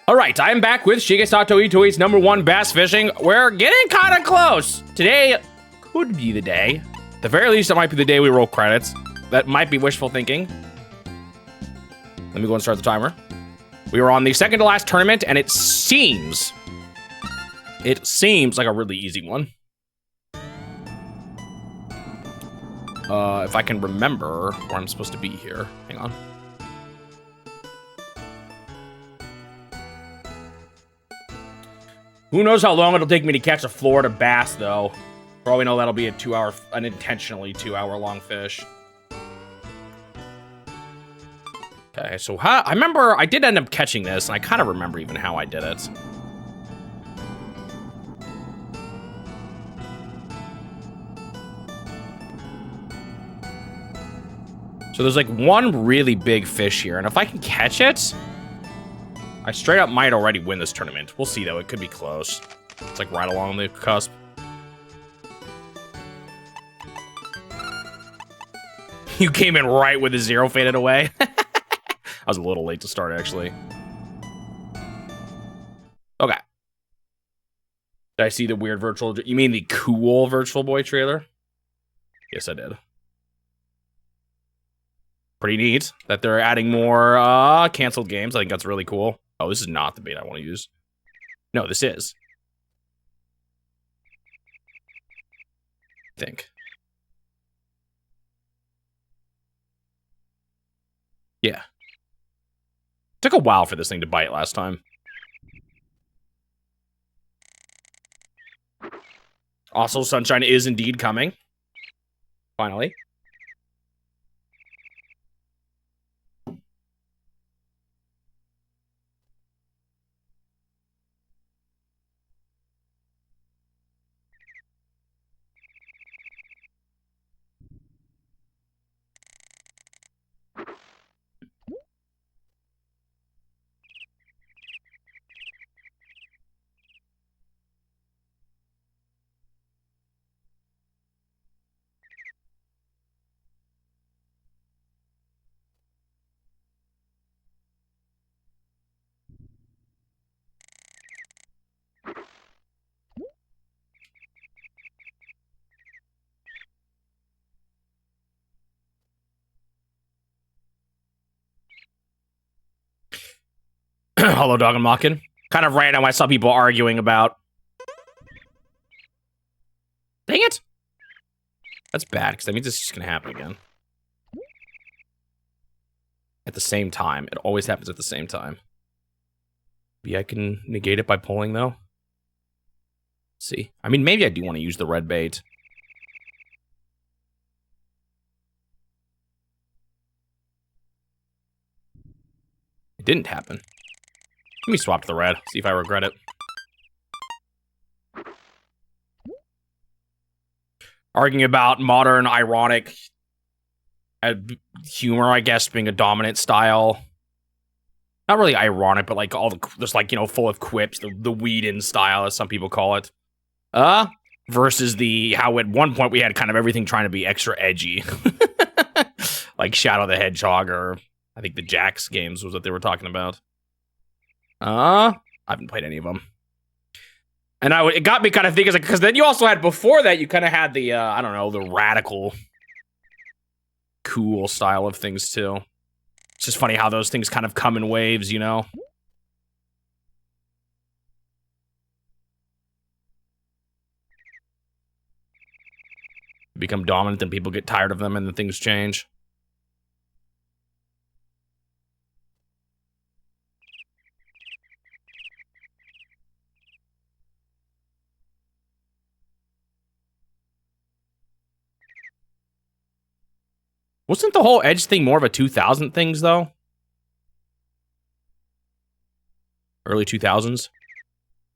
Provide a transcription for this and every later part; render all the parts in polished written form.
All right, I'm back with Shigesato Itoi's #1 bass fishing. We're getting kind of close. Today could be the day. At the very least, it might be the day we roll credits. That might be wishful thinking. Let me go and start the timer. We were on the second to last tournament, and it seems like a really easy one. If I can remember where I'm supposed to be here. Hang on. Who knows how long it'll take me to catch a Florida bass, though. For all we know, that'll be an unintentionally 2-hour-long fish. Okay, so I remember I did end up catching this, and I kind of remember even how I did it. So there's like one really big fish here, and if I can catch it, I straight up might already win this tournament. We'll see, though. It could be close. It's like right along the cusp. You came in right with the 0 faded away. I was a little late to start, actually. Okay. Did I see the weird virtual... You mean the cool Virtual Boy trailer? Yes, I did. Pretty neat that they're adding more canceled games. I think that's really cool. Oh, this is not the bait I want to use. No, this is. I think. Yeah. Took a while for this thing to bite last time. Also, sunshine is indeed coming. Finally. Hello, Dog and Mockin. Kind of random. I saw people arguing about. Dang it! That's bad, because that means it's just going to happen again. At the same time. It always happens at the same time. Maybe I can negate it by pulling, though. Let's see. I mean, maybe I do want to use the red bait. It didn't happen. Let me swap to the red, see if I regret it. Arguing about modern, ironic humor, I guess, being a dominant style. Not really ironic, but like all the, just like, you know, full of quips, the weed-in style, as some people call it. Versus how at one point we had kind of everything trying to be extra edgy. Like Shadow the Hedgehog, or I think the Jax games was what they were talking about. I haven't played any of them. And it got me kind of thinking, because then you also had, before that, you kind of had the, I don't know, the radical, cool style of things, too. It's just funny how those things kind of come in waves, you know? Become dominant, and people get tired of them, and then things change. Wasn't the whole Edge thing more of a 2000 things, though? Early 2000s,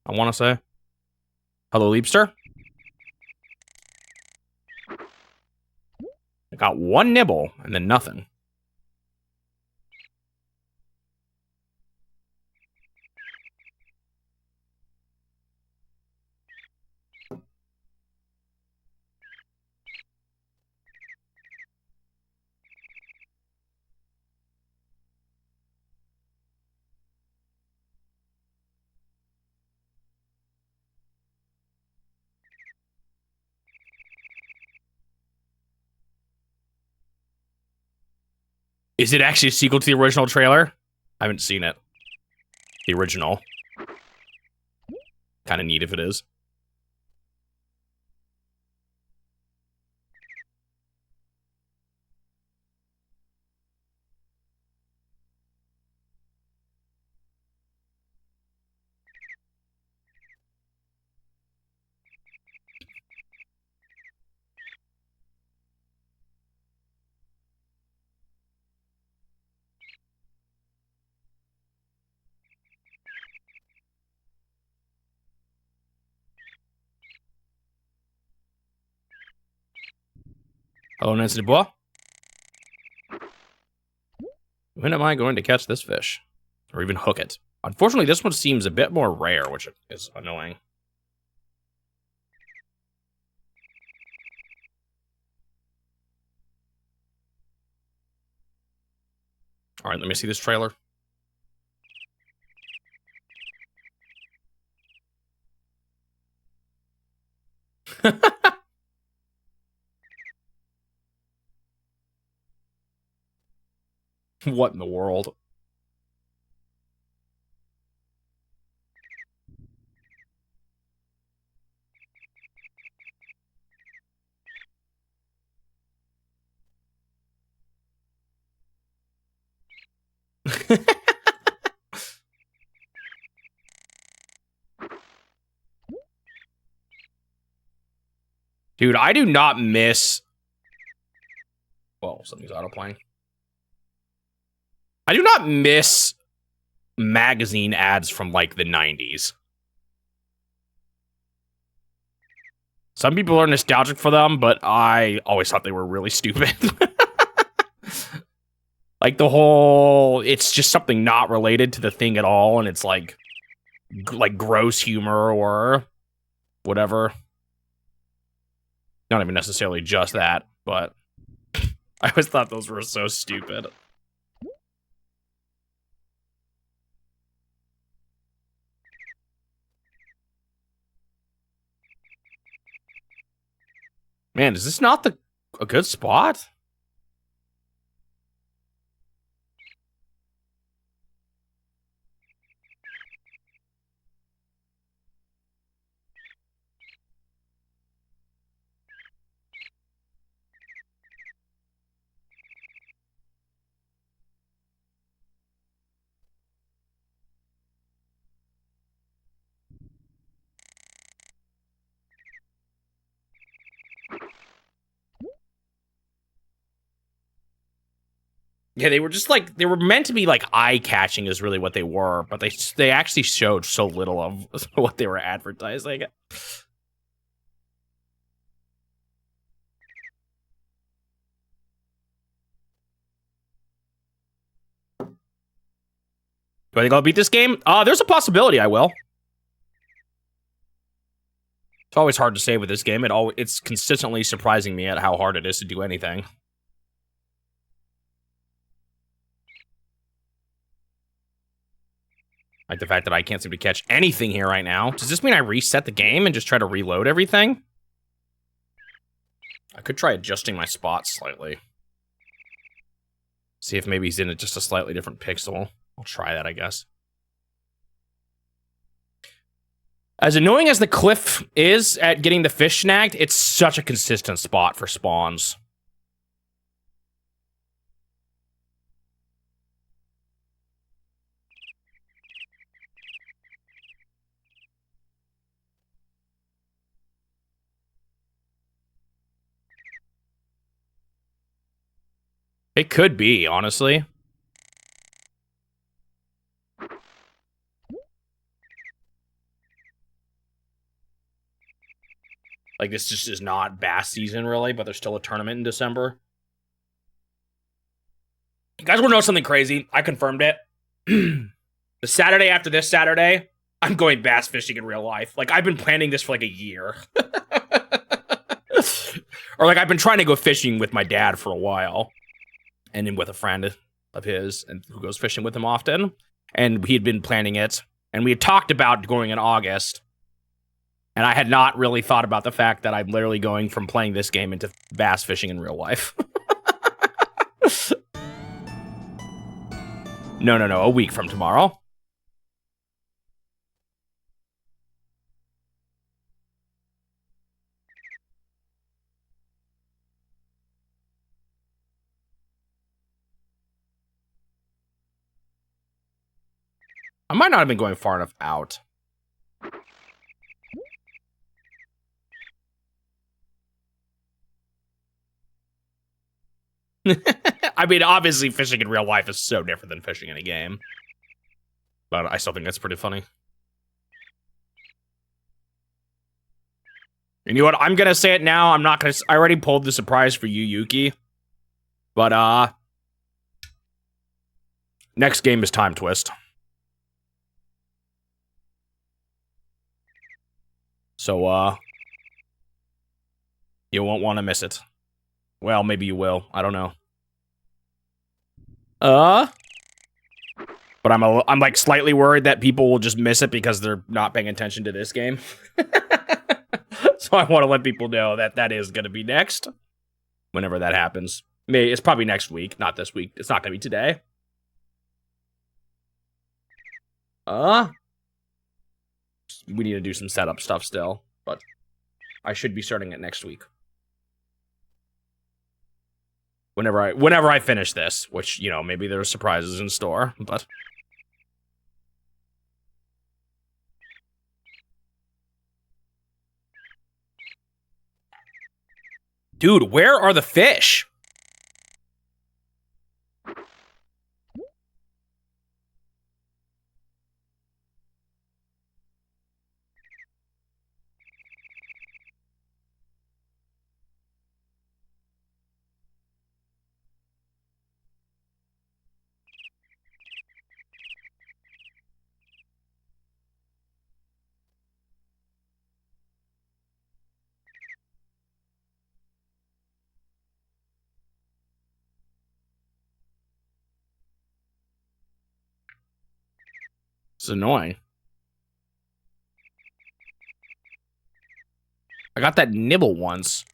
I want to say. Hello, Leapster. I got one nibble, and then nothing. Is it actually a sequel to the original trailer? I haven't seen it. The original. Kind of neat if it is. Hello, Nancy Dubois. When am I going to catch this fish? Or even hook it? Unfortunately, this one seems a bit more rare, which is annoying. Alright, let me see this trailer. What in the world? Dude, I do not miss... Whoa, something's autoplaying. I do not miss magazine ads from, like, the 90s. Some people are nostalgic for them, but I always thought they were really stupid. Like, the whole... It's just something not related to the thing at all, and it's, like gross humor or whatever. Not even necessarily just that, but... I always thought those were so stupid. Man, is this not a good spot? Yeah, they were just like, they were meant to be like eye-catching is really what they were, but they actually showed so little of what they were advertising. Do I think I'll beat this game? There's a possibility I will. It's always hard to say with this game. It's consistently surprising me at how hard it is to do anything. Like the fact that I can't seem to catch anything here right now. Does this mean I reset the game and just try to reload everything? I could try adjusting my spots slightly. See if maybe he's in just a slightly different pixel. I'll try that, I guess. As annoying as the cliff is at getting the fish snagged, it's such a consistent spot for spawns. It could be, honestly. Like, this just is not bass season, really, but there's still a tournament in December. You guys want to know something crazy? I confirmed it. The Saturday after this Saturday, I'm going bass fishing in real life. Like, I've been planning this for like a year. Or like, I've been trying to go fishing with my dad for a while. And then with a friend of his, and who goes fishing with him often. And he had been planning it. And we had talked about going in August. And I had not really thought about the fact that I'm literally going from playing this game into bass fishing in real life. No, a week from tomorrow. I might not have been going far enough out. I mean, obviously, fishing in real life is so different than fishing in a game. But I still think that's pretty funny. And you know what? I'm gonna say it now. I'm not gonna. I already pulled the surprise for you, Yuki. But next game is Time Twist. So you won't want to miss it. Well, maybe you will. I don't know. But I'm like slightly worried that people will just miss it because they're not paying attention to this game. So I want to let people know that that is going to be next. Whenever that happens. Maybe it's probably next week, not this week. It's not going to be today. We need to do some setup stuff still, but I should be starting it next week. Whenever I finish this, which, you know, maybe there's surprises in store, but dude, where are the fish? It's annoying. I got that nibble once.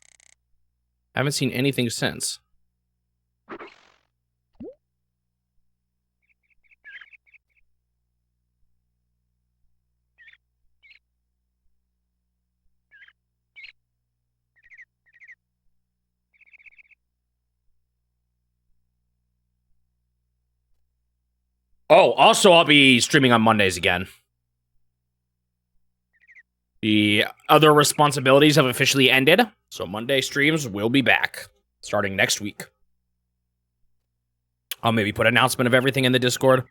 I haven't seen anything since. Oh, also, I'll be streaming on Mondays again. The other responsibilities have officially ended, so Monday streams will be back, starting next week. I'll maybe put an announcement of everything in the Discord.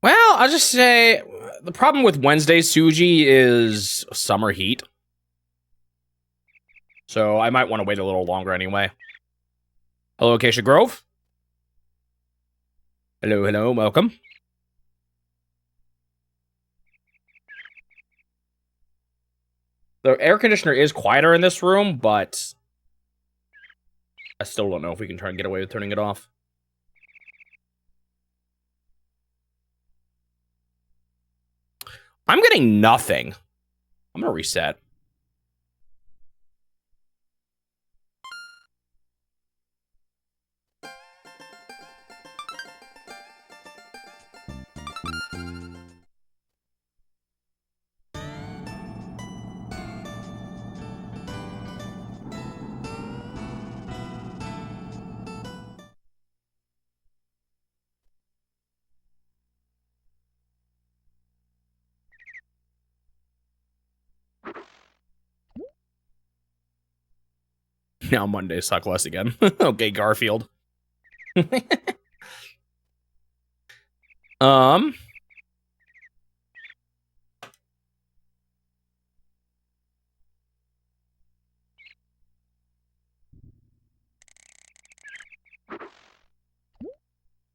Well, I'll just say, the problem with Wednesday Suji is summer heat. So I might want to wait a little longer anyway. Hello, Acacia Grove. Hello, welcome. The air conditioner is quieter in this room, but I still don't know if we can try and get away with turning it off. I'm getting nothing. I'm gonna reset. Now Mondays suck less again. Okay, Garfield. What's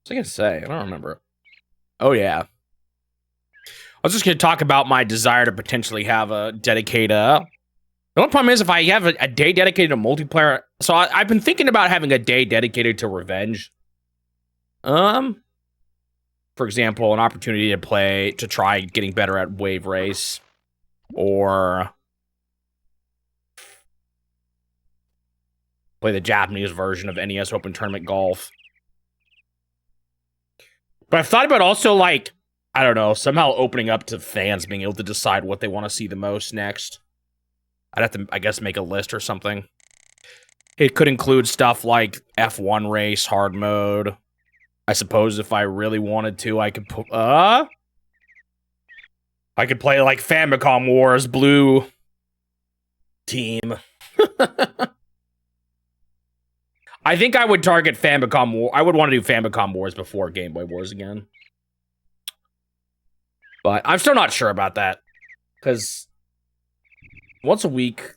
I gonna say? I don't remember. Oh, yeah. I was just gonna talk about my desire to potentially have a dedicated... The only problem is if I have a day dedicated to multiplayer... So I've been thinking about having a day dedicated to Revenge. For example, an opportunity to try getting better at Wave Race, or play the Japanese version of NES Open Tournament Golf. But I've thought about also, like, I don't know, somehow opening up to fans being able to decide what they want to see the most next. I'd have to, I guess, make a list or something. It could include stuff like F1 race, hard mode. I suppose if I really wanted to, I could put, I could play, like, Famicom Wars Blue Team. I think I would target Famicom Wars. I would want to do Famicom Wars before Game Boy Wars again. But I'm still not sure about that. Because once a week,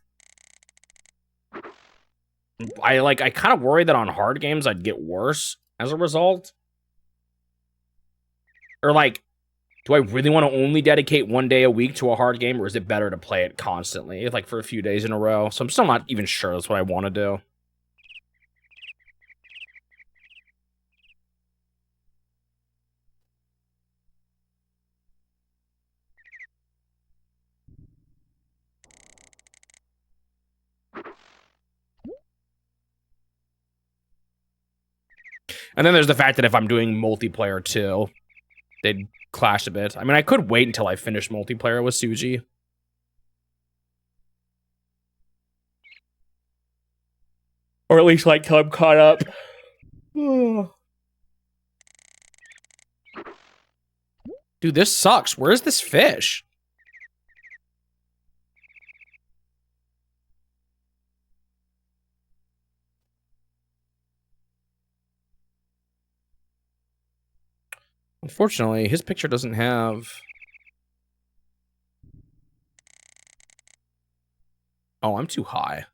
I kind of worry that on hard games I'd get worse as a result. Or, like, do I really want to only dedicate one day a week to a hard game, or is it better to play it constantly, like, for a few days in a row? So I'm still not even sure that's what I want to do. And then there's the fact that if I'm doing multiplayer too, they'd clash a bit. I mean, I could wait until I finish multiplayer with Suji. Or at least, like, till I'm caught up. Dude, this sucks. Where is this fish? Unfortunately, his picture doesn't have... Oh, I'm too high.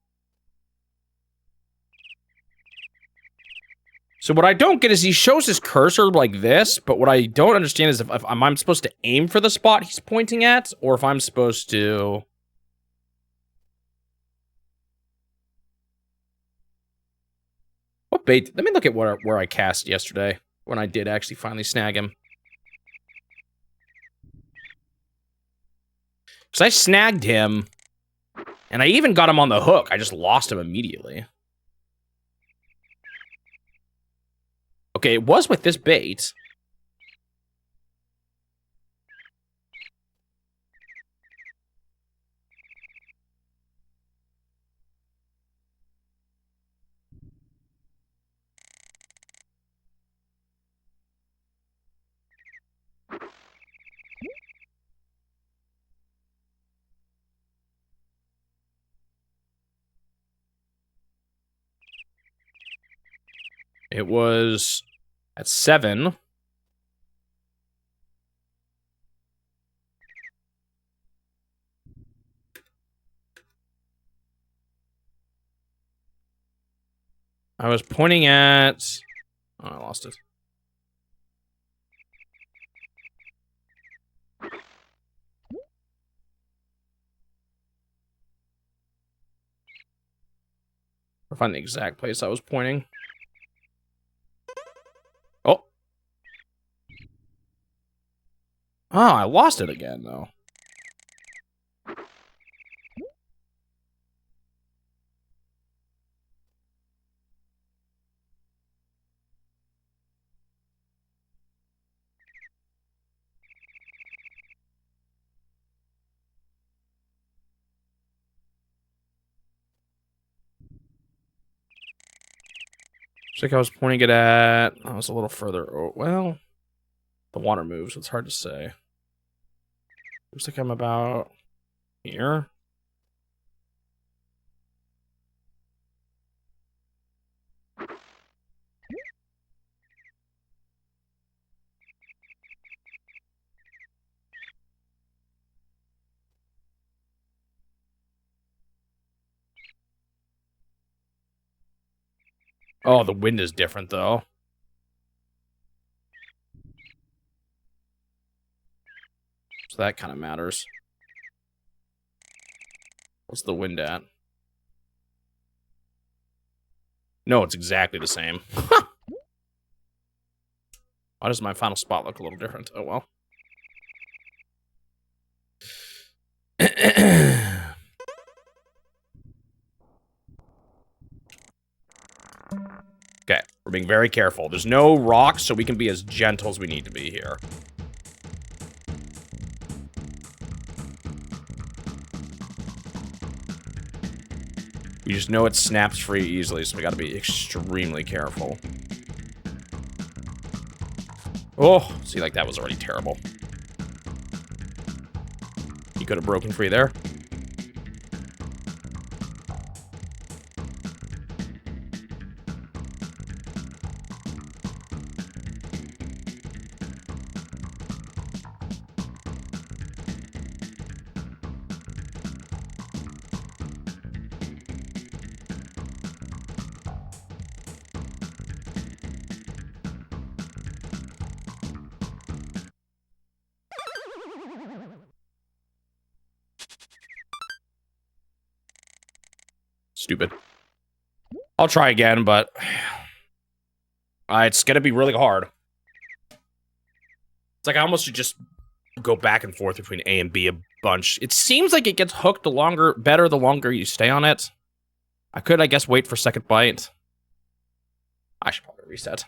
So what I don't get is he shows his cursor like this, but what I don't understand is if I'm supposed to aim for the spot he's pointing at, or if I'm supposed to... What bait? Let me look at where I cast yesterday, when I did actually finally snag him. Because I snagged him, and I even got him on the hook. I just lost him immediately. Okay, it was with this bait. It was at 7. I was pointing at... Oh, I lost it. I'll find the exact place I was pointing. Oh. Oh, I lost it again, though. Looks like I was pointing it at... I was a little further... Oh, well... The water moves, it's hard to say. Looks like I'm about... here? Oh, the wind is different, though. So that kind of matters. What's the wind at? No, it's exactly the same. Why does my final spot look a little different? Oh, well. Okay, we're being very careful. There's no rocks, so we can be as gentle as we need to be here. We just know it snaps free easily, so we gotta be extremely careful. Oh, see, like, that was already terrible. You could have broken free there. Stupid. I'll try again, but it's gonna be really hard. It's like I almost should just go back and forth between A and B a bunch. It seems like it gets hooked the longer you stay on it. I could, I guess, wait for second bite. I should probably reset.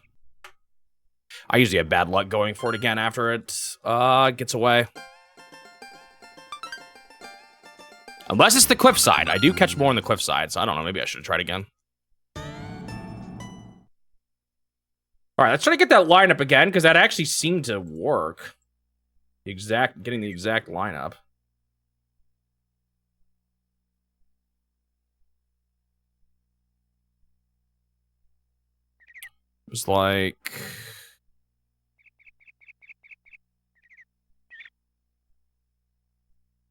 I usually have bad luck going for it again after it gets away. Unless it's the cliffside. I do catch more on the cliffside, so I don't know. Maybe I should have tried again. All right, let's try to get that lineup again, because that actually seemed to work. Getting the exact lineup. It was like...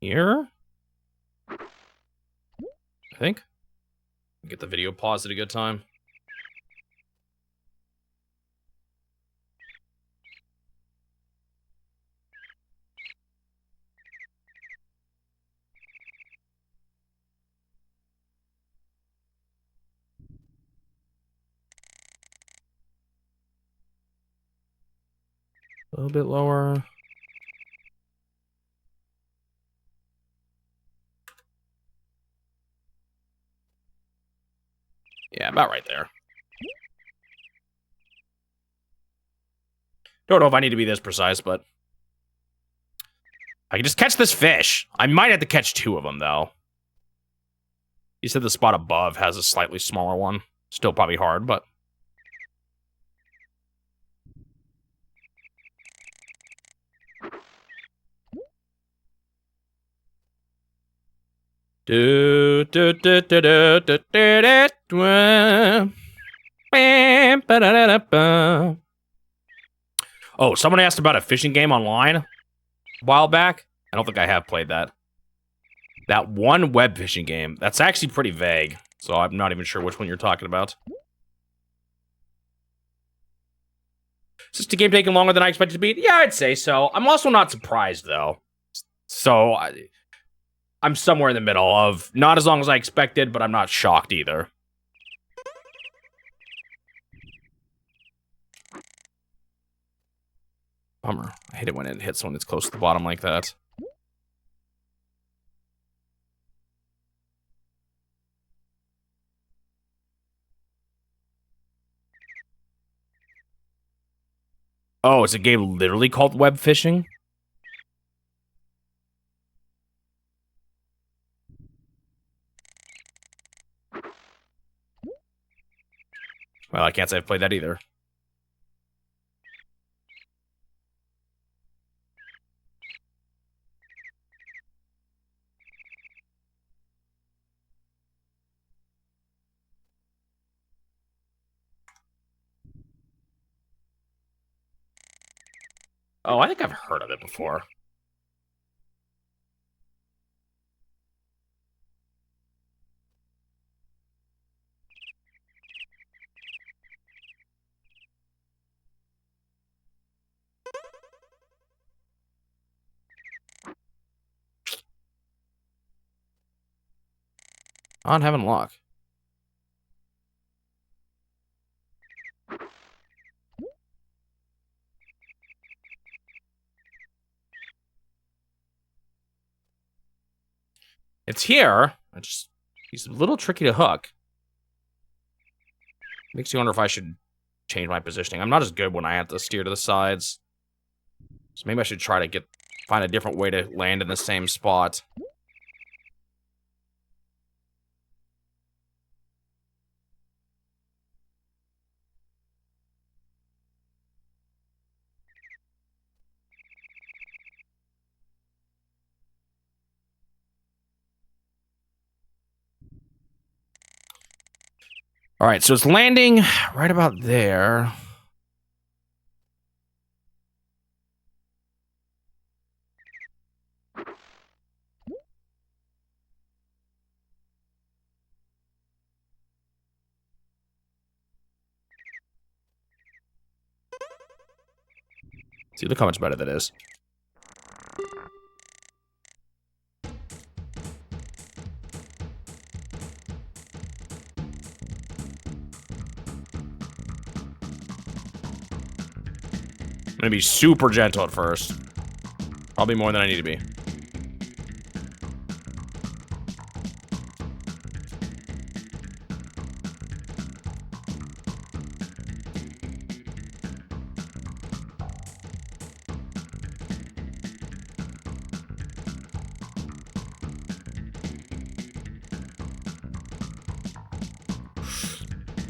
here? I think. Get the video paused at a good time. A little bit lower. Yeah, about right there. Don't know if I need to be this precise, but... I can just catch this fish. I might have to catch 2 of them, though. You said the spot above has a slightly smaller one. Still probably hard, but... Oh, someone asked about a fishing game online a while back. I don't think I have played that. That one web fishing game, that's actually pretty vague, so I'm not even sure which one you're talking about. Is this game taking longer than I expected to beat? Yeah, I'd say so. I'm also not surprised, though. So, I'm somewhere in the middle of not as long as I expected, but I'm not shocked either. Bummer. I hate it when it hits someone that's close to the bottom like that. Oh, it's a game literally called web fishing? Well, I can't say I've played that either. Oh, I think I've heard of it before. Not having luck. It's here. He's a little tricky to hook. Makes you wonder if I should change my positioning. I'm not as good when I have to steer to the sides. So maybe I should try to find a different way to land in the same spot. All right, so it's landing right about there. See, look how much better that is. I'm gonna be super gentle at first. Probably more than I need to be.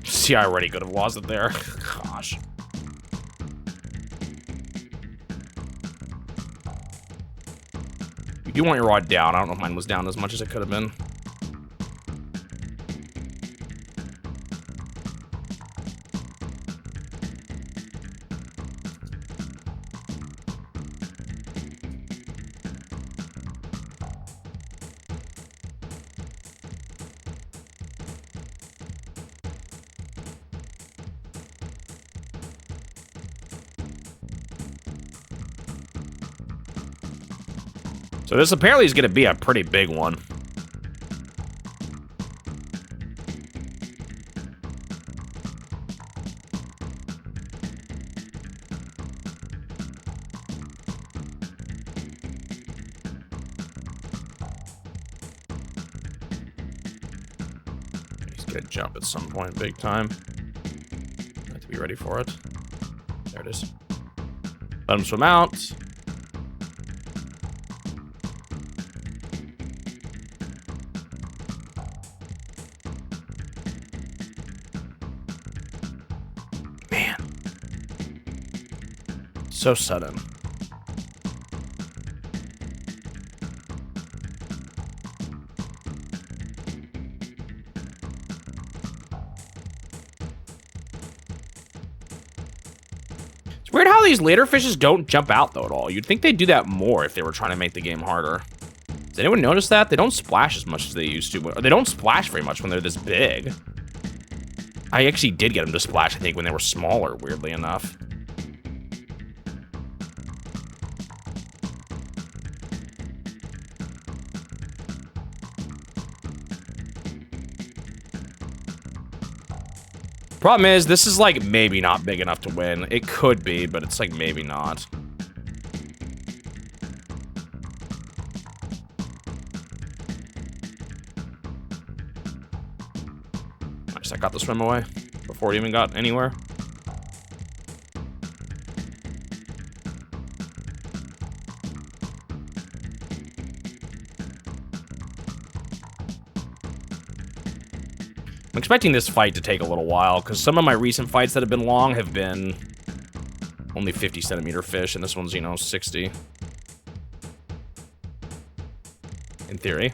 See, I already could have lost it there. Gosh. You do want your rod down. I don't know if mine was down as much as it could have been. So this apparently is going to be a pretty big one. He's going to jump at some point big time. I have to be ready for it. There it is. Let him swim out. So sudden. It's weird how these later fishes don't jump out, though, at all. You'd think they'd do that more if they were trying to make the game harder. Does anyone notice that? They don't splash as much as they used to. Or they don't splash very much when they're this big. I actually did get them to splash, I think, when they were smaller, weirdly enough. Problem is, this is, like, maybe not big enough to win. It could be, but it's, like, maybe not. Nice, I got the swim away before it even got anywhere. I'm expecting this fight to take a little while, because some of my recent fights that have been long have been only 50-centimeter fish, and this one's, you know, 60. In theory.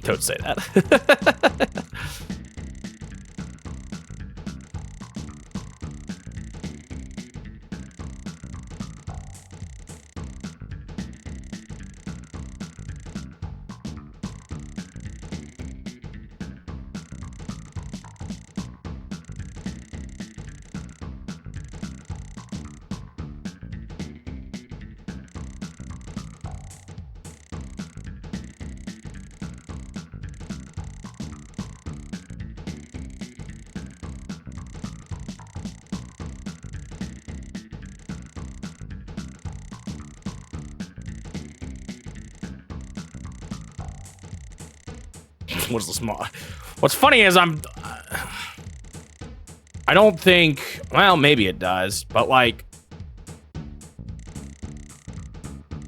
Don't say that. What's the small? What's funny is I don't think. Well, maybe it does, but like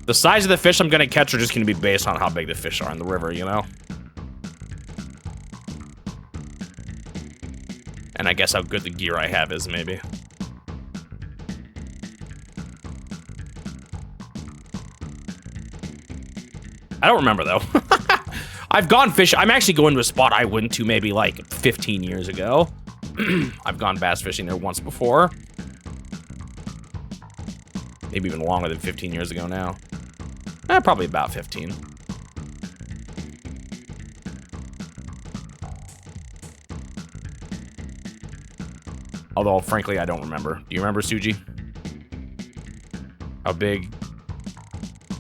the size of the fish I'm gonna catch are just gonna be based on how big the fish are in the river, you know. And I guess how good the gear I have is, maybe. I don't remember, though. I've gone fishing. I'm actually going to a spot I went to maybe, like, 15 years ago. I've gone bass fishing there once before. Maybe even longer than 15 years ago now. Probably about 15. Although, frankly, I don't remember. Do you remember, Suji? How big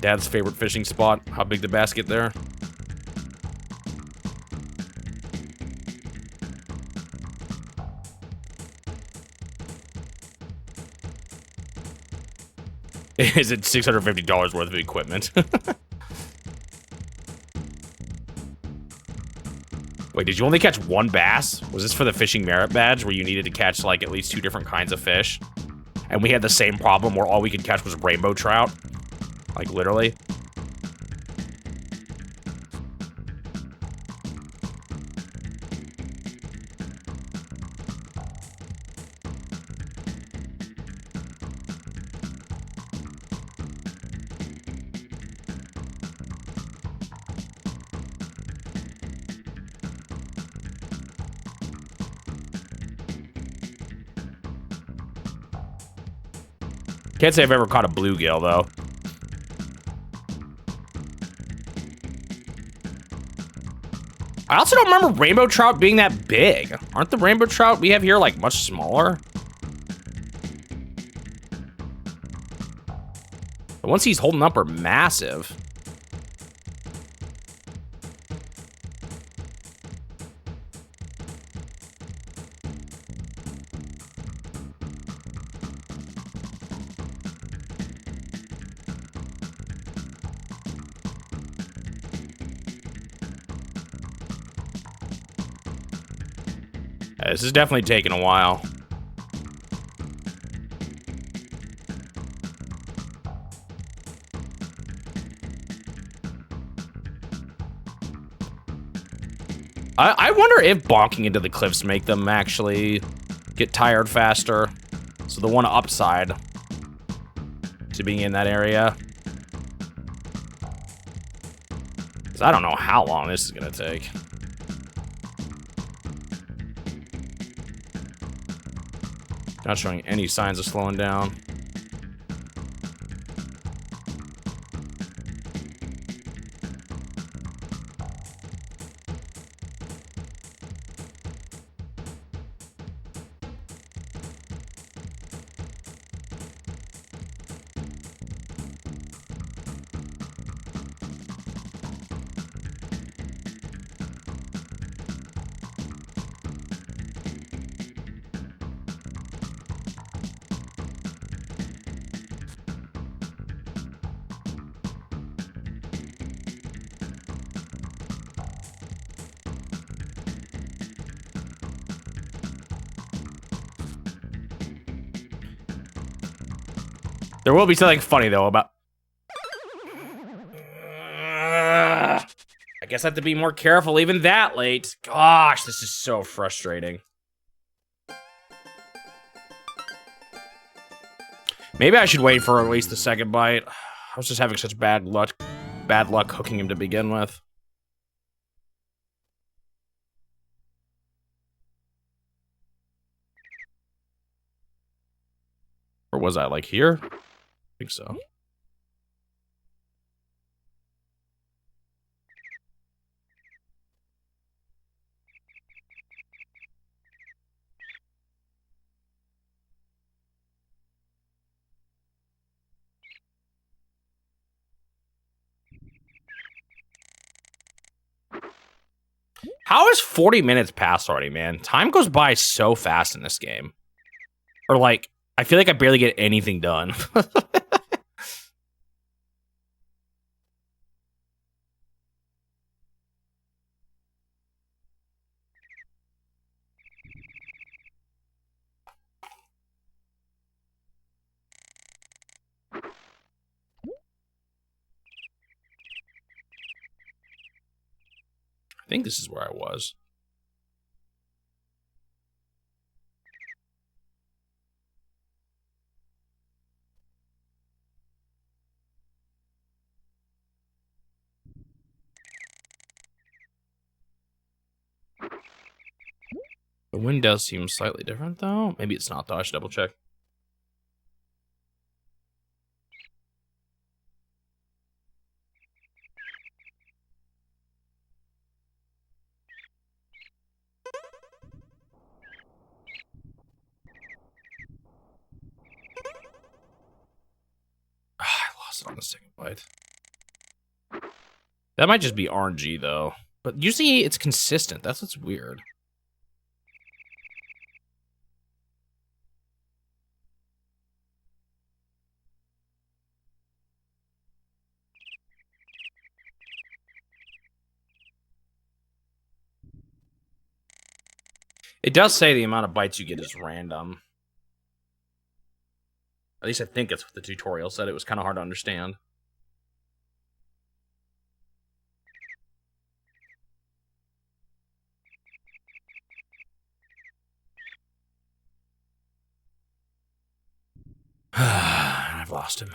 Dad's favorite fishing spot? How big the bass get there? Is it $650 worth of equipment? Wait, did you only catch one bass? Was this for the fishing merit badge where you needed to catch like at least 2 different kinds of fish? And we had the same problem where all we could catch was rainbow trout? Like literally? Can't say I've ever caught a bluegill, though. I also don't remember rainbow trout being that big. Aren't the rainbow trout we have here, like, much smaller? The ones he's holding up are massive. This is definitely taking a while. I wonder if bonking into the cliffs make them actually get tired faster. So the one upside to being in that area. Because I don't know how long this is going to take. Not showing any signs of slowing down. There will be something funny, though, about... I guess I have to be more careful even that late. Gosh, this is so frustrating. Maybe I should wait for at least the second bite. I was just having such bad luck hooking him to begin with. Or was I, like, here? I think so. How is 40 minutes past already, man? Time goes by so fast in this game. Or, like, I feel like I barely get anything done. think this is where I was. The wind does seem slightly different, though. Maybe it's not, though. I should double check. I lost it on the second bite. That might just be RNG, though. But usually it's consistent. That's what's weird. It does say the amount of bites you get is random. At least I think that's what the tutorial said. It was kind of hard to understand. I've lost him.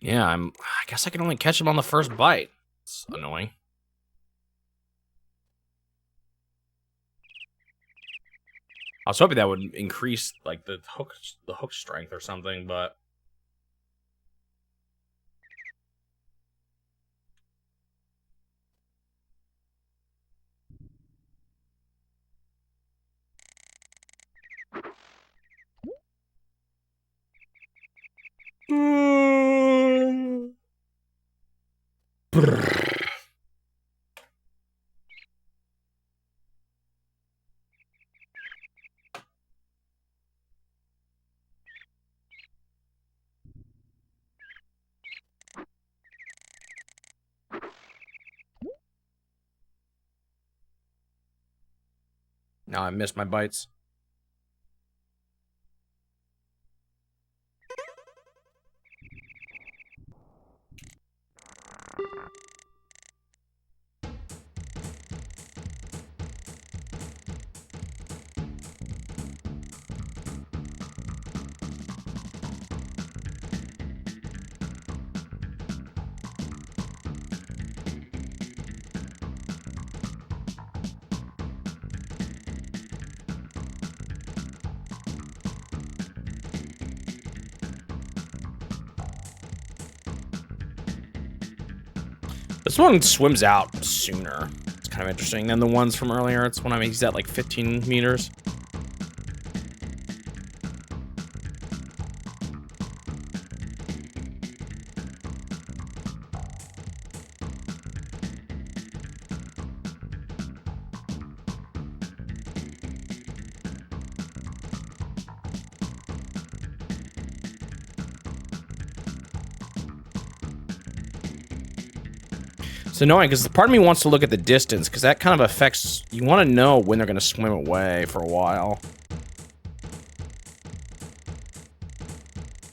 Yeah, I guess I can only catch him on the first bite. It's annoying. I was hoping that would increase like the hook strength or something, but now I missed my bites. This one swims out sooner. It's kind of interesting than the ones from earlier. It's when he's at like 15 meters. It's annoying because part of me wants to look at the distance because that kind of affects. You want to know when they're going to swim away for a while.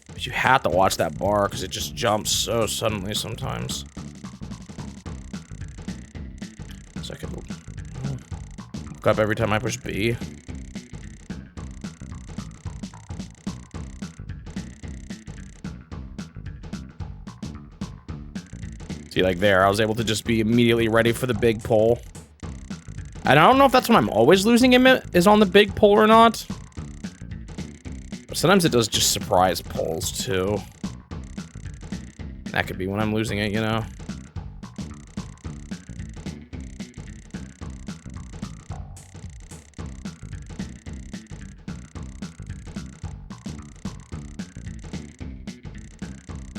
But you have to watch that bar because it just jumps so suddenly sometimes. So I can look up every time I push B. See, like there, I was able to just be immediately ready for the big pole. And I don't know if that's when I'm always losing him is on the big pole or not. But sometimes it does just surprise poles, too. That could be when I'm losing it, you know?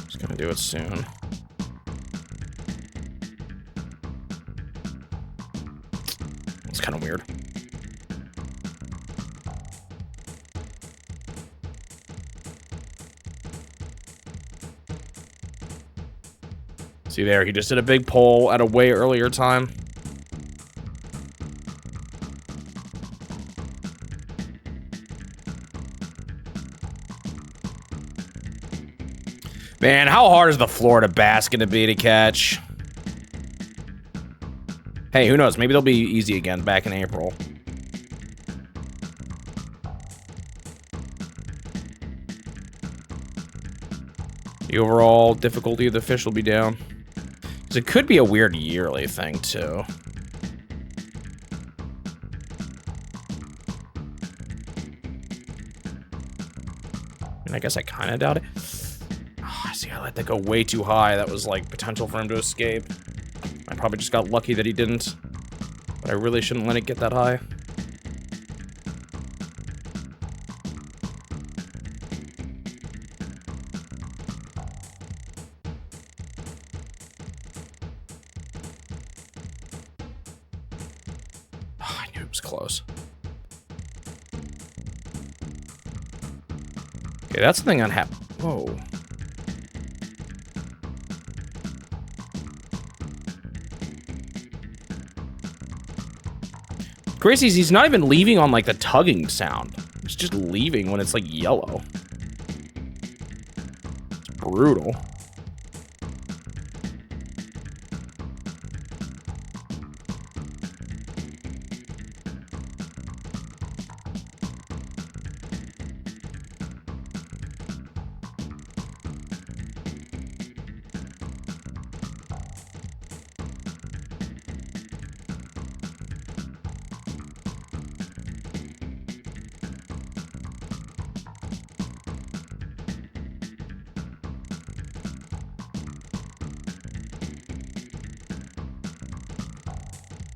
Just gonna do it soon. Kind of weird. See there, he just did a big pull at a way earlier time. Man, how hard is the Florida bass gonna be to catch? Hey, who knows? Maybe they'll be easy again back in April. The overall difficulty of the fish will be down. Because it could be a weird yearly thing, too. And I guess I kind of doubt it. Oh, see, I let that go way too high. That was, like, potential for him to escape. I probably just got lucky that he didn't. But I really shouldn't let it get that high. Oh, I knew it was close. Okay, that's the thing on Whoa. Crazy, he's not even leaving on, like, the tugging sound. He's just leaving when it's, like, yellow. It's brutal.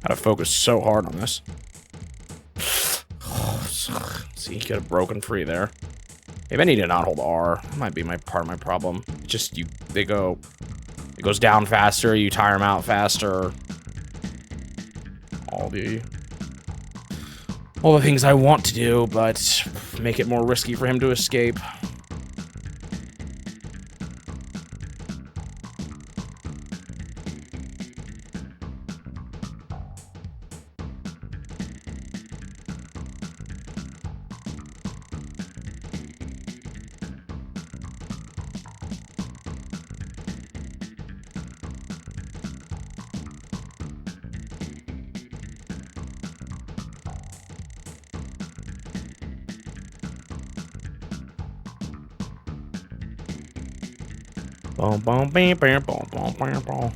Gotta focus so hard on this. See, he could have broken free there. Maybe I need to not hold R. That might be part of my problem. Just it goes down faster, you tire them out faster. All the things I want to do, but make it more risky for him to escape. Boom, boom, bam, bam, boom, boom, bam, boom.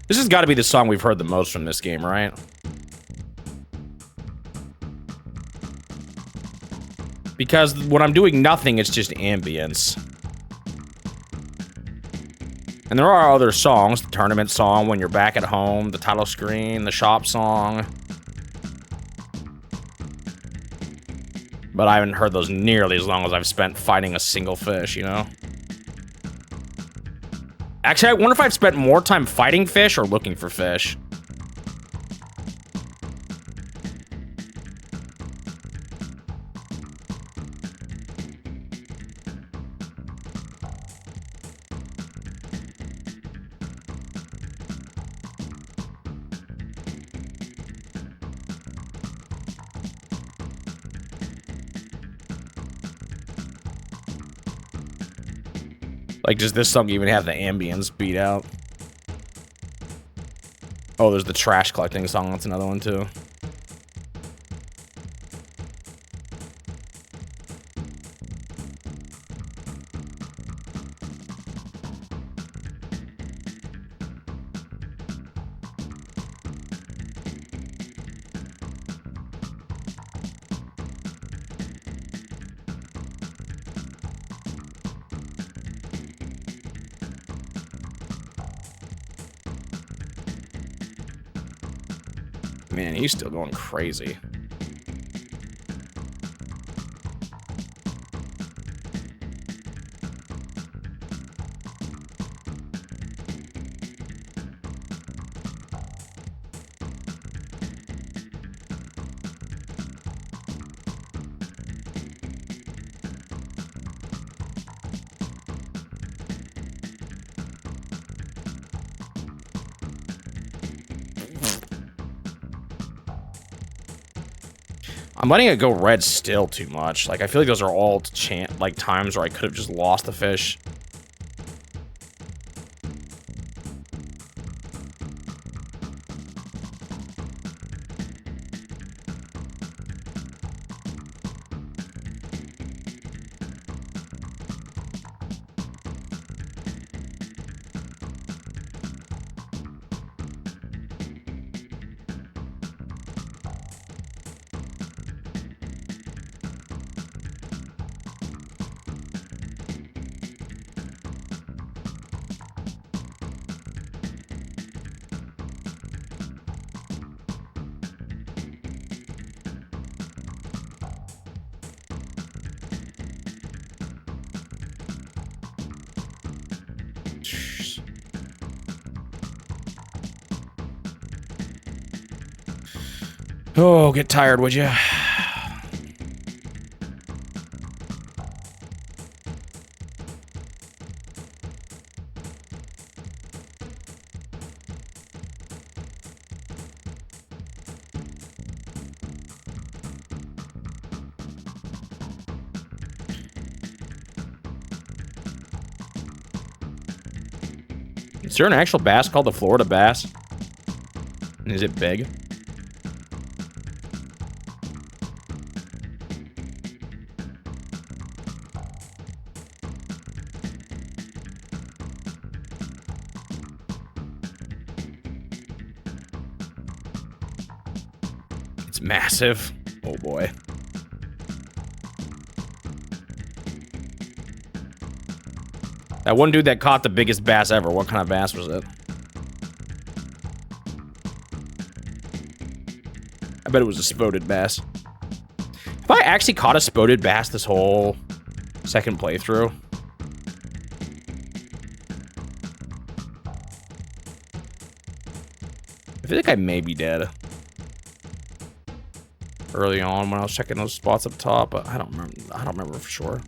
This has got to be the song we've heard the most from this game, right? Because when I'm doing nothing, it's just ambience. And there are other songs, the tournament song, when you're back at home, the title screen, the shop song. But I haven't heard those nearly as long as I've spent fighting a single fish, you know? Actually, I wonder if I've spent more time fighting fish or looking for fish. Like, does this song even have the ambience beat out? Oh, there's the trash collecting song. That's another one, too. Man, he's still going crazy. I'm letting it go red still too much. Like, I feel like those are all times where I could have just lost the fish. Oh, get tired, would you? Is there an actual bass called the Florida bass? And is it big? It's massive. Oh boy. That one dude that caught the biggest bass ever, what kind of bass was it? I bet it was a spotted bass. Have I actually caught a spotted bass this whole second playthrough? I feel like I may be dead. Early on when I was checking those spots up top, but I don't remember for sure.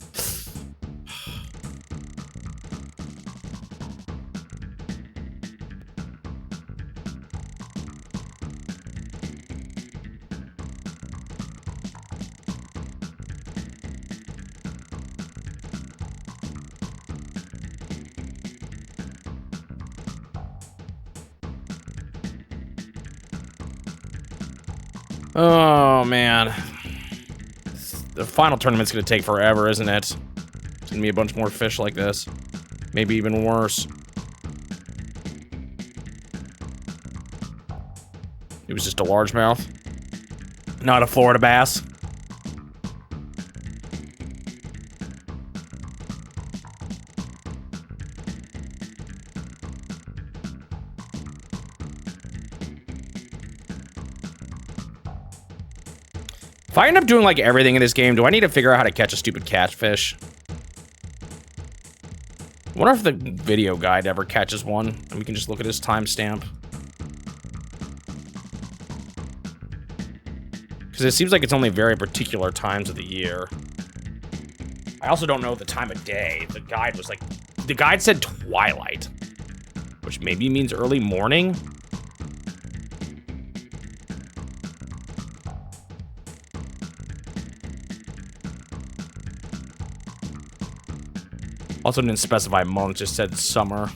Oh, man. The final tournament's gonna take forever, isn't it? It's gonna be a bunch more fish like this. Maybe even worse. It was just a largemouth. Not a Florida bass. If I end up doing, like, everything in this game, do I need to figure out how to catch a stupid catfish? I wonder if the video guide ever catches one, and we can just look at his timestamp. Because it seems like it's only very particular times of the year. I also don't know the time of day. The guide was like... The guide said twilight. Which maybe means early morning? Also didn't specify month, just said summer.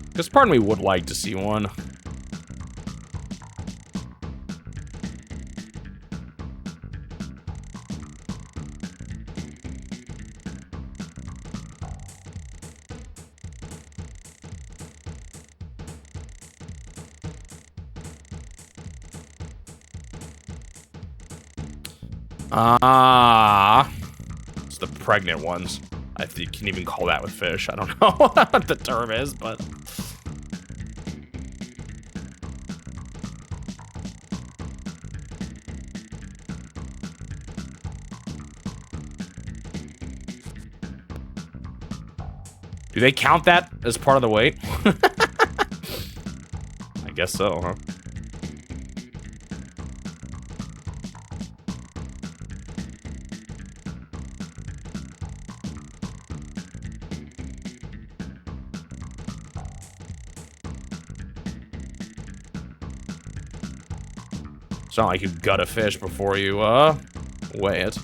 Because part of me would like to see one. Ah, it's the pregnant ones. I think you can even call that with fish. I don't know what the term is, but... Do they count that as part of the weight? I guess so, huh? It's not like you gut a fish before you, weigh it.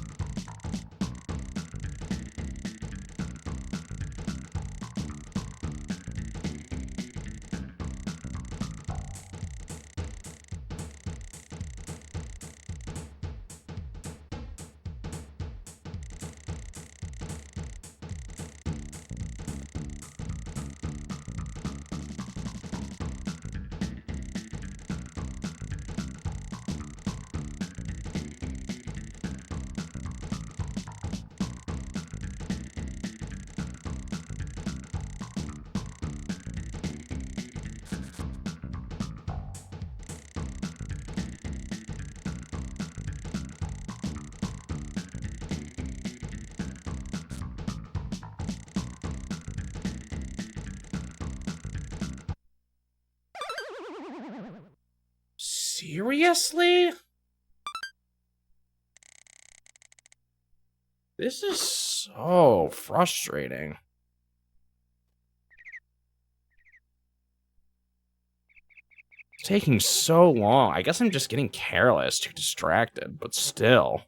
Seriously? This is so frustrating. It's taking so long. I guess I'm just getting careless, too distracted, but still.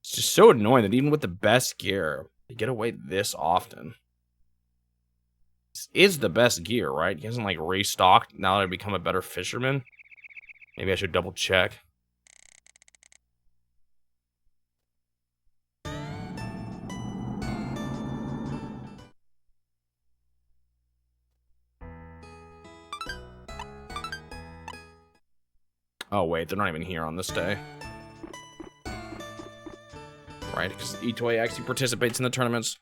It's just so annoying that even with the best gear, you get away this often. This is the best gear, right? He hasn't, like, restocked now that I've become a better fisherman. Maybe I should double check. Oh, wait, they're not even here on this day. Right, because Itoi actually participates in the tournaments.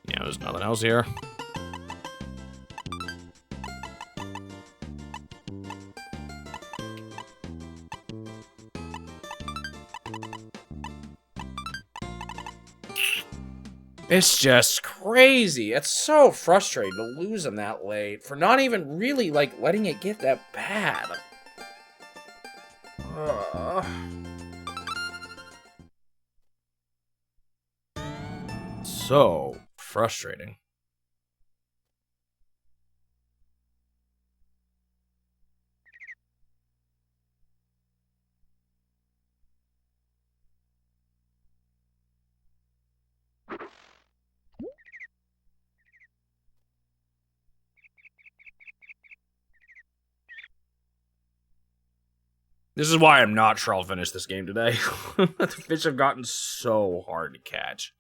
Yeah, there's nothing else here. It's just crazy. It's so frustrating to lose him that late for not even really, like, letting it get that bad. So frustrating. This is why I'm not sure I'll finish this game today. The fish have gotten so hard to catch.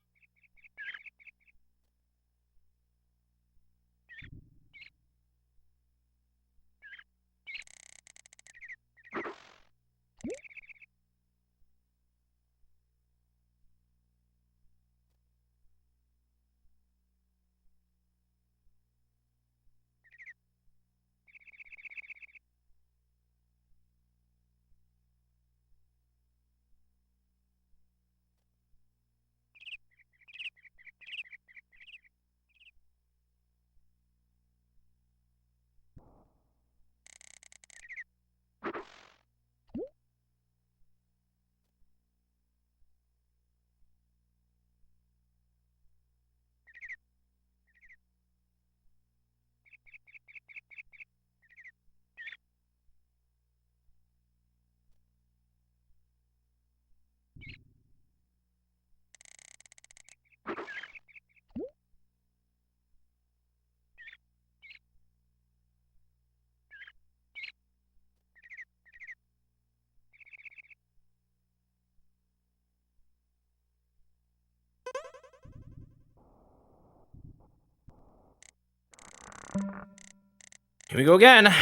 Here we go again.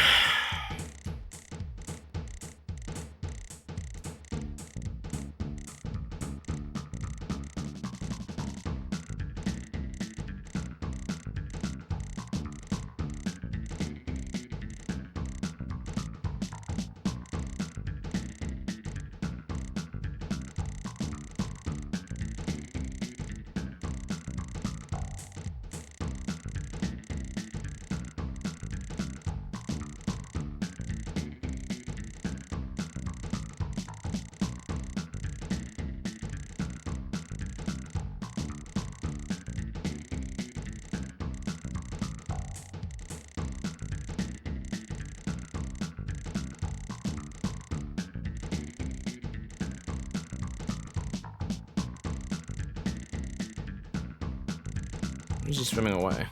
He's just swimming away.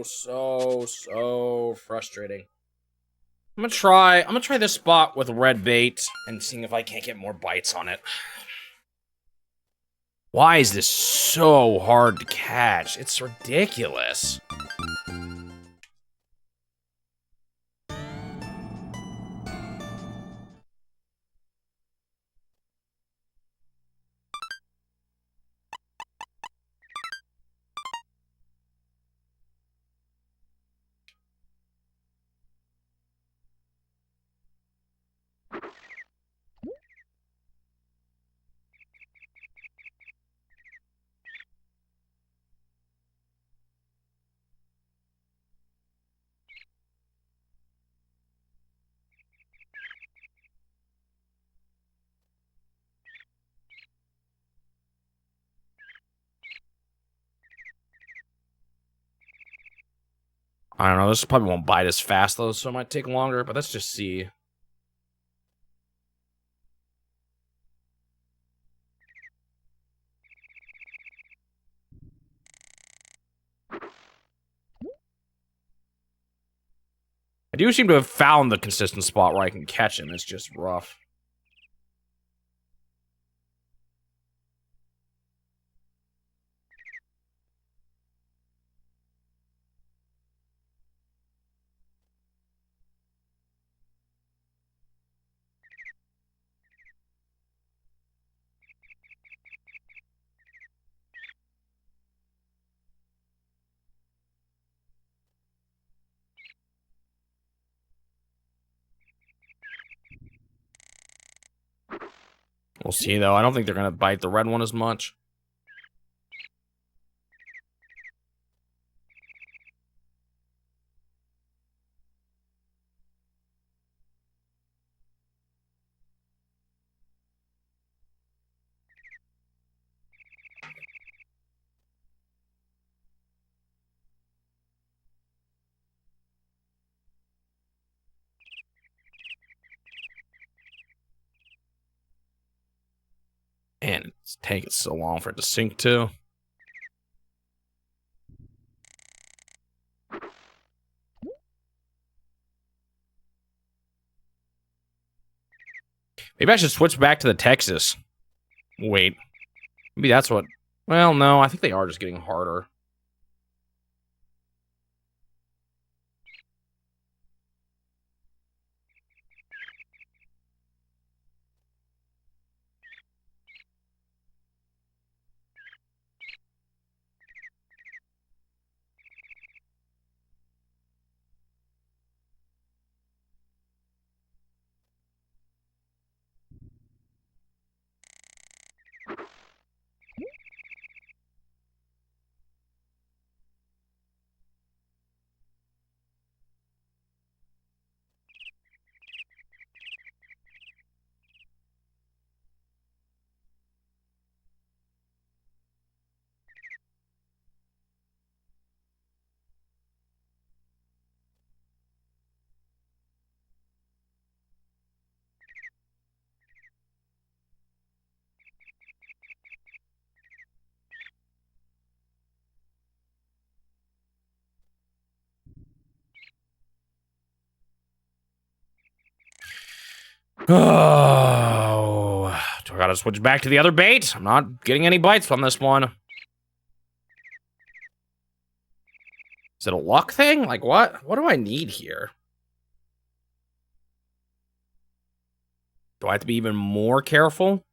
So frustrating. I'm gonna try this spot with red bait and seeing if I can't get more bites on it. Why is this so hard to catch? It's ridiculous. I don't know, this probably won't bite as fast though, so it might take longer, but let's just see. I do seem to have found the consistent spot where I can catch him. It's just rough. We'll see, though. I don't think they're going to bite the red one as much. And it's taking so long for it to sink, too. Maybe I should switch back to the Texas. Wait. Maybe that's what... Well, no, I think they are just getting harder. Oh, do I gotta switch back to the other bait? I'm not getting any bites on this one. Is it a luck thing? Like, what? What do I need here? Do I have to be even more careful?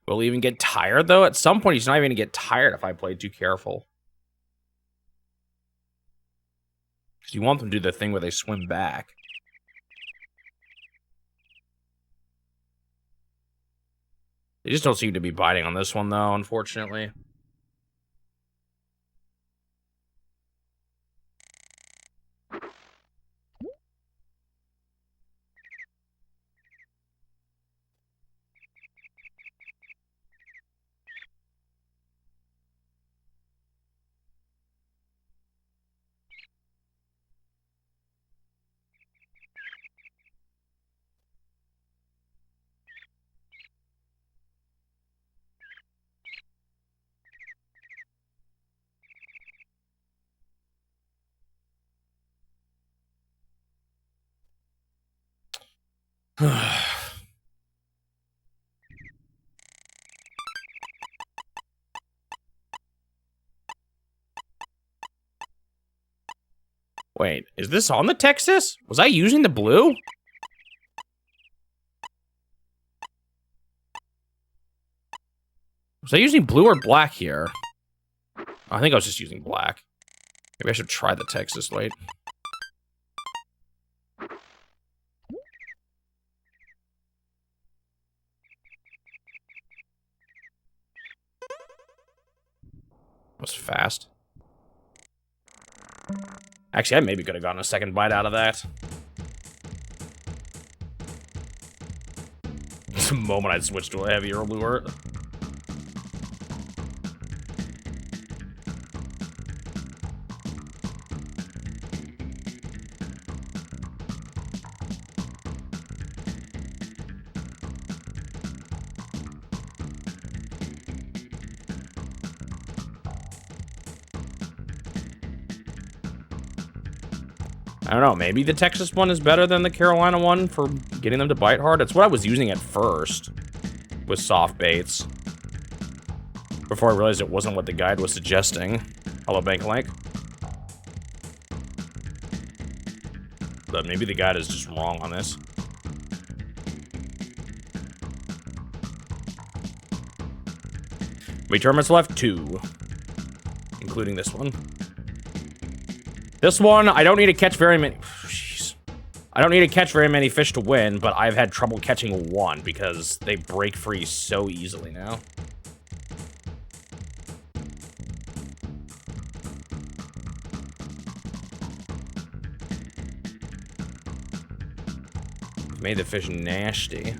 Will he even get tired, though? At some point, he's not even going to get tired if I play too careful. Because you want them to do the thing where they swim back. They just don't seem to be biting on this one, though, unfortunately. Wait, is this on the Texas? Was I using the blue? Was I using blue or black here? I think I was just using black. Maybe I should try the Texas, wait. That was fast. Actually, I maybe could have gotten a second bite out of that. The moment I'd switch to a heavier lure. I don't know, maybe the Texas one is better than the Carolina one for getting them to bite hard. That's what I was using at first with soft baits. Before I realized it wasn't what the guide was suggesting. Hello, Bank Link. But maybe the guide is just wrong on this. How many tournaments left? 2. Including this one. This one, I don't need to catch very many... Jeez. I don't need to catch very many fish to win, but I've had trouble catching one because they break free so easily now. Made the fish nasty.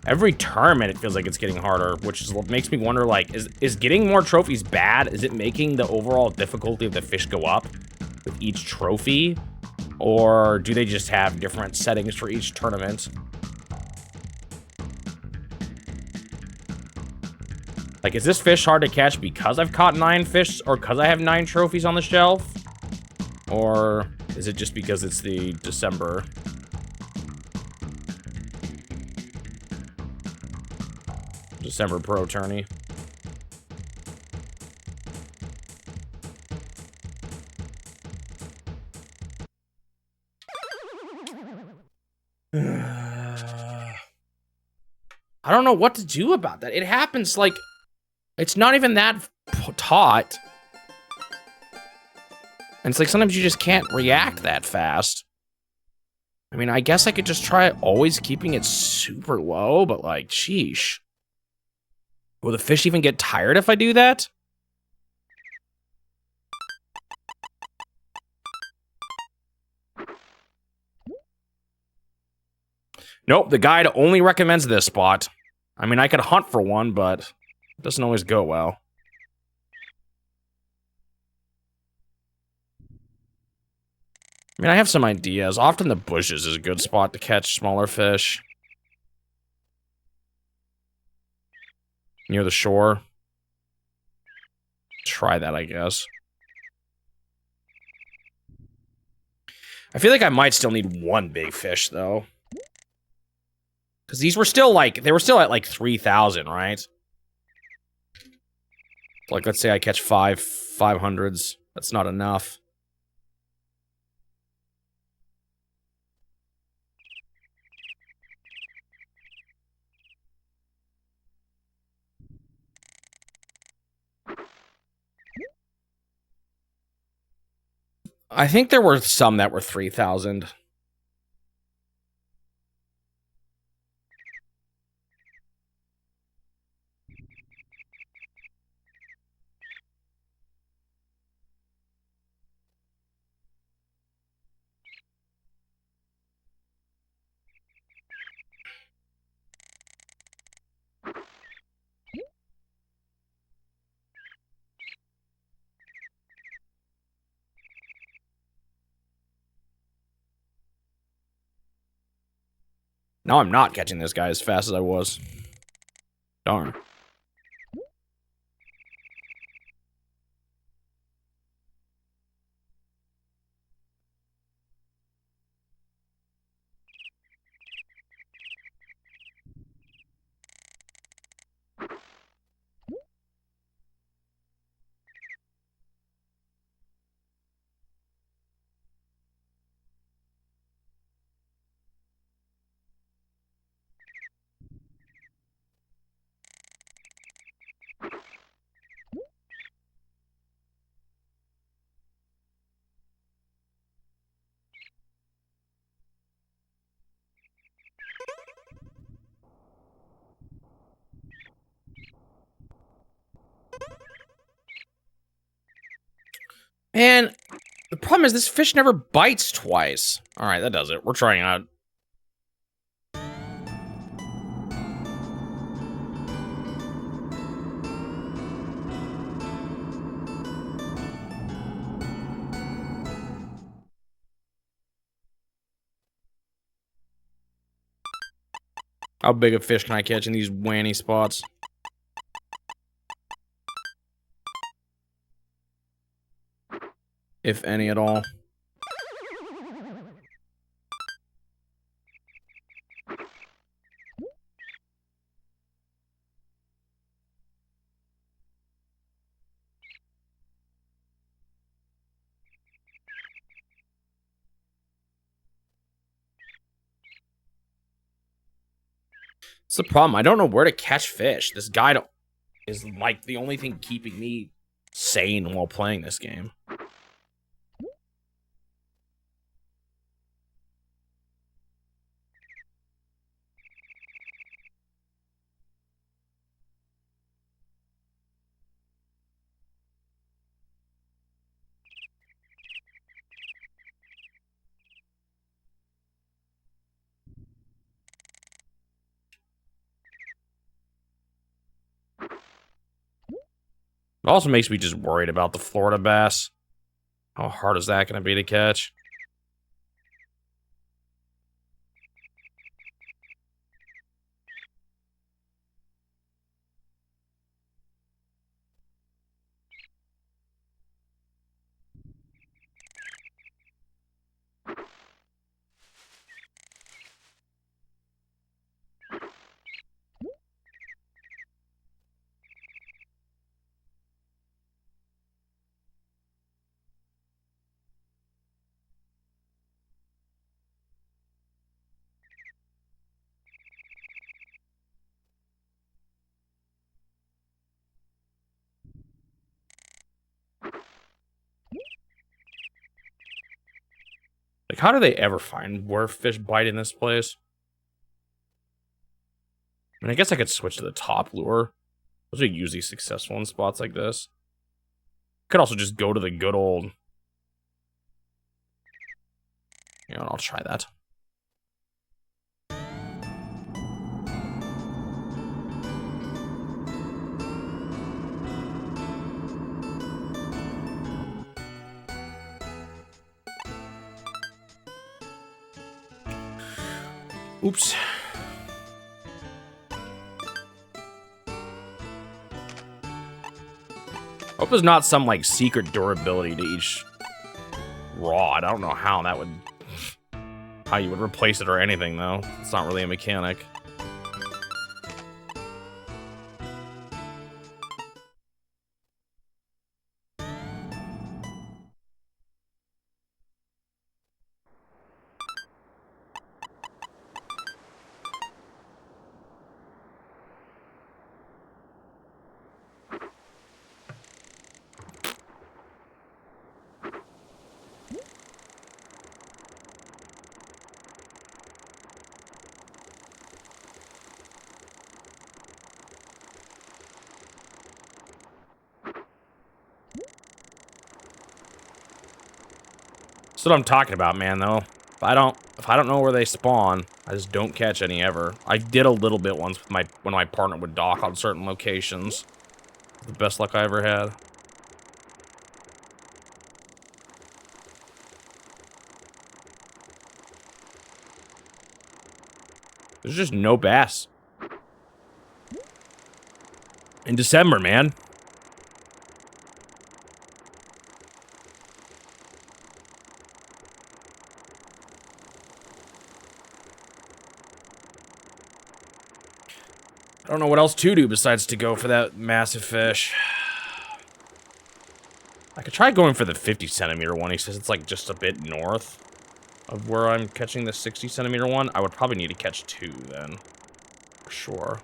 Every tournament, it feels like it's getting harder, which is what makes me wonder, like, is getting more trophies bad? Is it making the overall difficulty of the fish go up with each trophy? Or do they just have different settings for each tournament? Like, is this fish hard to catch because I've caught 9 fish, or because I have 9 trophies on the shelf? Or is it just because it's the December Pro tourney? I don't know what to do about that. It happens, like, it's not even that taut. And it's like sometimes you just can't react that fast. I mean, I guess I could just try always keeping it super low, but like, sheesh. Will the fish even get tired if I do that? Nope, the guide only recommends this spot. I mean, I could hunt for one, but it doesn't always go well. I mean, I have some ideas. Often the bushes is a good spot to catch smaller fish. Near the shore. Try that, I guess. I feel like I might still need one big fish, though. Because these were still, like, they were still at, like, 3,000, right? Like, let's say I catch 500s. That's not enough. I think there were some that were 3,000. Now I'm not catching this guy as fast as I was. Darn. Man, the problem is this fish never bites twice. Alright, that does it. We're trying out. How big a fish can I catch in these wanny spots? If any at all. It's the problem. I don't know where to catch fish. This guide is like the only thing keeping me sane while playing this game. It also makes me just worried about the Florida bass. How hard is that going to be to catch? Like, how do they ever find where fish bite in this place? I mean, I guess I could switch to the top lure. Those are usually successful in spots like this. Could also just go to the good old... You know, I'll try that. Oops. Hope there's not some, like, secret durability to each rod. I don't know how that would how you would replace it or anything, though. It's not really a mechanic. That's what I'm talking about, man, though. If I don't know where they spawn, I just don't catch any ever. I did a little bit once with when my partner would dock on certain locations. The best luck I ever had. There's just no bass. In December, man. I don't know what else to do besides to go for that massive fish. I could try going for the 50 centimeter one. He says it's like just a bit north of where I'm catching the 60 centimeter one. I would probably need to catch 2 then. For sure.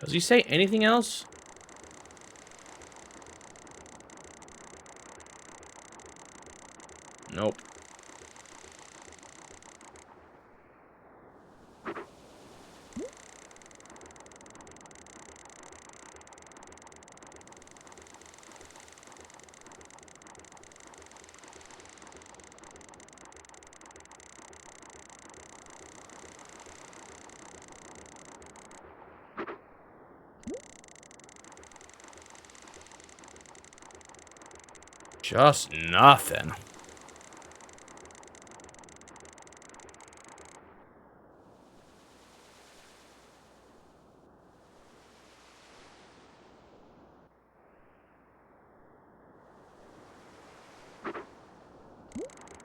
Does he say anything else? Nope. Just nothing.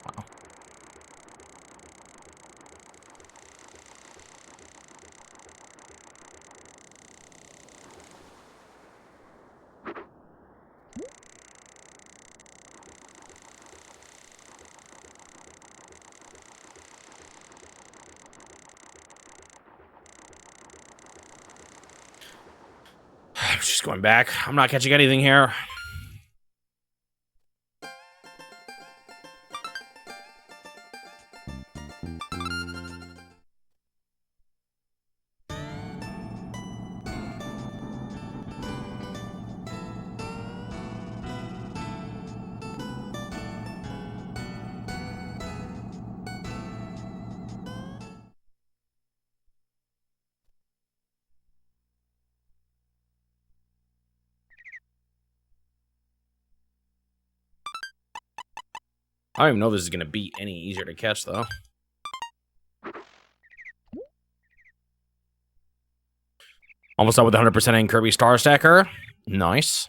Wow. I'm just going back. I'm not catching anything here. I don't even know if this is going to be any easier to catch, though. Almost done with 100% in Kirby Star Stacker. Nice.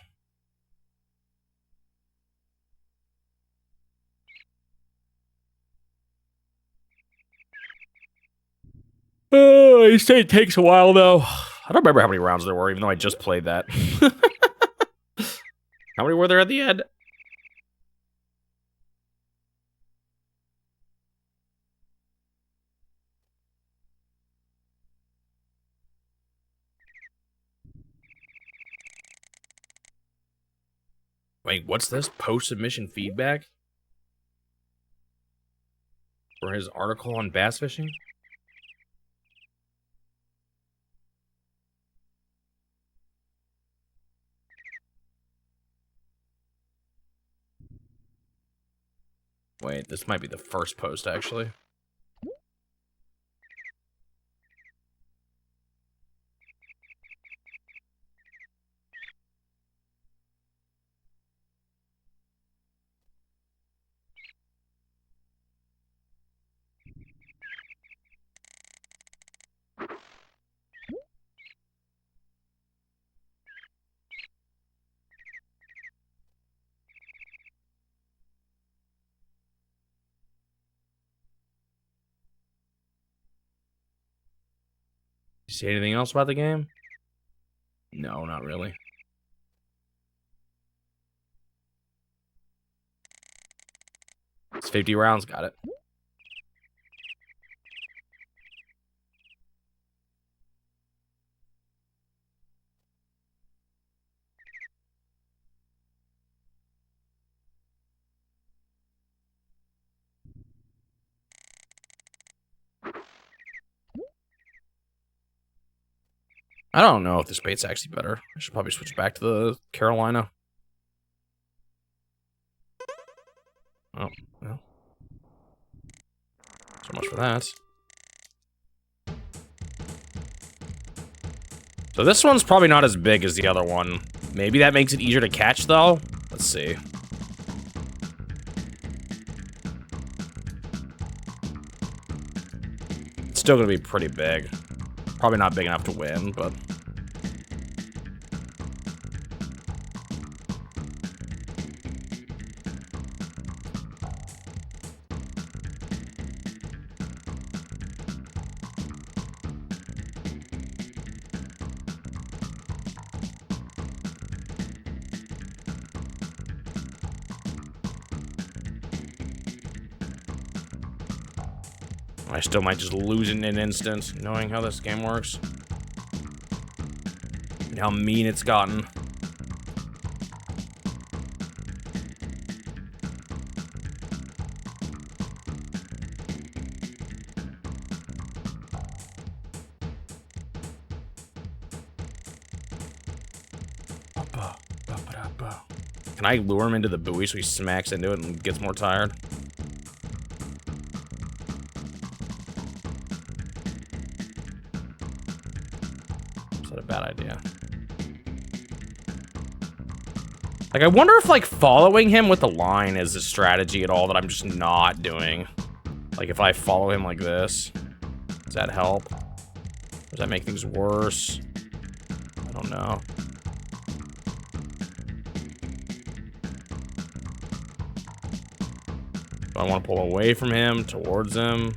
You say it takes a while, though. I don't remember how many rounds there were, even though I just played that. How many were there at the end? Wait, what's this? Post-submission feedback? For his article on bass fishing? Wait, this might be the first post, actually. You see anything else about the game? No, not really. It's 50 rounds, got it. I don't know if this bait's actually better. I should probably switch back to the Carolina. Oh, well. So much for that. So this one's probably not as big as the other one. Maybe that makes it easier to catch, though? Let's see. It's still gonna be pretty big. Probably not big enough to win, but... I still might just lose in an instant, knowing how this game works. And how mean it's gotten. Can I lure him into the buoy so he smacks into it and gets more tired? Is that a bad idea? Like, I wonder if, like, following him with the line is a strategy at all that I'm just not doing. Like, if I follow him like this, does that help? Does that make things worse? I don't know. Do I want to pull away from him, towards him?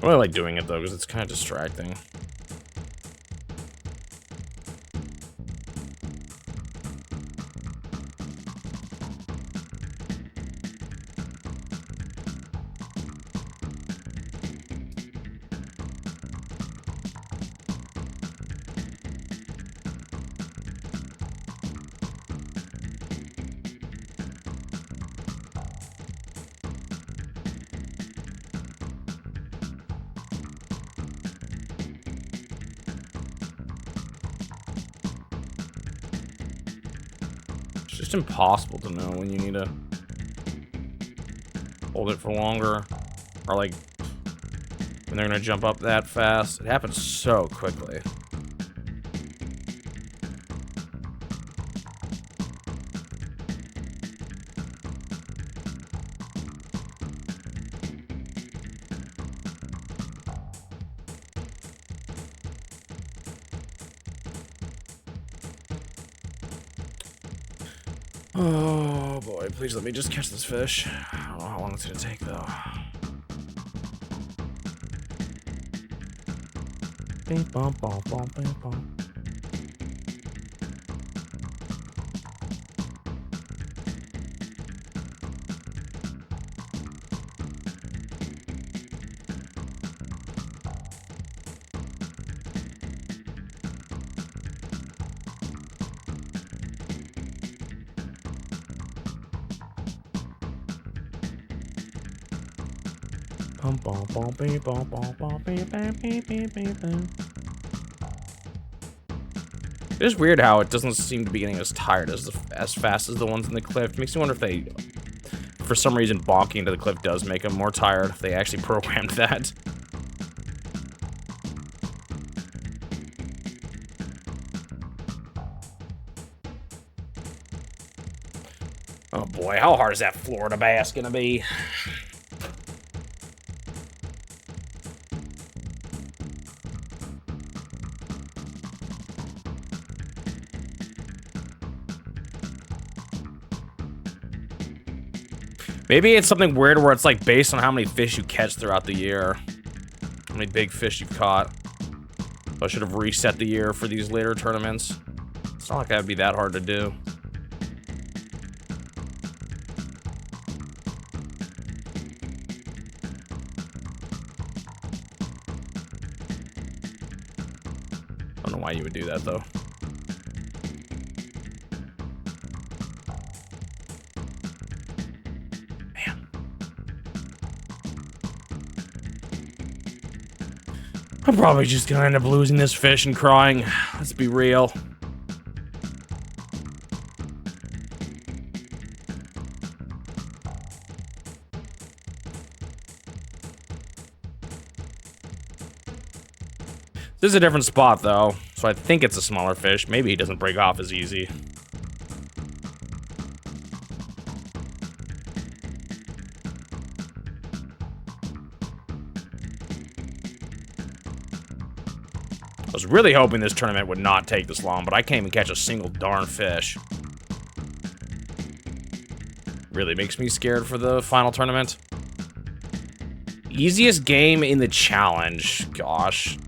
I really like doing it, though, because it's kind of distracting. It's just impossible to know when you need to hold it for longer, or like when they're gonna jump up that fast. It happens so quickly. Oh boy, please let me just catch this fish. I don't know how long it's gonna take though. Bing, bom, bom, bom, bing, bom. It is weird how it doesn't seem to be getting as tired as fast as the ones in the cliff. It makes me wonder if they, for some reason, bonking into the cliff does make them more tired. If they actually programmed that. boy, how hard is that Florida bass gonna be? Maybe it's something weird where it's like based on how many fish you catch throughout the year. How many big fish you've caught. I should have reset the year for these later tournaments. It's not like that would be that hard to do. I don't know why you would do that though. I'm probably just gonna end up losing this fish and crying. Let's be real. This is a different spot though, so I think it's a smaller fish. Maybe he doesn't break off as easy. I was really hoping this tournament would not take this long, but I can't even catch a single darn fish. Really makes me scared for the final tournament. Easiest game in the challenge. Gosh.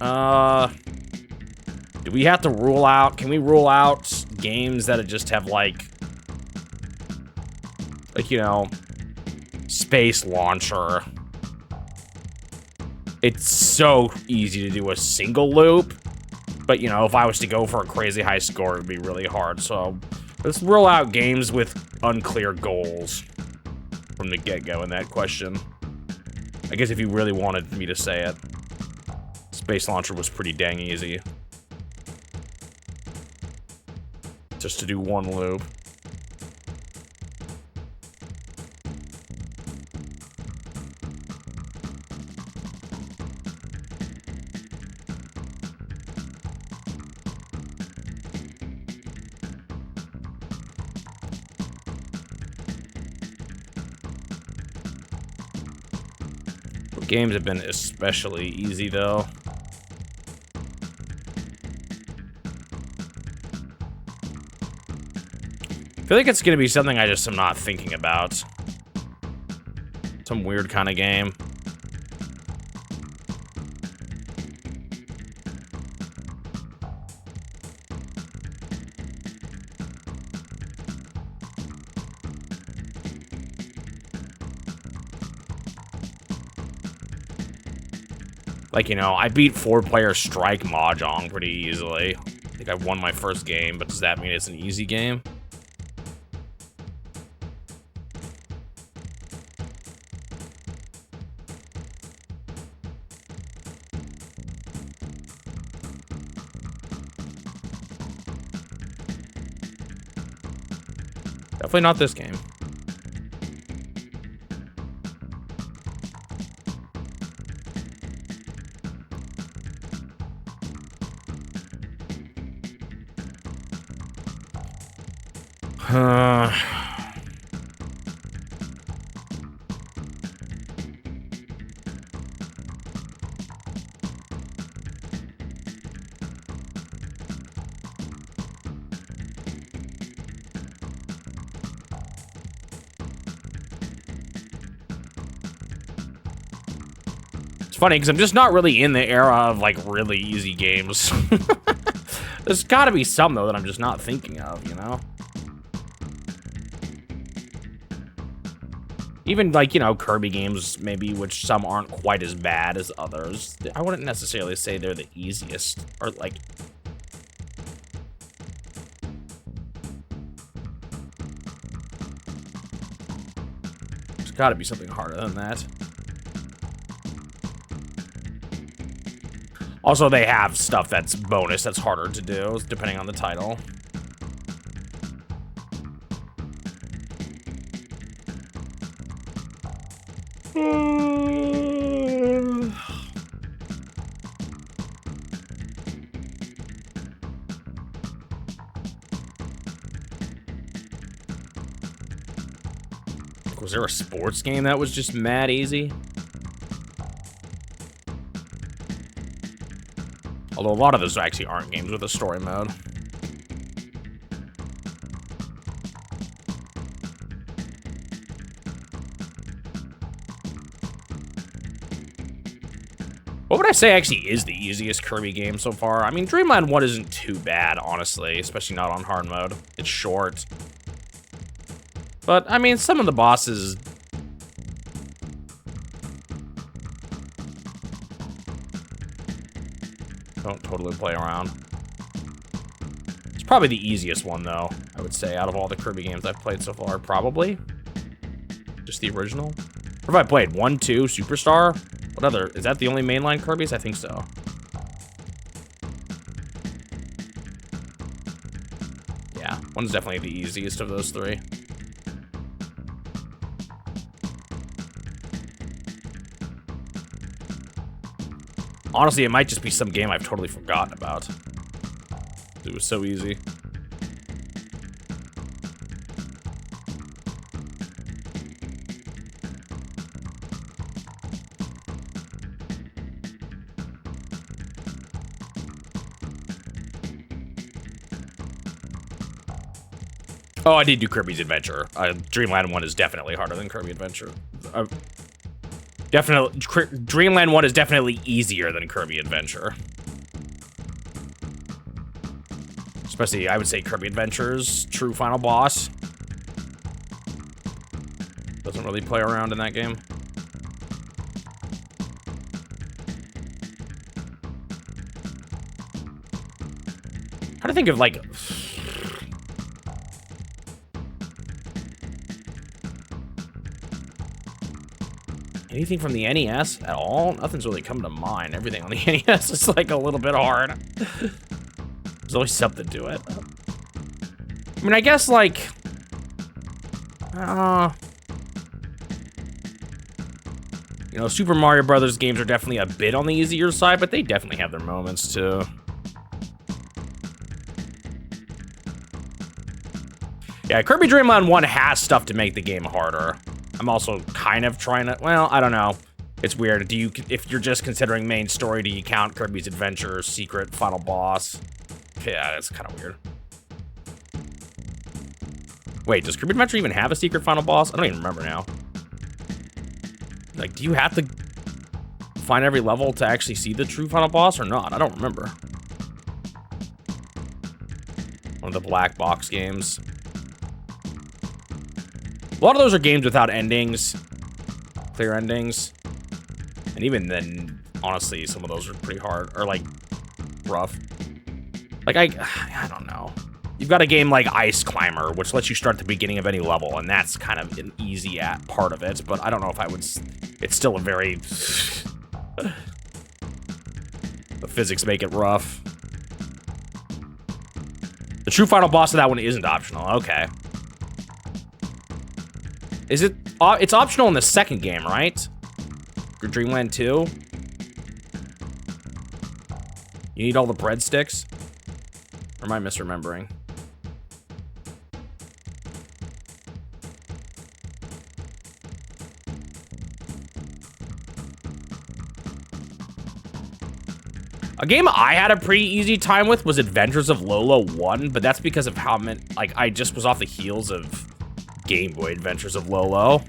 Do we have to rule out? Can we rule out games that just have like, you know, space launcher? It's so easy to do a single loop. But, you know, if I was to go for a crazy high score, it would be really hard. So, let's rule out games with unclear goals from the get-go in that question. I guess if you really wanted me to say it. Space Launcher was pretty dang easy. Just to do one loop. Games have been especially easy, though. I feel like it's gonna be something I just am not thinking about. Some weird kind of game. Like, you know, I beat 4-player Strike Mahjong pretty easily. I think I won my first game, but does that mean it's an easy game? Definitely not this game. It's funny, because I'm just not really in the era of, like, really easy games. There's gotta be some, though, that I'm just not thinking of, you know? Even, like, you know, Kirby games, maybe, which some aren't quite as bad as others. I wouldn't necessarily say they're the easiest, or, like... There's gotta be something harder than that. Also, they have stuff that's bonus that's harder to do, depending on the title. Was there a sports game that was just mad easy? Although a lot of those actually aren't games with a story mode. What would I say actually is the easiest Kirby game so far? I mean, Dreamland 1 isn't too bad, honestly, especially not on hard mode. It's short. But, I mean, some of the bosses... don't totally play around. It's probably the easiest one, though, I would say, out of all the Kirby games I've played so far. Probably. Just the original. What have I played? 1, 2, Superstar? What other? Is that the only mainline Kirby's? I think so. Yeah, 1's definitely the easiest of those 3. Honestly, it might just be some game I've totally forgotten about. It was so easy. Oh, I did do Kirby's Adventure. Dreamland 1 is definitely harder than Kirby Adventure. Dreamland 1 is definitely easier than Kirby Adventure. Especially, I would say, Kirby Adventure's true final boss. Doesn't really play around in that game. How to think of, like... anything from the NES at all? Nothing's really come to mind. Everything on the NES is like a little bit hard. There's always something to it. I mean, I guess like... you know, Super Mario Brothers games are definitely a bit on the easier side, but they definitely have their moments too. Yeah, Kirby Dream Land 1 has stuff to make the game harder. I'm also kind of trying to, well, I don't know. It's weird. Do you, if you're just considering main story, do you count Kirby's Adventure secret final boss? Yeah, that's kind of weird. Wait, does Kirby Adventure even have a secret final boss? I don't even remember now. Like, do you have to find every level to actually see the true final boss or not? I don't remember. One of the black box games. A lot of those are games without endings, clear endings, and even then, honestly, some of those are pretty hard, or like, rough. Like, I don't know. You've got a game like Ice Climber, which lets you start at the beginning of any level, and that's kind of an easy part of it, but I don't know if I would, it's still a very, the physics make it rough. The true final boss of that one isn't optional, okay. Is it? It's optional in the second game, right? For Dreamland 2? You need all the breadsticks? Or am I misremembering? A game I had a pretty easy time with was Adventures of Lolo 1, but that's because of how many, like, I just was off the heels of Game Boy Adventures of Lolo.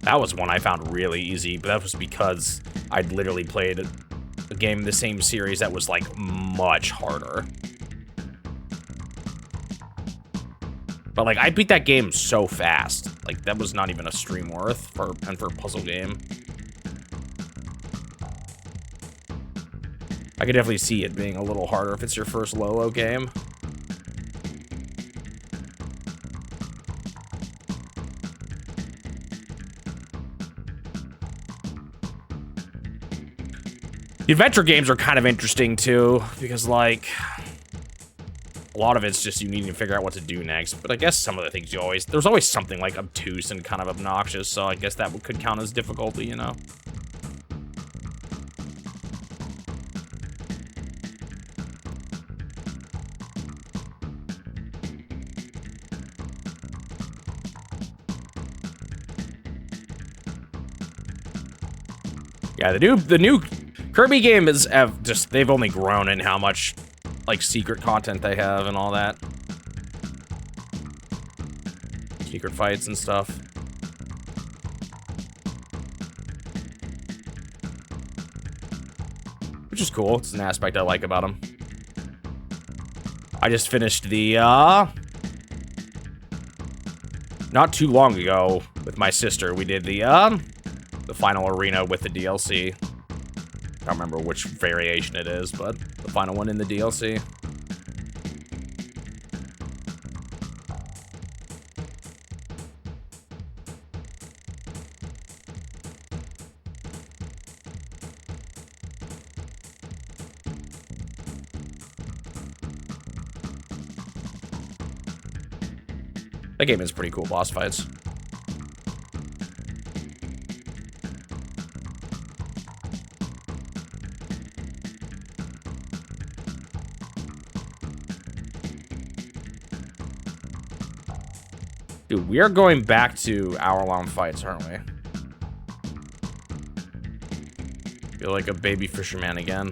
That was one I found really easy, but that was because I'd literally played a game in the same series that was, like, much harder. But, like, I beat that game so fast. Like, that was not even a stream worth for a puzzle game. I could definitely see it being a little harder if it's your first Lolo game. The adventure games are kind of interesting too, because like, a lot of it's just you needing to figure out what to do next. But I guess some of the things there's always something like obtuse and kind of obnoxious, so I guess that could count as difficulty, you know? Yeah, the new Kirby game is they've only grown in how much like secret content they have and all that. Secret fights and stuff. Which is cool. It's an aspect I like about them. I just finished the, not too long ago with my sister. We did the final arena with the DLC. I don't remember which variation it is, but the final one in the DLC. That game is pretty cool boss fights. Dude, we are going back to hour-long fights, aren't we? Feel like a baby fisherman again.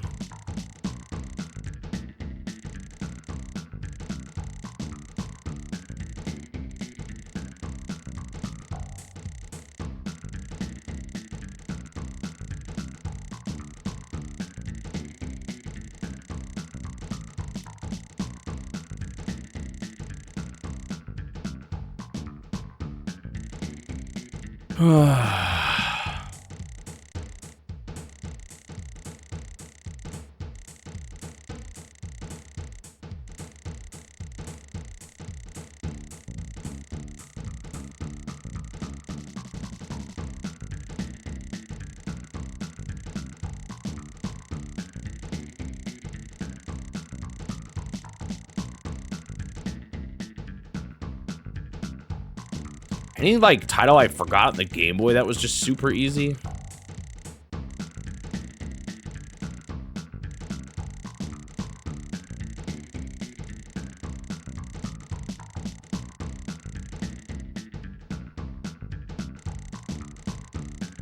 Any, like, title I forgot on the Game Boy that was just super easy?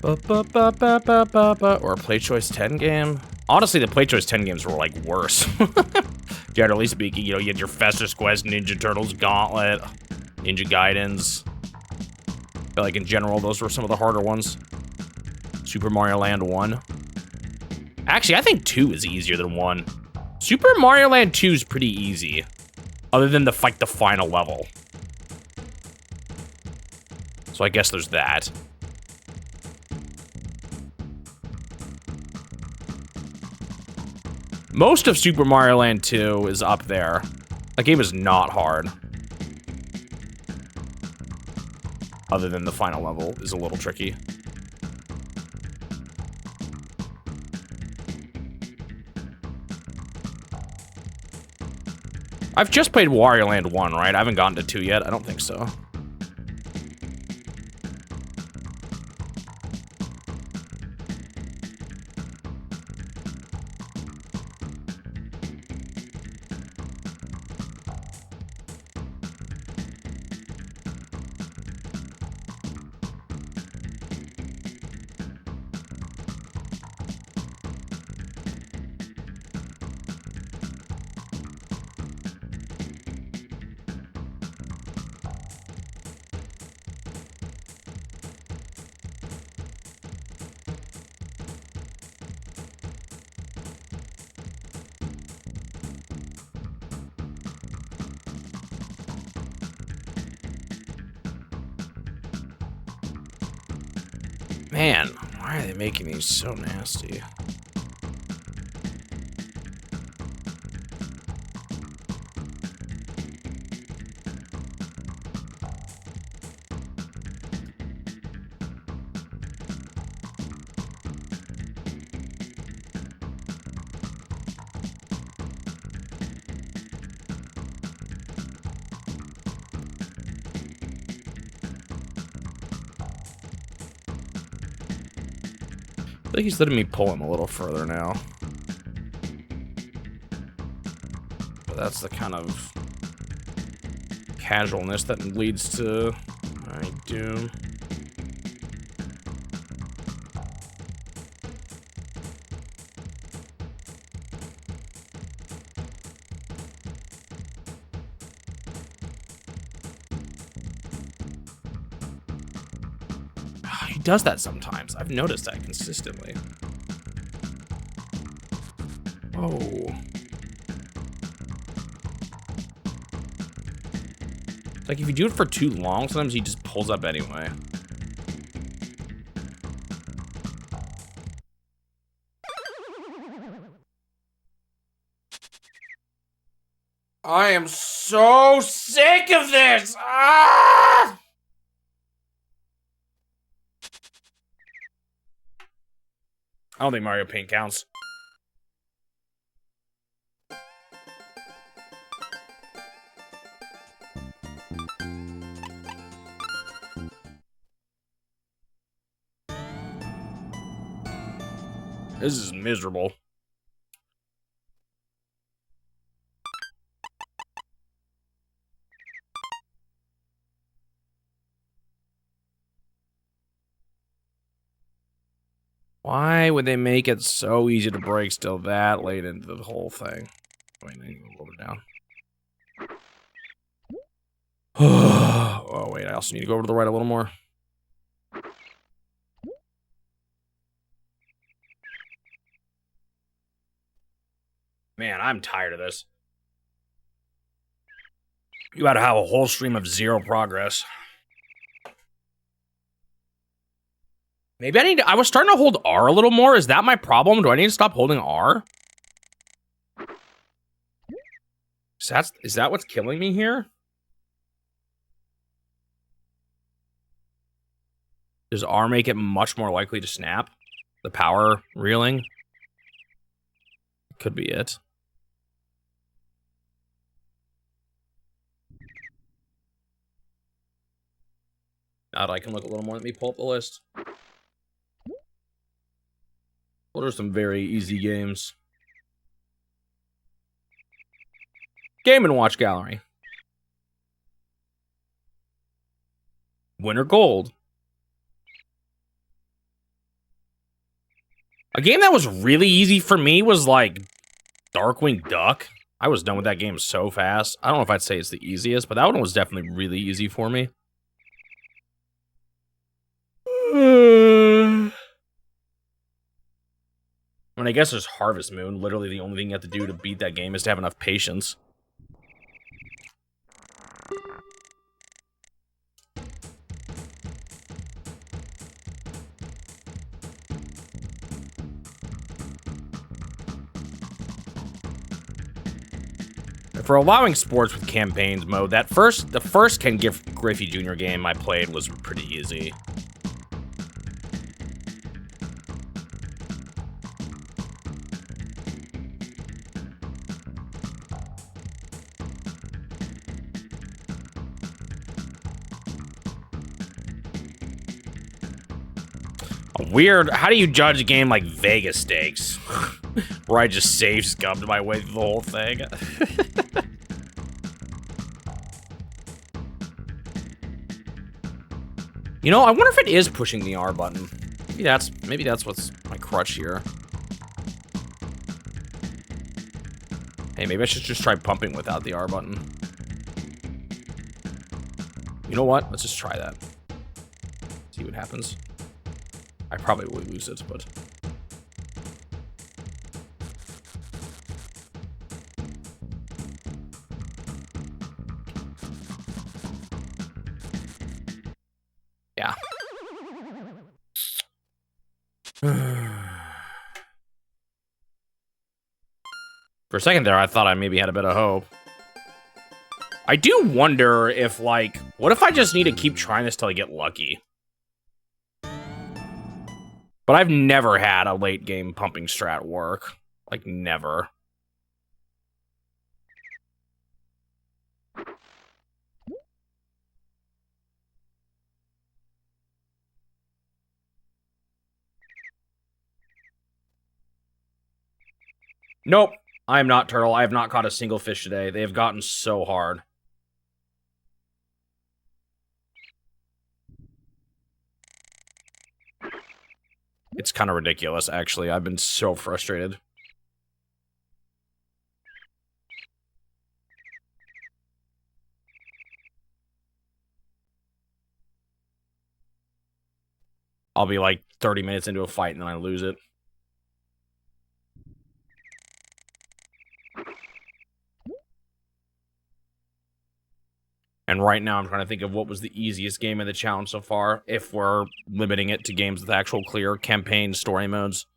Or a Play Choice 10 game? Honestly, the Play Choice 10 games were, like, worse. Generally speaking, you know, you had your Festus Quest, Ninja Turtles, Gauntlet, Ninja Gaidens. But, like, in general, those were some of the harder ones. Super Mario Land 1. Actually, I think 2 is easier than 1. Super Mario Land 2 is pretty easy. Other than the final level. So I guess there's that. Most of Super Mario Land 2 is up there. That game is not hard. Other than the final level is a little tricky. I've just played Wario Land 1, right? I haven't gotten to 2 yet. I don't think so. Man, why are they making these so nasty? I think he's letting me pull him a little further now. But that's the kind of casualness that leads to my doom. He does that sometimes. I've noticed that consistently. Oh. Like, if you do it for too long, sometimes he just pulls up anyway. I am so sick of this! Ah! I don't think Mario Paint counts. This is miserable. Why would they make it so easy to break still that late into the whole thing? Wait, I need to go down. Oh, wait, I also need to go over to the right a little more. Man, I'm tired of this. You gotta have a whole stream of 0 progress. Maybe I need to, I was starting to hold R a little more. Is that my problem? Do I need to stop holding R? Is that what's killing me here? Does R make it much more likely to snap? The power reeling? Could be it. Now that I can look a little more, let me pull up the list. What are some very easy games? Game & Watch Gallery. Winter Gold. A game that was really easy for me was like Darkwing Duck. I was done with that game so fast. I don't know if I'd say it's the easiest, but that one was definitely really easy for me. I mean, I guess there's Harvest Moon. Literally the only thing you have to do to beat that game is to have enough patience. For allowing sports with campaigns mode, the first Ken Griffey Jr. game I played was pretty easy. Weird. How do you judge a game like Vegas Stakes? Where I just save scummed my way through the whole thing. You know, I wonder if it is pushing the R button. Maybe that's what's my crutch here. Hey, maybe I should just try pumping without the R button. You know what? Let's just try that. See what happens. I probably will lose it, but... yeah. For a second there, I thought I maybe had a bit of hope. I do wonder if, like, what if I just need to keep trying this till I get lucky? But I've never had a late game pumping strat work. Like, never. Nope. I am not Turtle. I have not caught a single fish today. They have gotten so hard. It's kind of ridiculous, actually. I've been so frustrated. I'll be like 30 minutes into a fight and then I lose it. And right now I'm trying to think of what was the easiest game in the challenge so far, if we're limiting it to games with actual clear campaign story modes.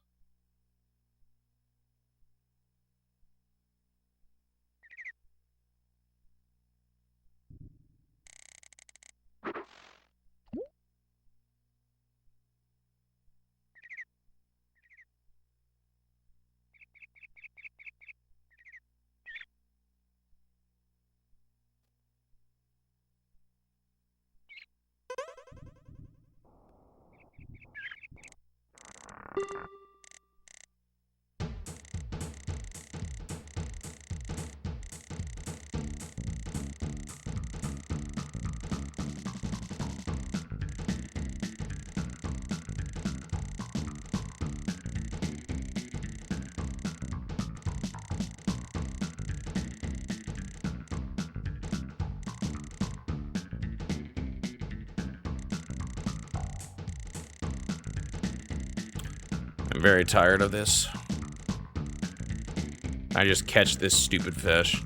I'm very tired of this. I just catch this stupid fish.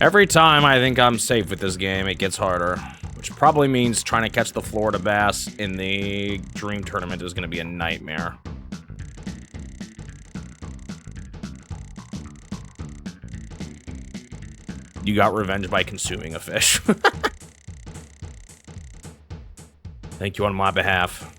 Every time I think I'm safe with this game, it gets harder. Which probably means trying to catch the Florida bass in the Dream Tournament is going to be a nightmare. You got revenge by consuming a fish. Thank you on my behalf.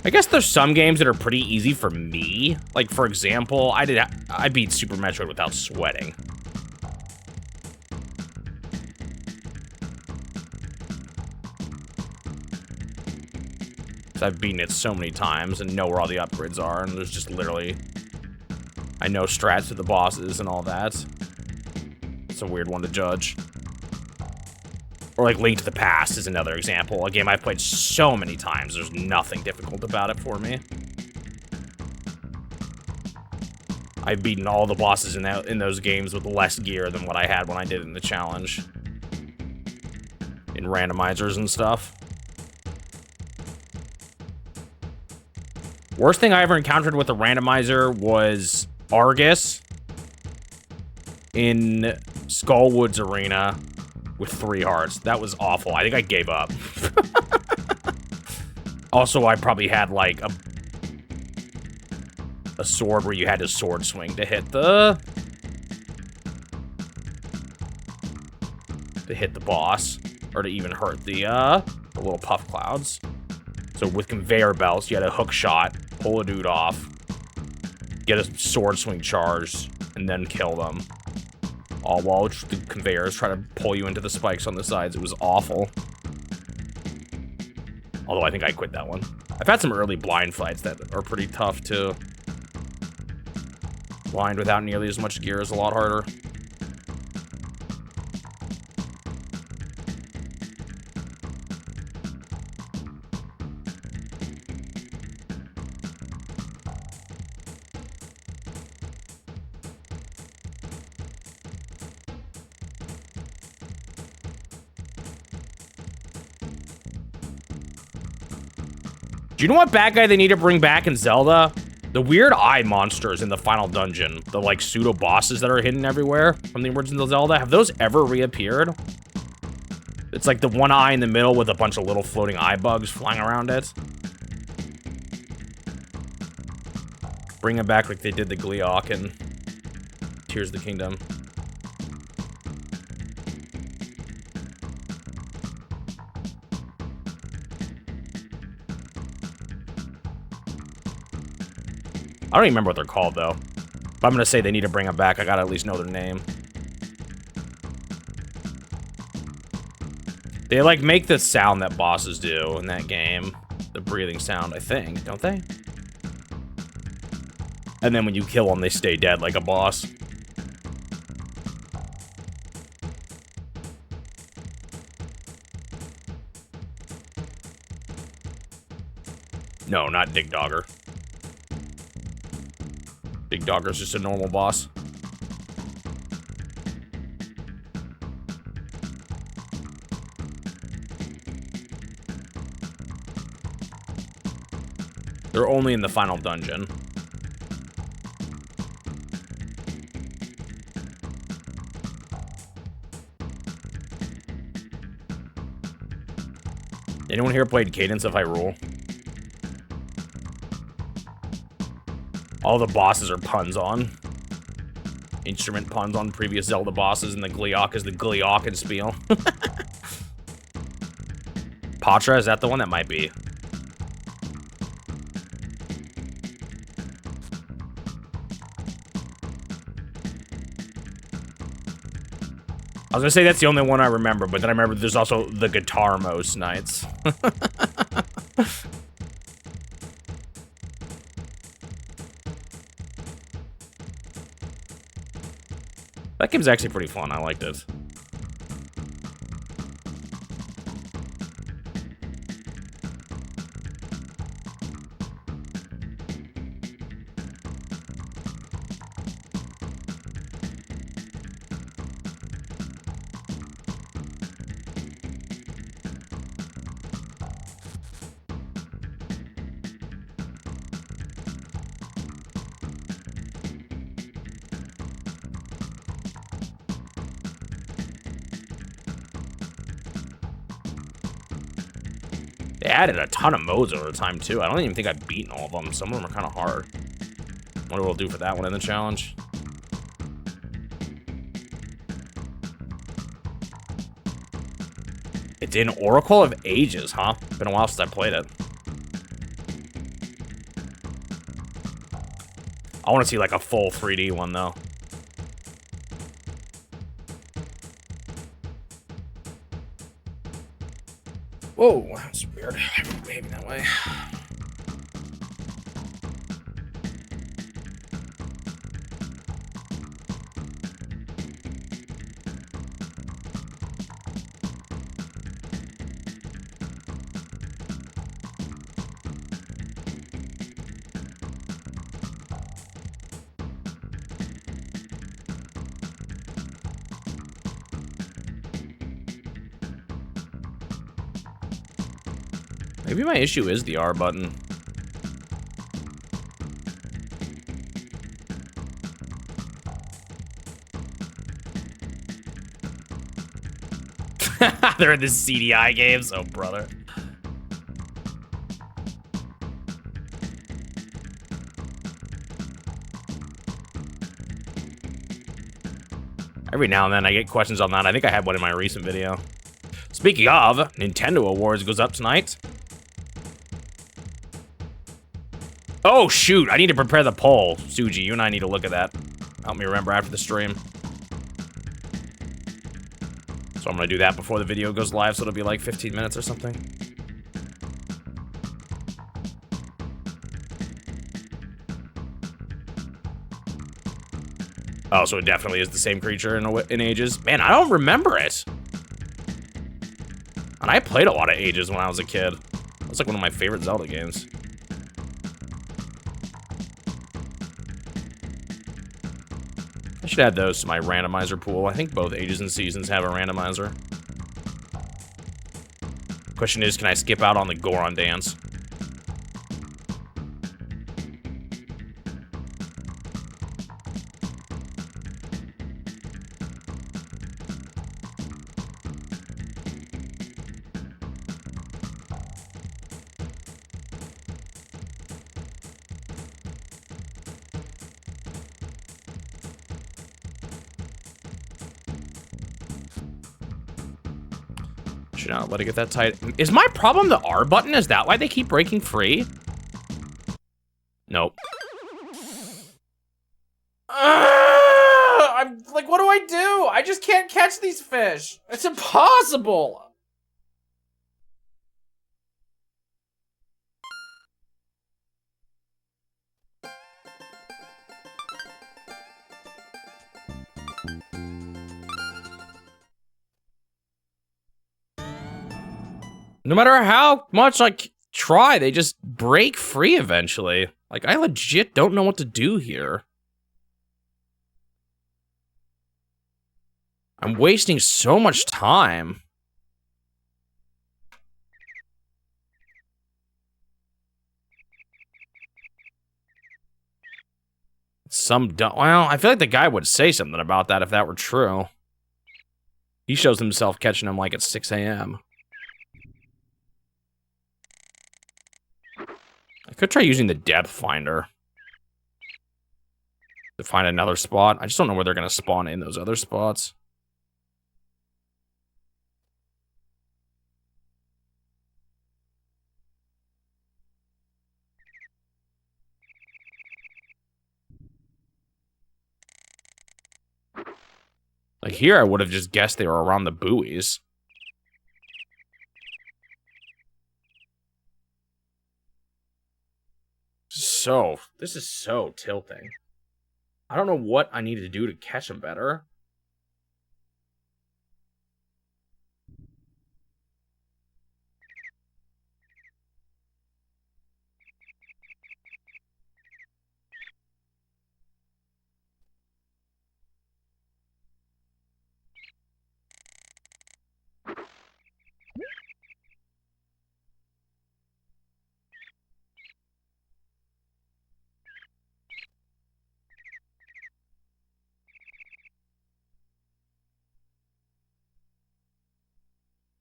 I guess there's some games that are pretty easy for me. Like, for example, I beat Super Metroid without sweating. So I've beaten it so many times and know where all the upgrades are, and there's just literally... I know strats to the bosses and all that. It's a weird one to judge. Or like Link to the Past is another example. A game I've played so many times, there's nothing difficult about it for me. I've beaten all the bosses in those games with less gear than what I had when I did in the challenge. In randomizers and stuff. Worst thing I ever encountered with a randomizer was Argus in Skullwoods Arena with 3 hearts. That was awful. I think I gave up. Also, I probably had like a sword where you had to sword swing to hit the boss, or to even hurt the little puff clouds. So with conveyor belts, you had a hook shot, pull a dude off, get a sword swing charge, and then kill them. All while the conveyors try to pull you into the spikes on the sides. It was awful. Although I think I quit that one. I've had some early blind fights that are pretty tough too. Blind without nearly as much gear is a lot harder. Do you know what bad guy they need to bring back in Zelda? The weird eye monsters in the final dungeon. The, like, pseudo-bosses that are hidden everywhere from the original Zelda. Have those ever reappeared? It's like the one eye in the middle with a bunch of little floating eye bugs flying around it. Bring them back like they did the Gleeok in Tears of the Kingdom. I don't even remember what they're called, though. If I'm gonna say they need to bring them back, I gotta at least know their name. They, like, make the sound that bosses do in that game. The breathing sound, I think, don't they? And then when you kill them, they stay dead like a boss. No, not Dig Dogger. Dig Dogger's just a normal boss. They're only in the final dungeon. Anyone here played Cadence of Hyrule? All the bosses are puns on. Instrument puns on previous Zelda bosses, and the Gleeok is the Gleeok-and-spiel. Patra, is that the one? That might be. I was gonna say that's the only one I remember, but then I remember there's also the Guitar Most Nights. That game's actually pretty fun. I liked it. They added a ton of modes over time, too. I don't even think I've beaten all of them. Some of them are kind of hard. What we'll do for that one in the challenge. It's in Oracle of Ages, huh? Been a while since I played it. I want to see, like, a full 3D one, though. Whoa, that's weird. I'm behaving that way. Maybe my issue is the R button. They're in the CDI games? Oh, brother. Every now and then I get questions on that. I think I had one in my recent video. Speaking of, Nintendo Awards goes up tonight. Oh, shoot. I need to prepare the poll. Suji, you and I need to look at that. Help me remember after the stream. So I'm going to do that before the video goes live, so it'll be like 15 minutes or something. Oh, so it definitely is the same creature in Ages. Man, I don't remember it. And I played a lot of Ages when I was a kid. It was like one of my favorite Zelda games. I should add those to my randomizer pool. I think both Ages and Seasons have a randomizer. Question is, can I skip out on the Goron dance? Should not let it get that tight. Is my problem the R button? Is that why they keep breaking free? Nope. I'm like, what do I do? I just can't catch these fish. It's impossible. No matter how much I try, they just break free eventually. Like, I legit don't know what to do here. I'm wasting so much time. Well, I feel like the guy would say something about that if that were true. He shows himself catching him like at 6 a.m. I could try using the depth finder to find another spot. I just don't know where they're going to spawn in those other spots. Like here, I would have just guessed they were around the buoys. This is so tilting. I don't know what I need to do to catch them better.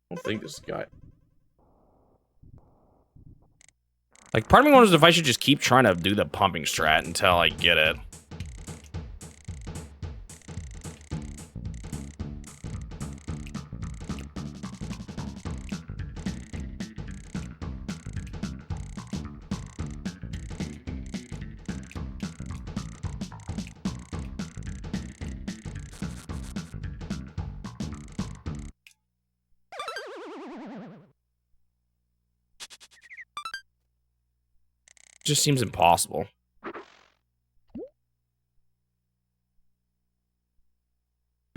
I don't think this guy... Like, part of me wonders if I should just keep trying to do the pumping strat until I get it. Just seems impossible. I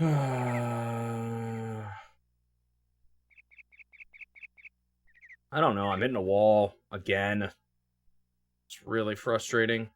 don't know. I'm hitting a wall again. It's really frustrating.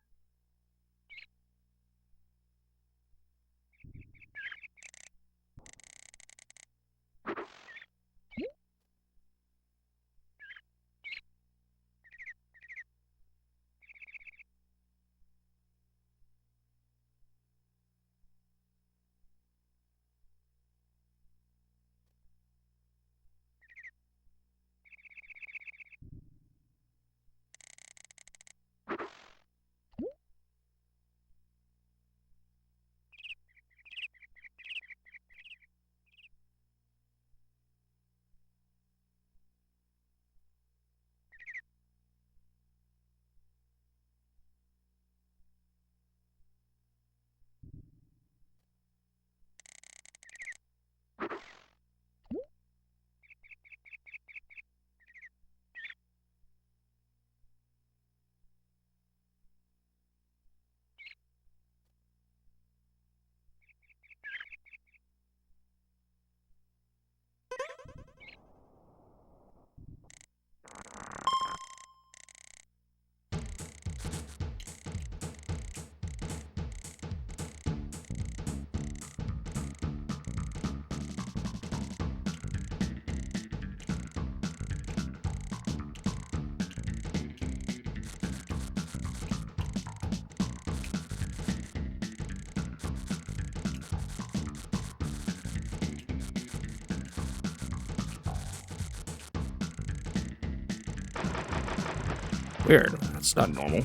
Weird. That's not normal.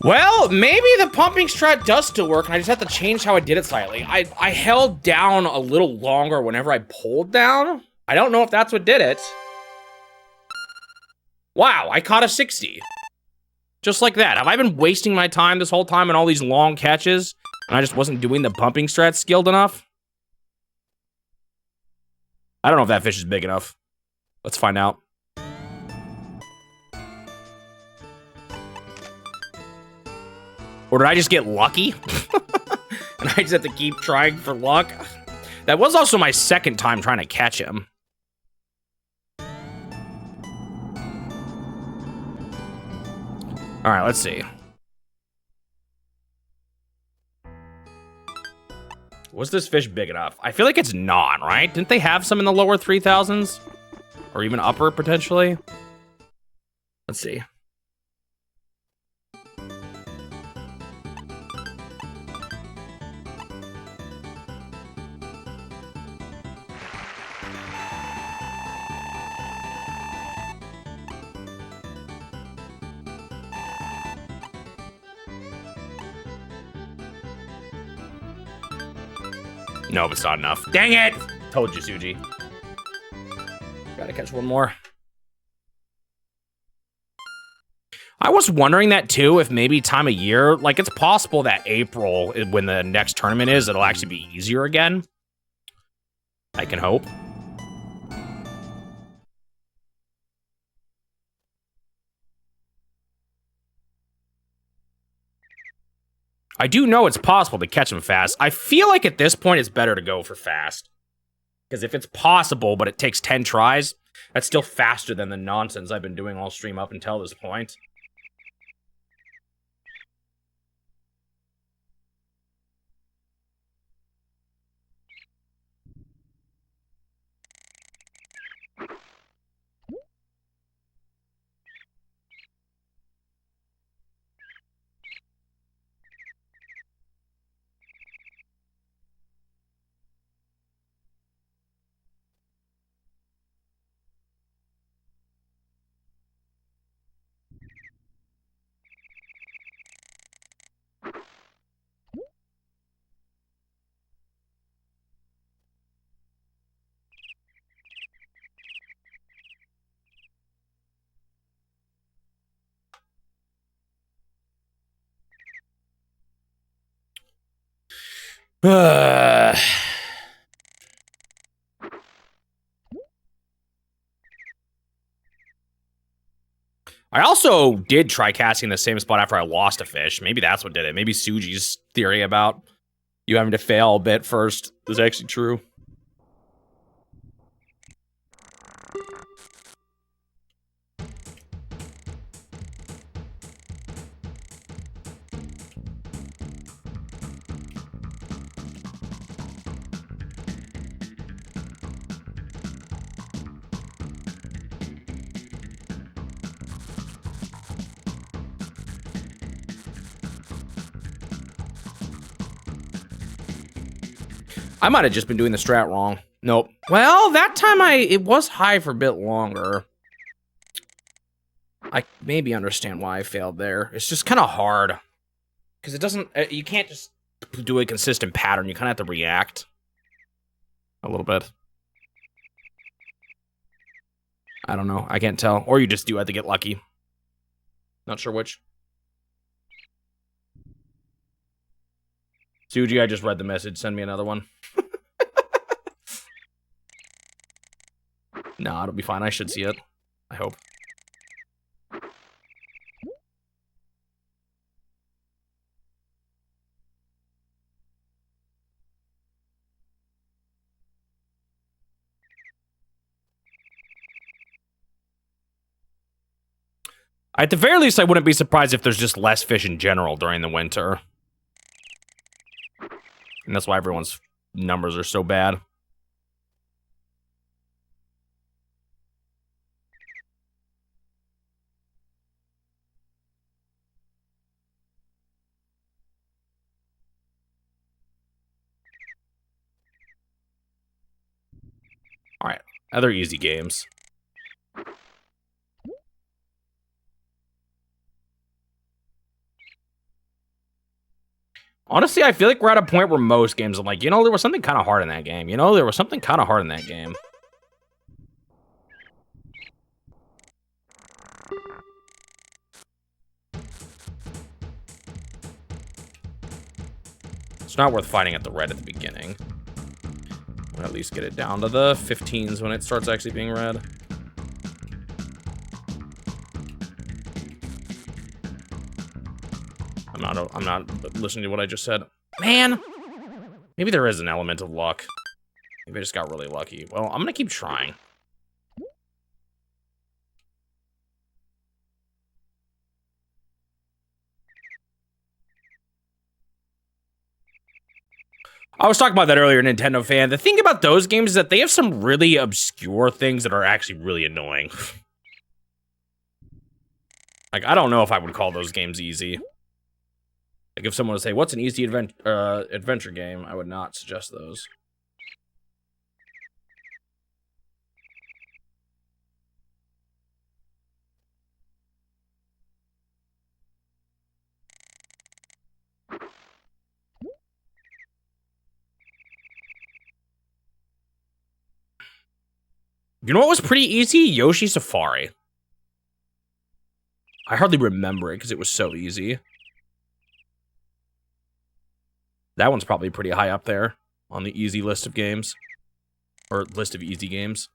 Well, maybe the pumping strat does still work, and I just have to change how I did it slightly. I held down a little longer whenever I pulled down. I don't know if that's what did it. Wow, I caught a 60. Just like that. Have I been wasting my time this whole time on all these long catches, and I just wasn't doing the pumping strat skilled enough? I don't know if that fish is big enough. Let's find out. Or did I just get lucky? And I just have to keep trying for luck? That was also my second time trying to catch him. All right, let's see. Was this fish big enough? I feel like it's not, right? Didn't they have some in the lower 3,000s? Or even upper, potentially? Let's see. Nope, it's not enough. Dang it! Told you, Suji. Gotta catch one more. I was wondering that too, if maybe time of year, like it's possible that April, when the next tournament is, it'll actually be easier again. I can hope. I do know it's possible to catch them fast. I feel like at this point it's better to go for fast. Because if it's possible, but it takes 10 tries, that's still faster than the nonsense I've been doing all stream up until this point. I also did try casting the same spot after I lost a fish. Maybe that's what did it. Maybe Suji's theory about you having to fail a bit first is actually true. I might have just been doing the strat wrong. Nope. Well, that time it was high for a bit longer. I maybe understand why I failed there. It's just kind of hard. Because it doesn't, you can't just do a consistent pattern. You kind of have to react a little bit. I don't know. I can't tell. Or you just do have to get lucky. Not sure which. Suji, I just read the message. Send me another one. No, it'll be fine. I should see it. I hope. At the very least, I wouldn't be surprised if there's just less fish in general during the winter. And that's why everyone's numbers are so bad. All right, other easy games. Honestly, I feel like we're at a point where most games, I'm like, you know, there was something kind of hard in that game. You know, there was something kind of hard in that game. It's not worth fighting at the red at the beginning. We'll at least get it down to the 15s when it starts actually being red. I'm not listening to what I just said. Man, maybe there is an element of luck. Maybe I just got really lucky. Well, I'm gonna keep trying. I was talking about that earlier, Nintendo fan. The thing about those games is that they have some really obscure things that are actually really annoying. Like, I don't know if I would call those games easy. Like, if someone would say, what's an easy adventure game? I would not suggest those. You know what was pretty easy? Yoshi Safari. I hardly remember it because it was so easy. That one's probably pretty high up there on the easy list of games. Or list of easy games.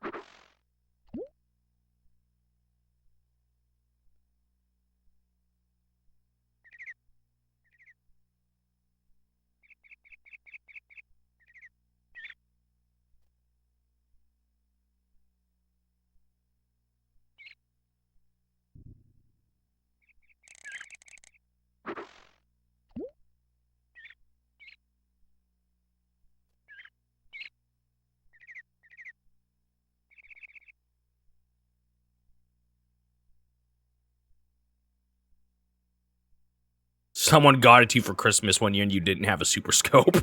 Someone got it to you for Christmas one year and you didn't have a super scope.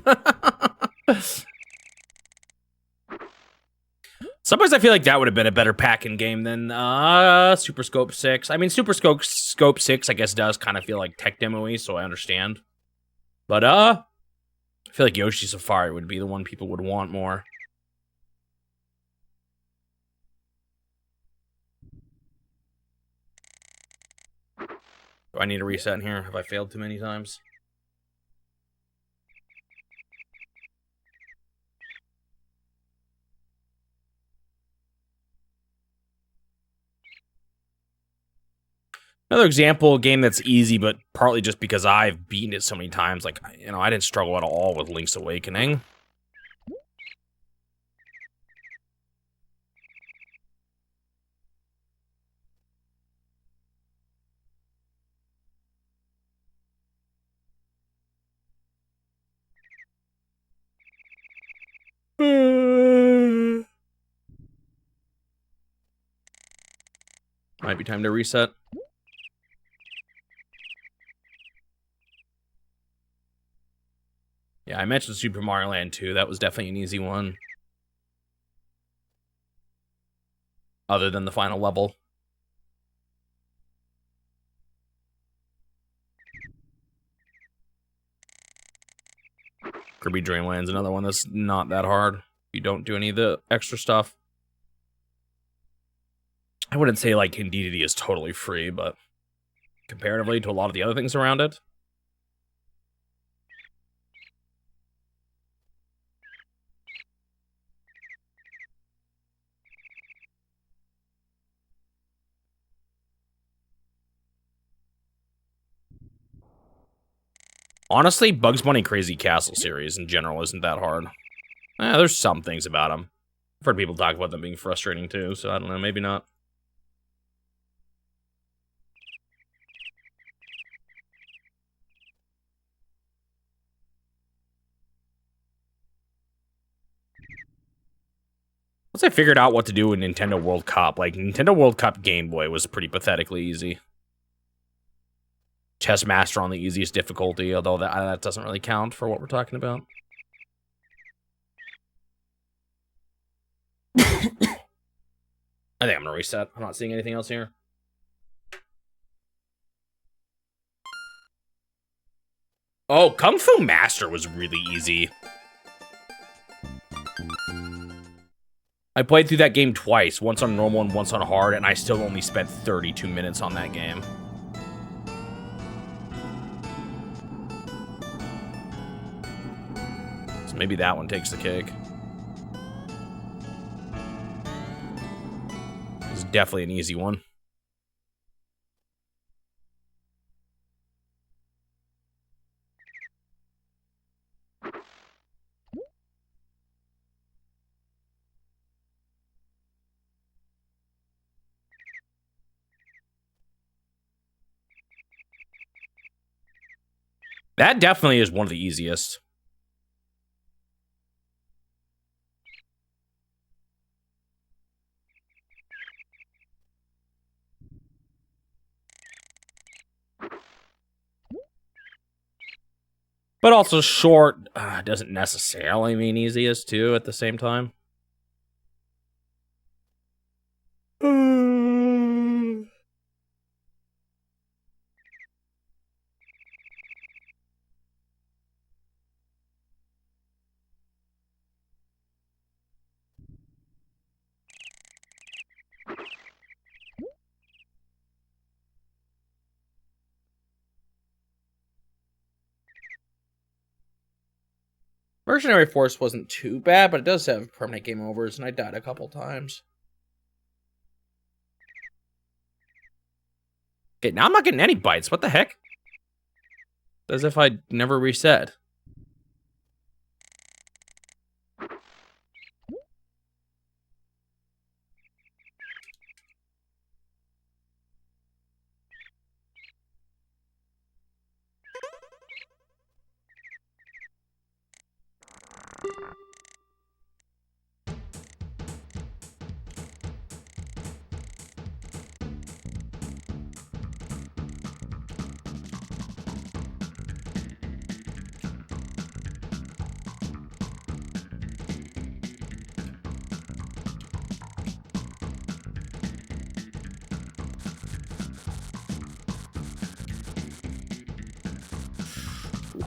Sometimes I feel like that would have been a better pack-in game than Super Scope 6. I mean, Super Scope 6, I guess, does kind of feel like tech demo-y, so I understand. But, I feel like Yoshi Safari would be the one people would want more. Do I need a reset in here? Have I failed too many times? Another example, a game that's easy, but partly just because I've beaten it so many times. Like, you know, I didn't struggle at all with Link's Awakening. Might be time to reset. Yeah, I mentioned Super Mario Land 2. That was definitely an easy one. Other than the final level. Kirby Dream Land's another one that's not that hard. You don't do any of the extra stuff. I wouldn't say, like, Indeedity is totally free, but comparatively to a lot of the other things around it. Honestly, Bugs Bunny Crazy Castle series in general isn't that hard. There's some things about them. I've heard people talk about them being frustrating too, so I don't know, maybe not. Once I figured out what to do in Nintendo World Cup, like, Nintendo World Cup Game Boy was pretty pathetically easy. Chess Master on the easiest difficulty, although that doesn't really count for what we're talking about. I think I'm gonna reset. I'm not seeing anything else here. Oh, Kung Fu Master was really easy. I played through that game twice, once on normal and once on hard, and I still only spent 32 minutes on that game. So maybe that one takes the cake. It's definitely an easy one. That definitely is one of the easiest. But also short doesn't necessarily mean easiest, too, at the same time. Mercenary Force wasn't too bad, but it does have permanent game overs, and I died a couple times. Okay, now I'm not getting any bites. What the heck? As if I never reset.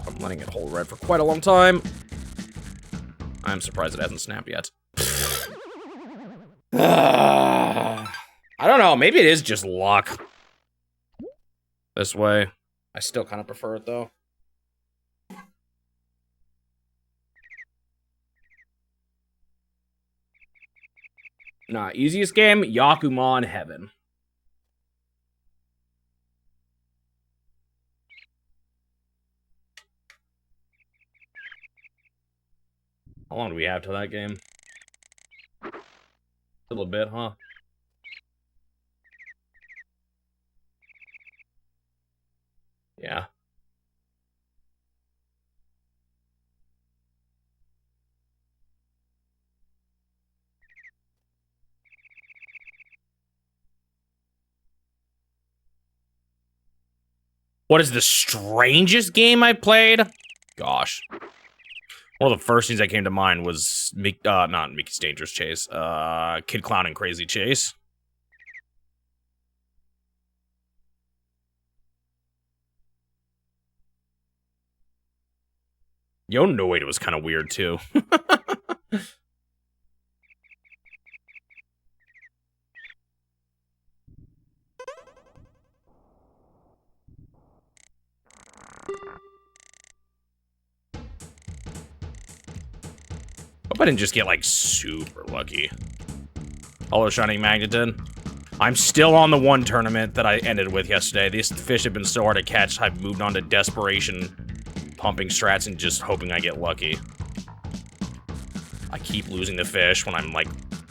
I'm letting it hold red for quite a long time. I'm surprised it hasn't snapped yet. I don't know. Maybe it is just luck. This way. I still kind of prefer it, though. Nah, easiest game, Yakuman Heaven. How long do we have till that game? A little bit, huh? Yeah. What is the strangest game I played? Gosh. One of the first things that came to mind was, not Mickey's Dangerous Chase, Kid Clown and Crazy Chase. Yonoid was kind of weird, too. Hope I didn't just get, like, super lucky. Hello, Shining Magneton. I'm still on the one tournament that I ended with yesterday. These fish have been so hard to catch, I've moved on to desperation pumping strats and just hoping I get lucky. I keep losing the fish when I'm, like,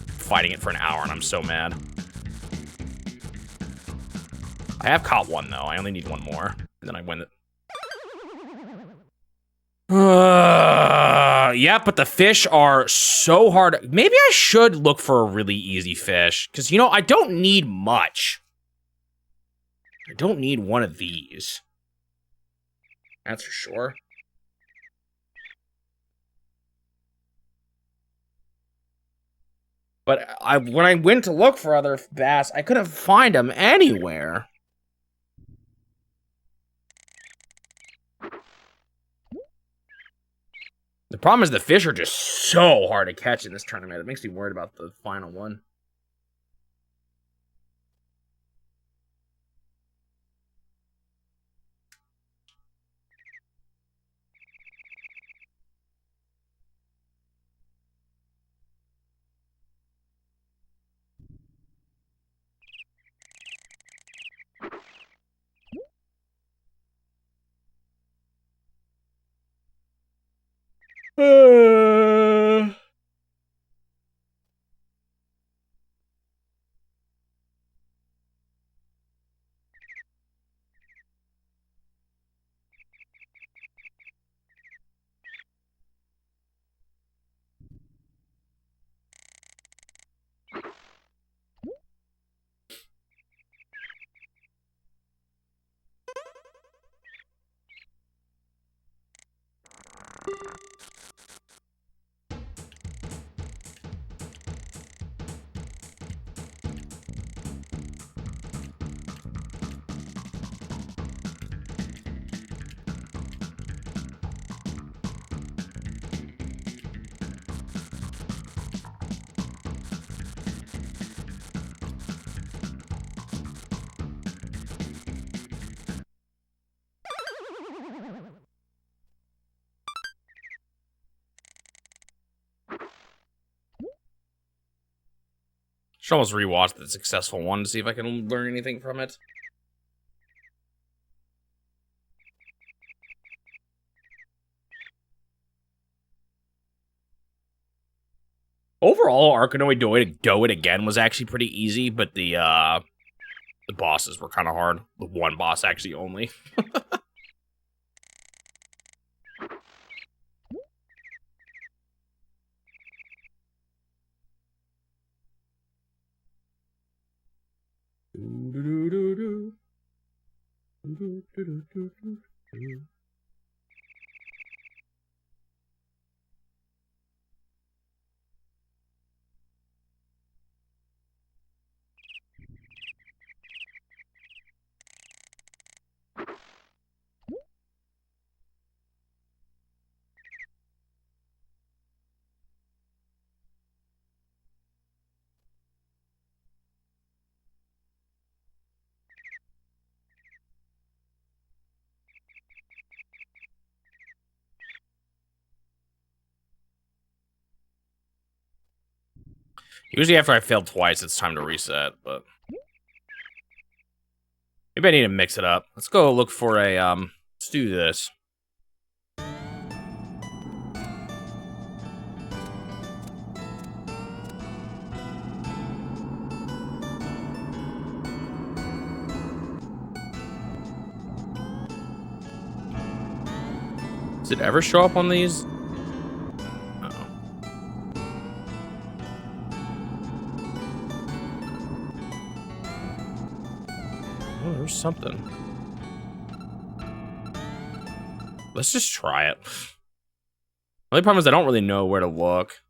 fighting it for an hour, and I'm so mad. I have caught one, though. I only need one more, and then I win it. Yeah, but the fish are so hard. Maybe I should look for a really easy fish, because, you know, I don't need much. I don't need one of these. That's for sure. But when I went to look for other bass, I couldn't find them anywhere. The problem is the fish are just so hard to catch in this tournament. It makes me worried about the final one. Should almost rewatch the successful one to see if I can learn anything from it. Overall, Arkanoid Do It Again was actually pretty easy, but the bosses were kind of hard. The one boss actually only. Usually after I failed twice, it's time to reset, but maybe I need to mix it up. Let's go look for a, let's do this. Does it ever show up on these? Oh, there's something. Let's just try it. The only problem is I don't really know where to look.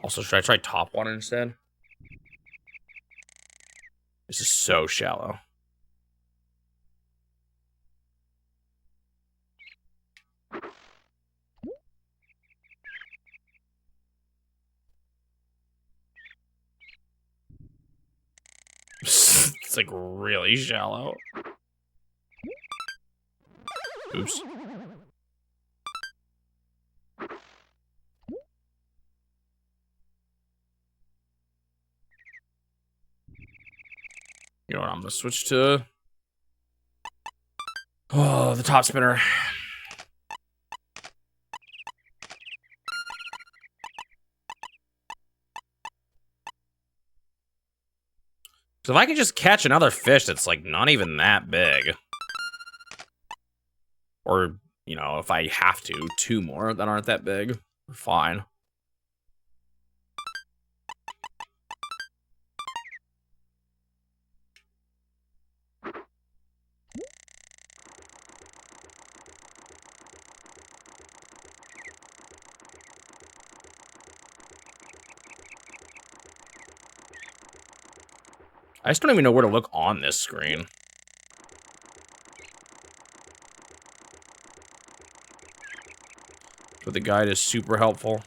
Also, should I try top water instead? This is so shallow. It's like really shallow. Oops. You know what? I'm gonna switch to the top spinner. So if I can just catch another fish that's like not even that big, or you know, if I have to, two more that aren't that big, fine. I just don't even know where to look on this screen. But the guide is super helpful.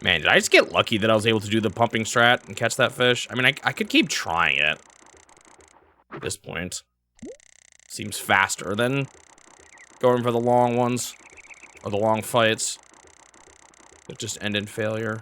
Man, did I just get lucky that I was able to do the pumping strat and catch that fish? I mean, I could keep trying it at this point. Seems faster than going for the long ones or the long fights that just end in failure.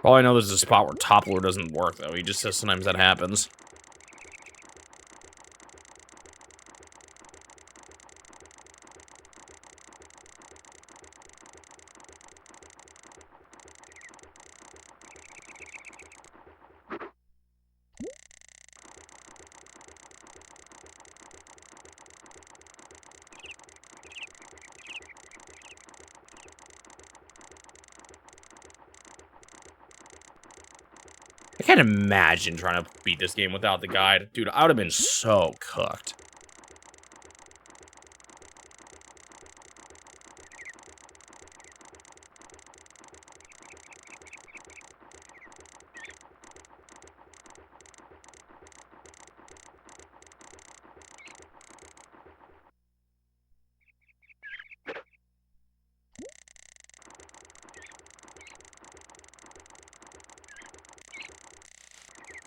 All I know there's a spot where top lure doesn't work, though. He just says sometimes that happens. I can't imagine trying to beat this game without the guide. Dude, I would have been so cooked.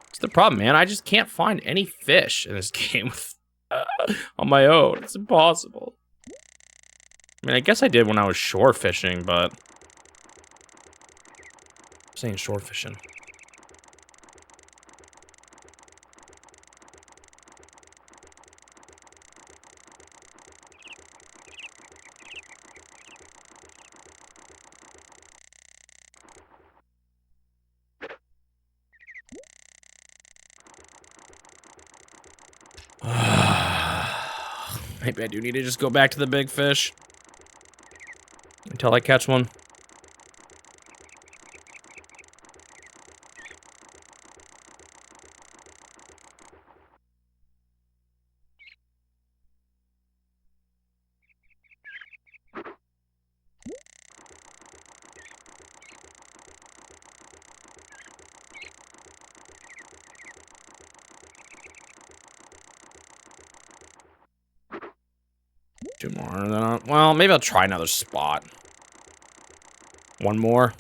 It's the problem, man. I just can't find any fish in this game on my own. It's impossible. I mean, I guess I did when I was shore fishing, but... I'm saying shore fishing. Maybe I do need to just go back to the big fish until I catch one. Two more. Well, maybe I'll try another spot. One more.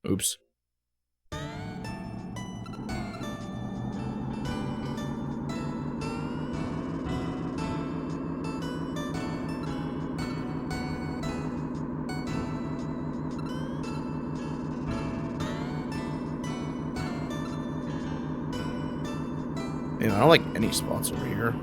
Oops. Man, I don't like any spots over here.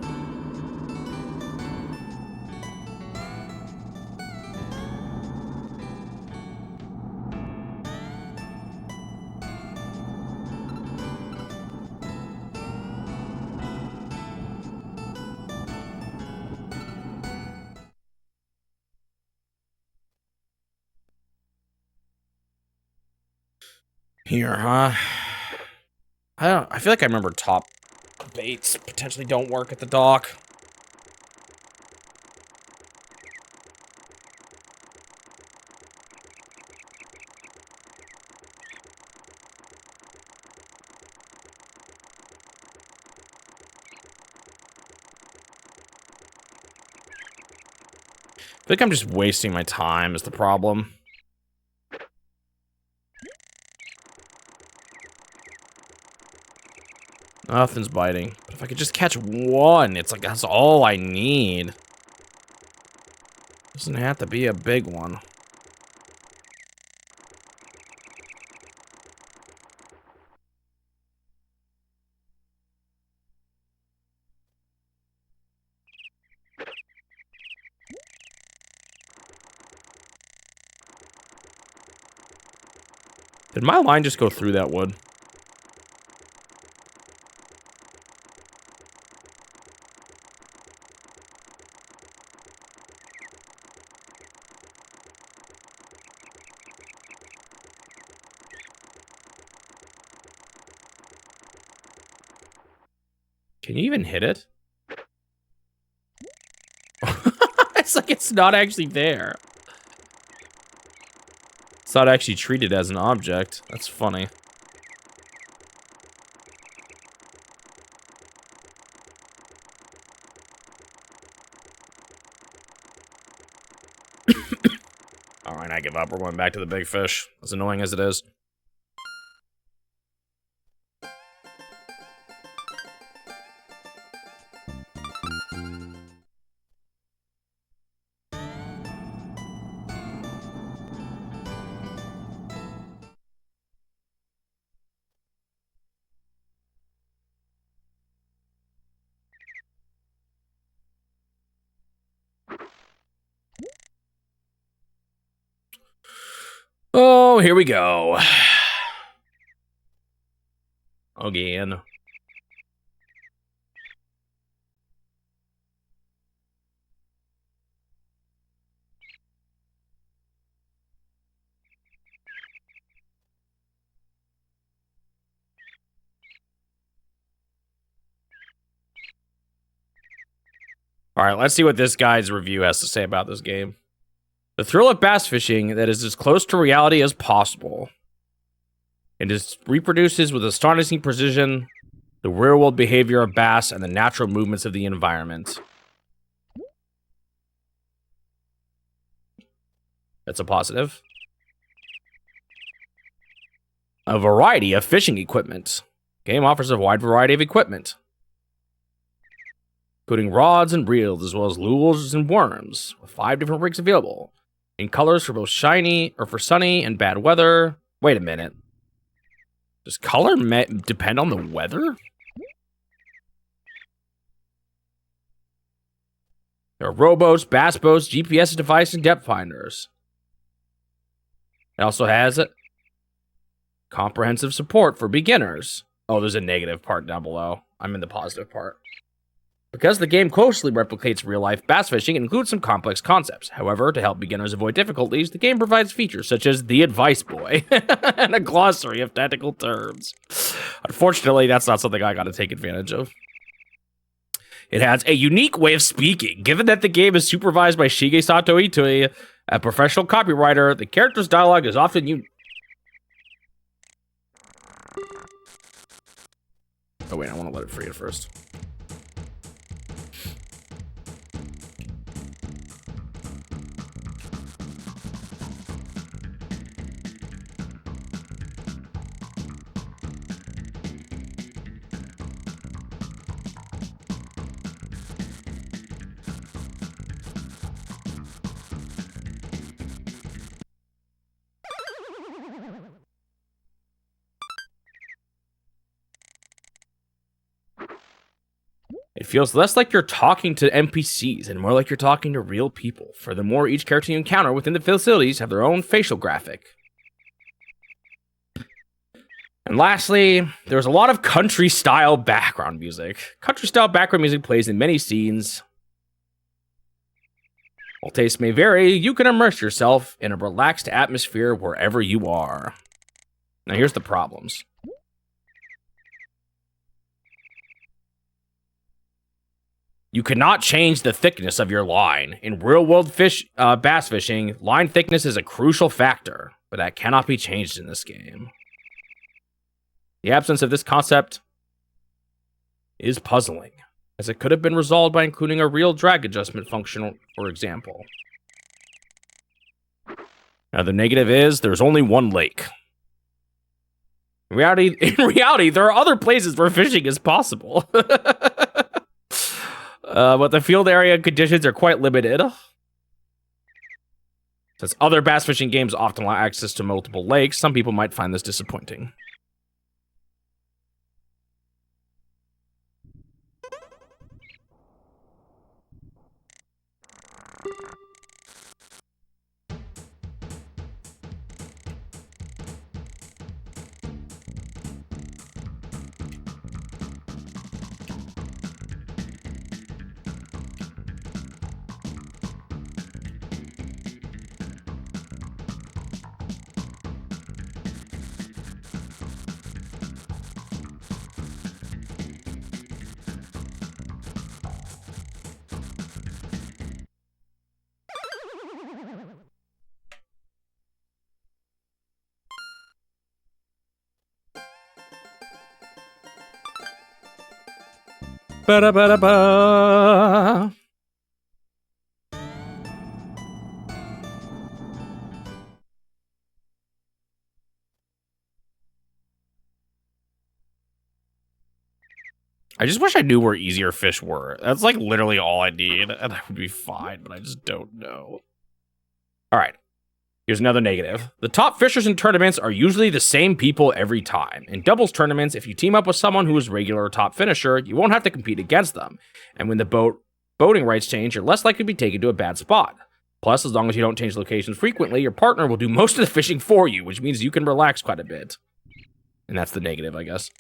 Here, huh? I feel like I remember top baits potentially don't work at the dock. I think I'm just wasting my time is the problem. Nothing's biting. But if I could just catch one, it's like that's all I need. Doesn't have to be a big one. Did my line just go through that wood? Can you even hit it? It's like it's not actually there. It's not actually treated as an object. That's funny. Alright, I give up. We're going back to the big fish. As annoying as it is. Oh, here we go. Again. Alright, let's see what this guy's review has to say about this game. The thrill of bass fishing that is as close to reality as possible. It reproduces with astonishing precision the real-world behavior of bass and the natural movements of the environment. That's a positive. A variety of fishing equipment. Game offers a wide variety of equipment, including rods and reels, as well as lures and worms, with 5 different rigs available, in colors for both for sunny and bad weather. Wait a minute. Does color depend on the weather? There are rowboats, bass boats, GPS devices, and depth finders. It also has comprehensive support for beginners. Oh, there's a negative part down below. I'm in the positive part. Because the game closely replicates real-life bass fishing, it includes some complex concepts. However, to help beginners avoid difficulties, the game provides features such as the advice boy and a glossary of technical terms. Unfortunately, that's not something I got to take advantage of. It has a unique way of speaking. Given that the game is supervised by Shigesato Itoi, a professional copywriter, the character's dialogue is often Oh wait, I want to let it free it first. It feels less like you're talking to NPCs and more like you're talking to real people. Furthermore, each character you encounter within the facilities have their own facial graphic. And lastly, there's a lot of country-style background music. Country-style background music plays in many scenes. While tastes may vary, you can immerse yourself in a relaxed atmosphere wherever you are. Now here's the problems. You cannot change the thickness of your line. In real-world bass fishing, line thickness is a crucial factor, but that cannot be changed in this game. The absence of this concept is puzzling, as it could have been resolved by including a real drag adjustment function, for example. Now, the negative is there's only one lake. In reality, there are other places where fishing is possible. But the field area conditions are quite limited. Since other bass fishing games often allow access to multiple lakes, some people might find this disappointing. Ba-da-ba-da-ba. I just wish I knew where easier fish were. That's like literally all I need, and I would be fine, but I just don't know. All right. Here's another negative. The top fishers in tournaments are usually the same people every time. In doubles tournaments, if you team up with someone who is regular or top finisher, you won't have to compete against them. And when the boating rights change, you're less likely to be taken to a bad spot. Plus, as long as you don't change locations frequently, your partner will do most of the fishing for you, which means you can relax quite a bit. And that's the negative, I guess.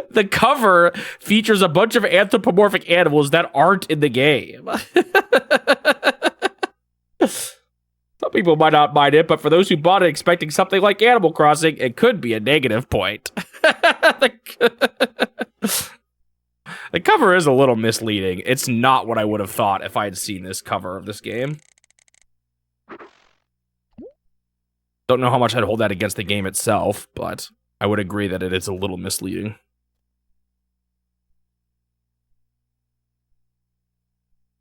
The cover features a bunch of anthropomorphic animals that aren't in the game. Some people might not mind it, but for those who bought it expecting something like Animal Crossing, it could be a negative point. The cover is a little misleading. It's not what I would have thought if I had seen this cover of this game. Don't know how much I'd hold that against the game itself, but I would agree that it is a little misleading.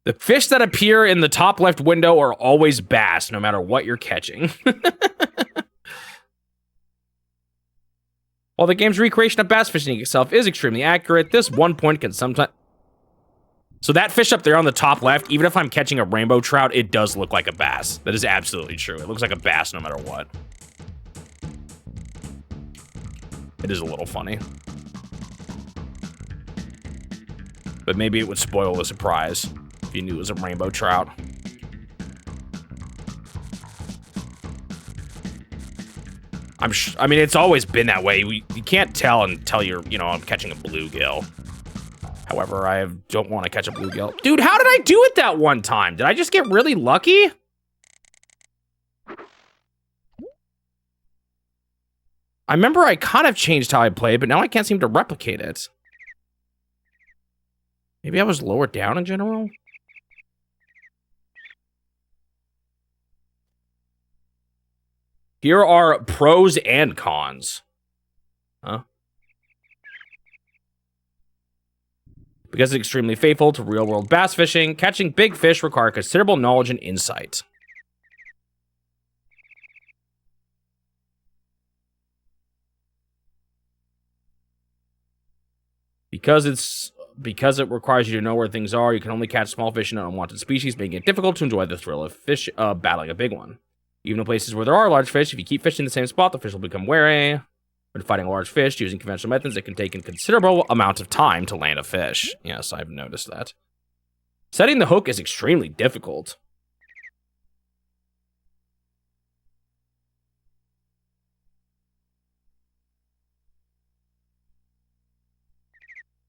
The fish that appear in the top left window are always bass, no matter what you're catching. While the game's recreation of bass fishing itself is extremely accurate, this one point can sometimes... So that fish up there on the top left, even if I'm catching a rainbow trout, it does look like a bass. That is absolutely true. It looks like a bass no matter what. It is a little funny. But maybe it would spoil the surprise if you knew it was a rainbow trout. I mean, it's always been that way. You can't tell until you're, I'm catching a bluegill. However, I don't want to catch a bluegill. Dude, how did I do it that one time? Did I just get really lucky? I remember I kind of changed how I played, but now I can't seem to replicate it. Maybe I was lower down in general? Here are pros and cons. Huh? Because it's extremely faithful to real-world bass fishing, catching big fish require considerable knowledge and insight. Because it requires you to know where things are, you can only catch small fish and unwanted species, making it difficult to enjoy the thrill of battling a big one. Even in places where there are large fish, if you keep fishing in the same spot, the fish will become wary. When fighting a large fish, using conventional methods, it can take a considerable amount of time to land a fish. Yes, I've noticed that. Setting the hook is extremely difficult.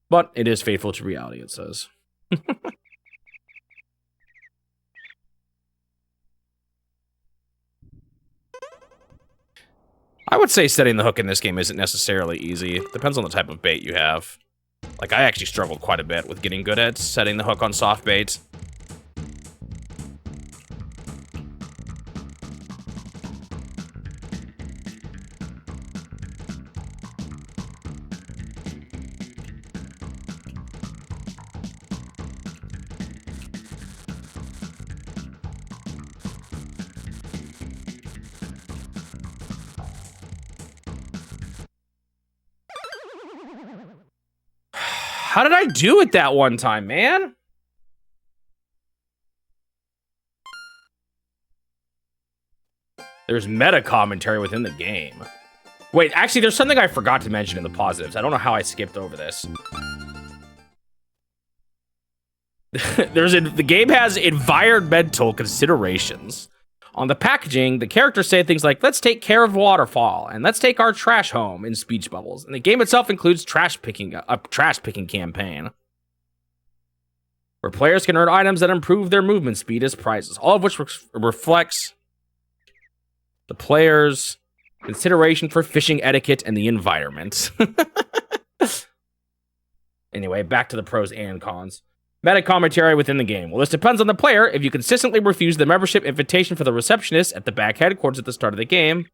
But it is faithful to reality, it says. I would say setting the hook in this game isn't necessarily easy. It depends on the type of bait you have. Like, I actually struggled quite a bit with getting good at setting the hook on soft bait. How did I do it that one time, man? There's meta commentary within the game. Wait, actually, there's something I forgot to mention in the positives. I don't know how I skipped over this. The game has environmental considerations. On the packaging, the characters say things like, let's take care of waterfall, and let's take our trash home in speech bubbles. And the game itself includes a trash picking campaign, where players can earn items that improve their movement speed as prizes, all of which reflects the player's consideration for fishing etiquette and the environment. Anyway, back to the pros and cons. Meta commentary within the game. Well, this depends on the player. If you consistently refuse the membership invitation for the receptionist at the back headquarters at the start of the game,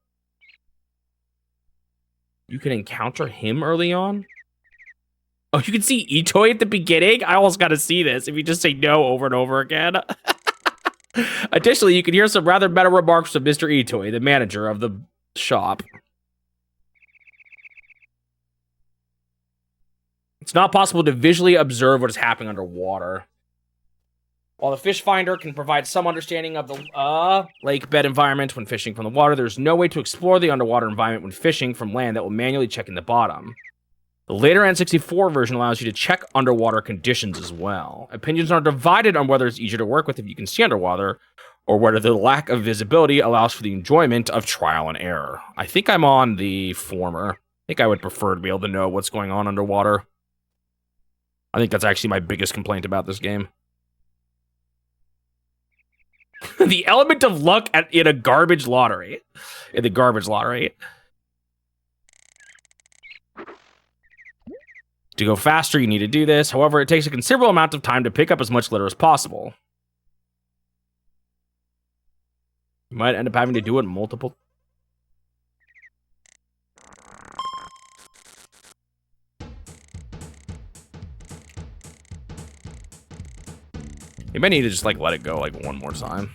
you can encounter him early on. Oh, you can see Itoi at the beginning? I almost got to see this if you just say no over and over again. Additionally, you can hear some rather meta remarks from Mr. Itoi, the manager of the shop. It's not possible to visually observe what is happening underwater. While the fish finder can provide some understanding of the lake bed environment when fishing from the water, there's no way to explore the underwater environment when fishing from land that will manually check in the bottom. The later N64 version allows you to check underwater conditions as well. Opinions are divided on whether it's easier to work with if you can see underwater, or whether the lack of visibility allows for the enjoyment of trial and error. I think I'm on the former. I think I would prefer to be able to know what's going on underwater. I think that's actually my biggest complaint about this game. The element of luck in a garbage lottery. In the garbage lottery. To go faster, you need to do this. However, it takes a considerable amount of time to pick up as much litter as possible. You might end up having to do it multiple. You might need to just, like, let it go, like, one more time.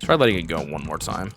Try letting it go one more time.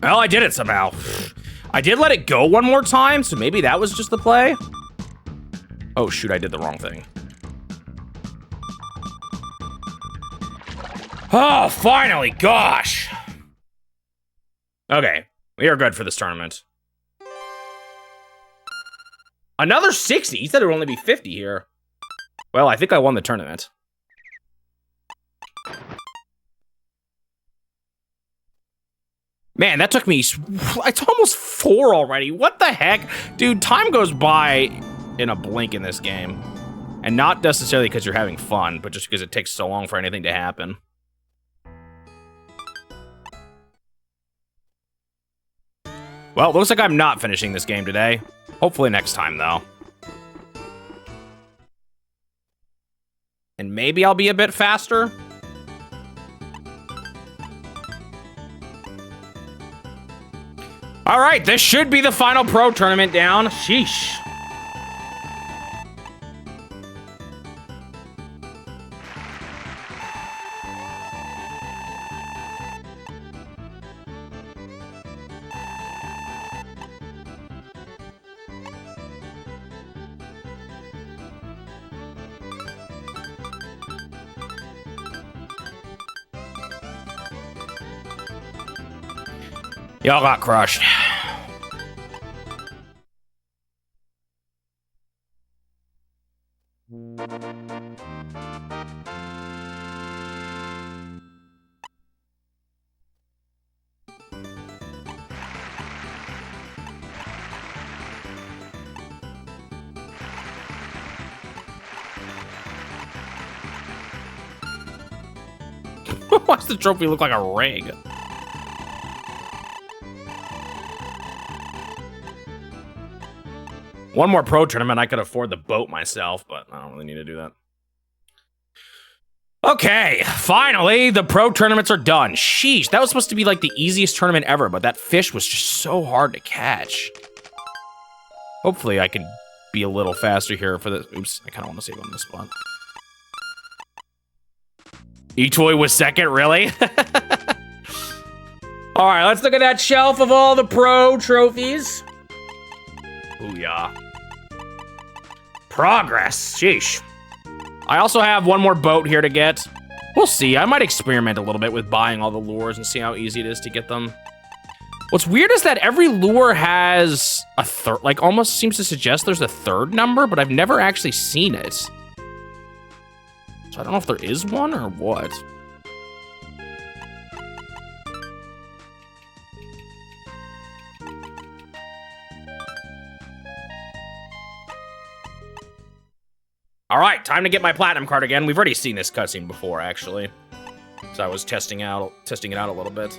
Well, I did it somehow. I did let it go one more time, so maybe that was just the play. Oh, shoot, I did the wrong thing. Oh, finally, gosh. Okay, we are good for this tournament. Another 60? He said it would only be 50 here. Well, I think I won the tournament. Man, that took me... It's almost 4 already. What the heck? Dude, time goes by in a blink in this game. And not necessarily because you're having fun, but just because it takes so long for anything to happen. Well, it looks like I'm not finishing this game today. Hopefully next time, though. And maybe I'll be a bit faster. All right, this should be the final pro tournament down. Sheesh. Y'all got crushed. Why does the trophy look like a ring? One more pro tournament, I could afford the boat myself, but I don't really need to do that. Okay, finally, the pro tournaments are done. Sheesh, that was supposed to be like the easiest tournament ever, but that fish was just so hard to catch. Hopefully I can be a little faster here for this. Oops, I kind of want to save on this spot. Itoi was second, really? All right, let's look at that shelf of all the pro trophies. Booyah. Progress, sheesh. I also have one more boat here to get. We'll see, I might experiment a little bit with buying all the lures and see how easy it is to get them. What's weird is that every lure has a third, like almost seems to suggest there's a third number, but I've never actually seen it. So I don't know if there is one or what. All right, time to get my platinum card again. We've already seen this cutscene before, actually. So I was testing it out a little bit.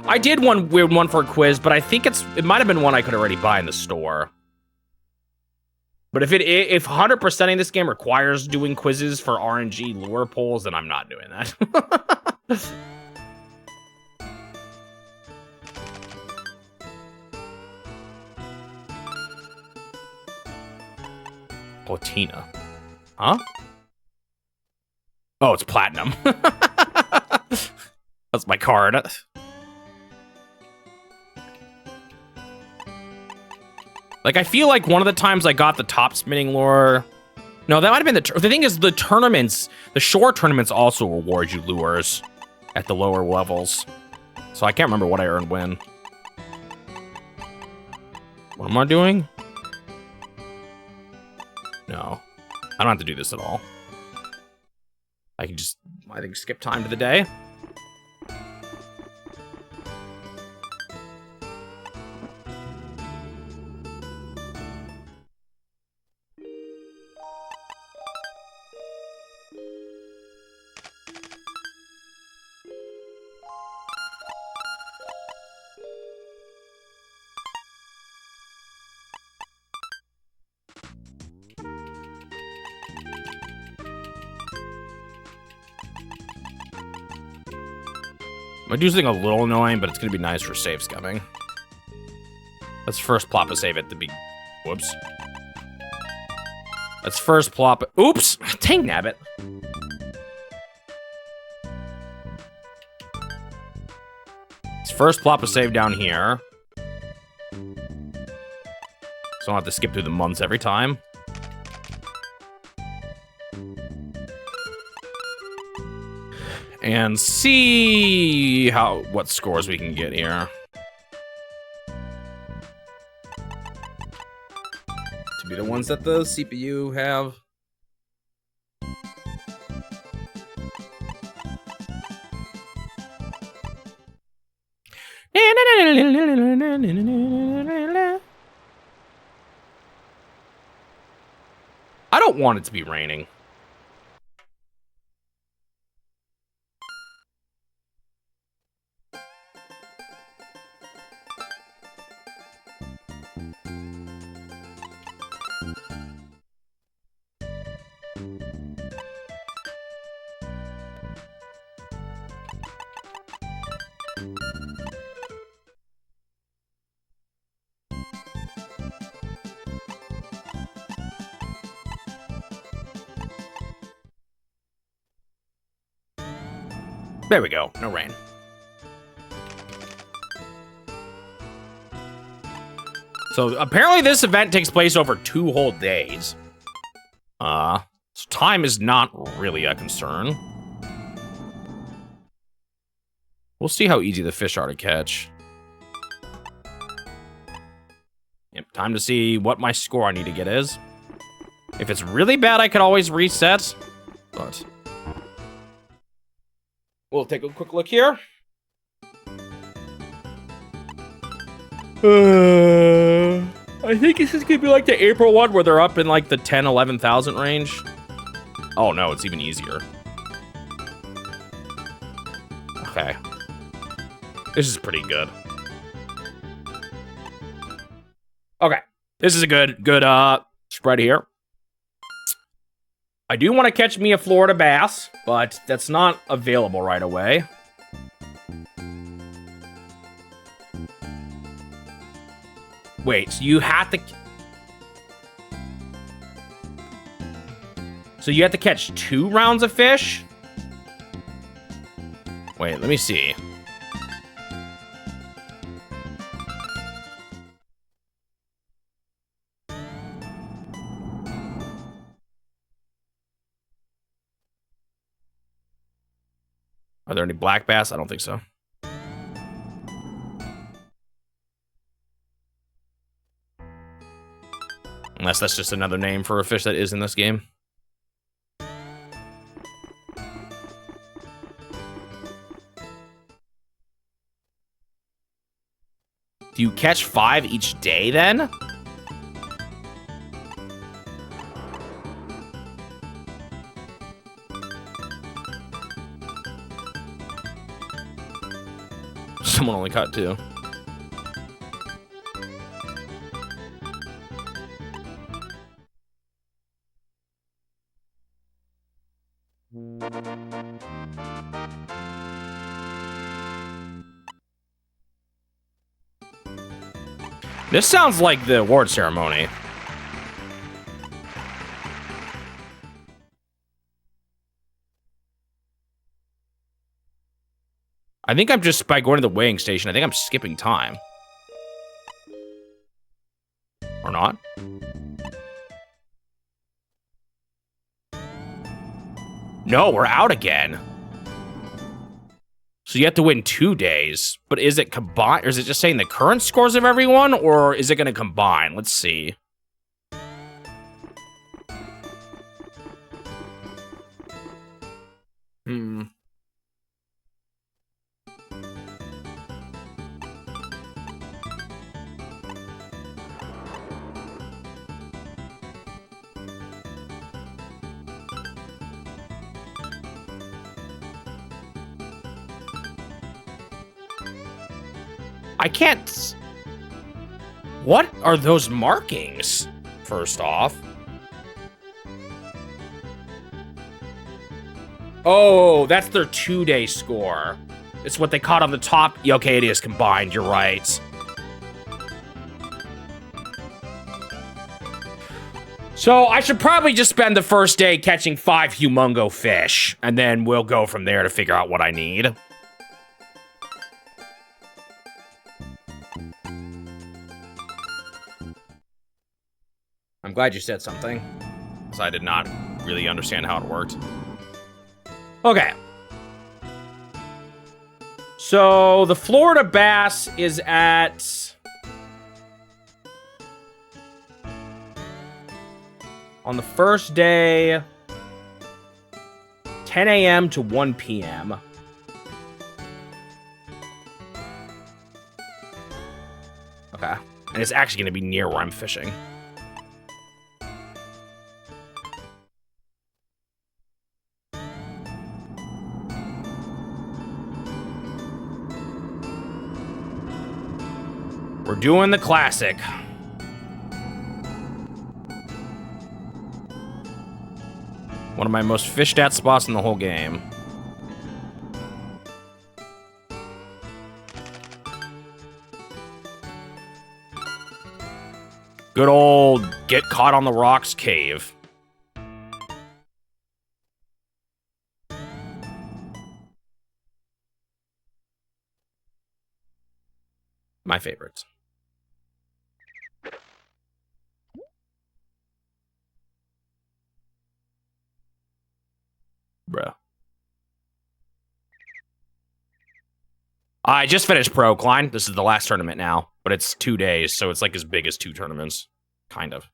I did one weird one for a quiz, but I think it might have been one I could already buy in the store. But if 100%ing this game requires doing quizzes for RNG lure pulls, then I'm not doing that. Platina. Huh? Oh, it's platinum. That's my card. Like, I feel like one of the times I got the top spinning lure. No, that might have been the thing is the tournaments, the shore tournaments also reward you lures at the lower levels. So I can't remember what I earned when. What am I doing? No, I don't have to do this at all. I can just, I think, skip time to the day. I do something a little annoying, but it's going to be nice for save scumming. Let's first plop a save at the whoops. Let's first plop... Oops! Dang nabbit. Let's first plop a save down here. So I don't have to skip through the months every time. And see what scores we can get here. To be the ones that the CPU have. I don't want it to be raining. There we go. No rain. So apparently this event takes place over 2 whole days. So time is not really a concern. We'll see how easy the fish are to catch. Yep, time to see what my score I need to get is. If it's really bad, I could always reset, but... We'll take a quick look here. I think this is gonna be like the April one where they're up in like the 10, 11,000 range. Oh no, it's even easier. Okay. This is pretty good. Okay. This is a good spread here. I do want to catch me a Florida bass, but that's not available right away. Wait, so you have to... So you have to catch 2 rounds of fish? Wait, let me see. Are there any black bass? I don't think so. Unless that's just another name for a fish that is in this game. Do you catch 5 each day, then? Someone only caught 2. This sounds like the award ceremony. I think I'm just, by going to the weighing station, I think I'm skipping time. Or not? No, we're out again. So you have to win 2 days, but is it combined, or is it just saying the current scores of everyone, or is it going to combine? Let's see. I can't... What are those markings, first off? Oh, that's their 2-day score. It's what they caught on the top. Okay, it is combined, you're right. So I should probably just spend the first day catching 5 humongo fish, and then we'll go from there to figure out what I need. I'm glad you said something, because I did not really understand how it worked. Okay. So the Florida bass is at... On the first day, 10 a.m. to 1 p.m. Okay. And it's actually going to be near where I'm fishing. We're doing the classic. One of my most fished at spots in the whole game. Good old get caught on the rocks cave. My favorite. Bruh. I just finished Pro Klein. This is the last tournament now, but it's 2 days, so it's like as big as 2 tournaments. Kind of.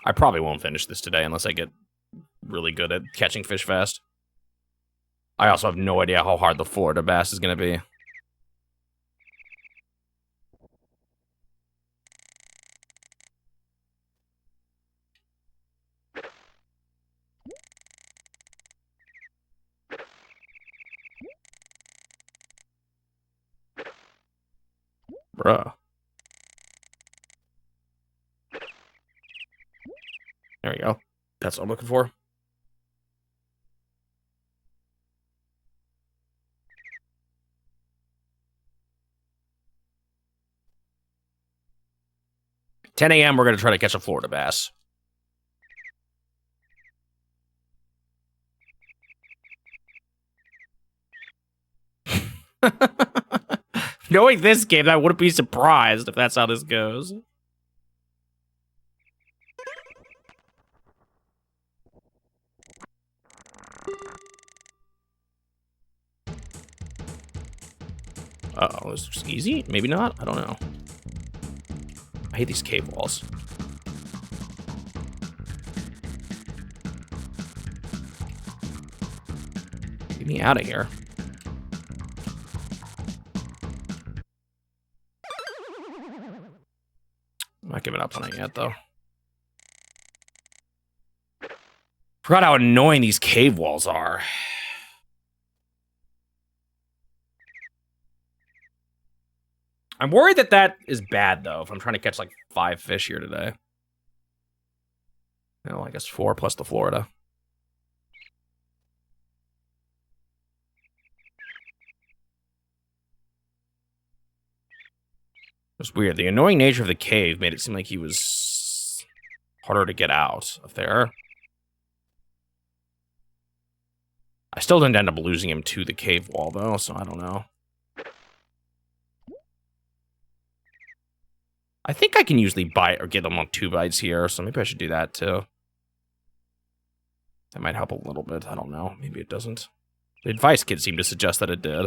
I probably won't finish this today unless I get really good at catching fish fast. I also have no idea how hard the Florida bass is going to be. Bruh. There we go. That's what I'm looking for. $10 a.m. We're going to try to catch a Florida bass. Knowing this game, I wouldn't be surprised if that's how this goes. Uh-oh, is this easy? Maybe not? I don't know. I hate these cave walls. Get me out of here. I'm not giving up on it yet, though. Forgot how annoying these cave walls are. I'm worried that that is bad, though, if I'm trying to catch, like, 5 fish here today. No, I guess 4 plus the Florida. It's weird. The annoying nature of the cave made it seem like he was harder to get out of there. I still didn't end up losing him to the cave wall, though, so I don't know. I think I can usually bite or get them on 2 bites here, so maybe I should do that, too. That might help a little bit. I don't know. Maybe it doesn't. The advice kit seemed to suggest that it did.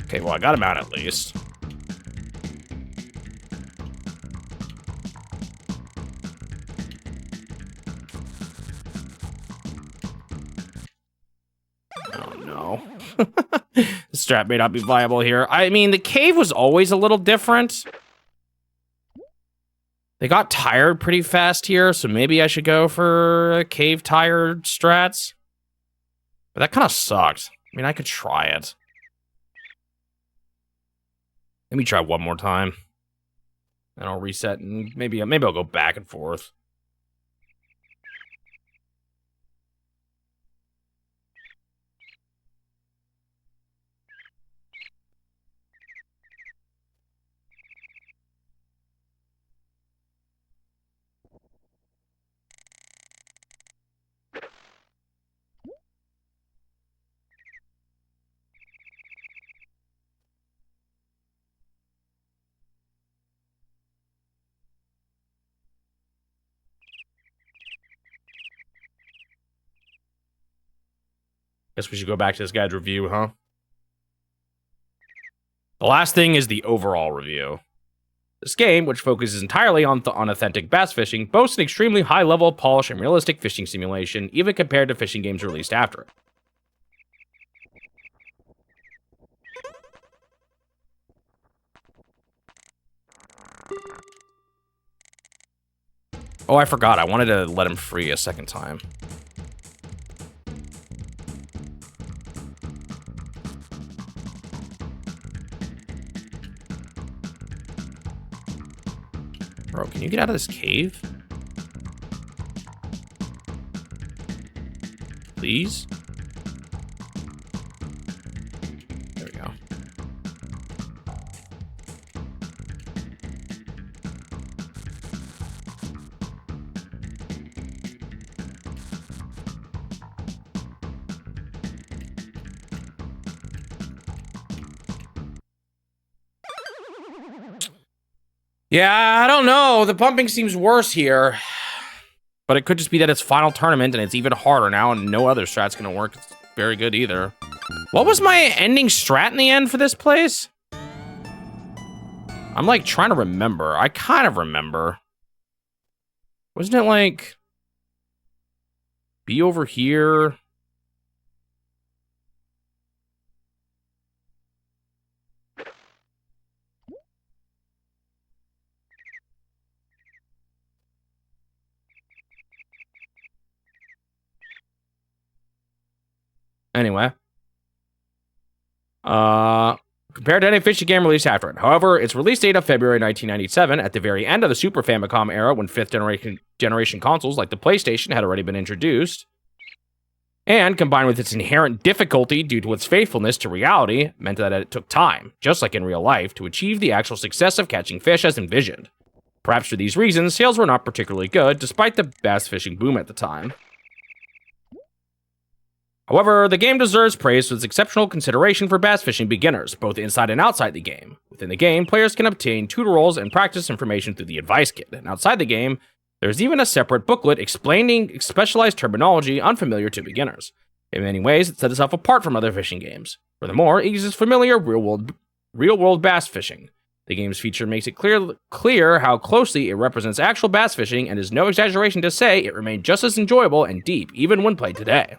Okay, well, I got him out at least. Oh, no. The strat may not be viable here. I mean, the cave was always a little different. They got tired pretty fast here, so maybe I should go for cave tired strats. But that kind of sucked. I mean, I could try it. Let me try one more time. And I'll reset, and maybe I'll go back and forth. Guess we should go back to this guy's review, huh? The last thing is the overall review. This game, which focuses entirely on authentic bass fishing, boasts an extremely high level of polish and realistic fishing simulation, even compared to fishing games released after it. Oh, I forgot. I wanted to let him free a second time. Bro, can you get out of this cave? Please? There we go. Yeah, I don't know. The pumping seems worse here. But it could just be that it's final tournament and it's even harder now and no other strat's gonna work. It's very good either. What was my ending strat in the end for this place? I'm like trying to remember. I kind of remember. Wasn't it like be over here? Anyway. Compared to any fishing game released after it. However, its release date of February 1997, at the very end of the Super Famicom era, when fifth generation consoles like the PlayStation had already been introduced, and combined with its inherent difficulty due to its faithfulness to reality, meant that it took time, just like in real life, to achieve the actual success of catching fish as envisioned. Perhaps for these reasons, sales were not particularly good, despite the bass fishing boom at the time. However, the game deserves praise for its exceptional consideration for bass fishing beginners, both inside and outside the game. Within the game, players can obtain tutorials and practice information through the advice kit, and outside the game, there's even a separate booklet explaining specialized terminology unfamiliar to beginners. In many ways, it sets itself apart from other fishing games. Furthermore, it uses familiar real-world bass fishing. The game's feature makes it clear how closely it represents actual bass fishing, and is no exaggeration to say it remained just as enjoyable and deep, even when played today.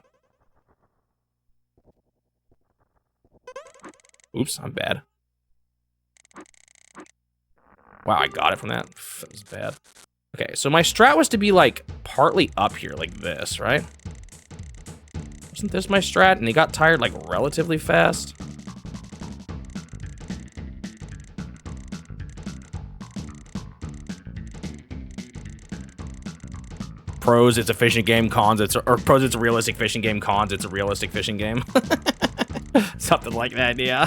Oops, I'm bad. Wow, I got it from that. That was bad. Okay, so my strat was to be, like, partly up here, like this, right? Wasn't this my strat? And he got tired, like, relatively fast. Pros, it's a fishing game. Cons, or pros, it's a realistic fishing game. Cons, it's a realistic fishing game. Something like that, yeah.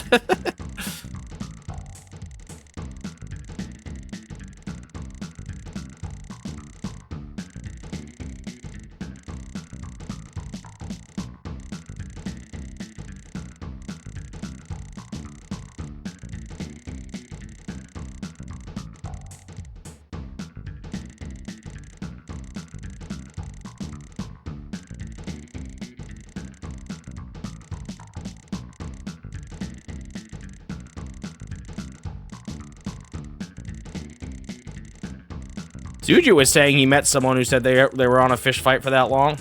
Suju was saying he met someone who said they were on a fish fight for that long.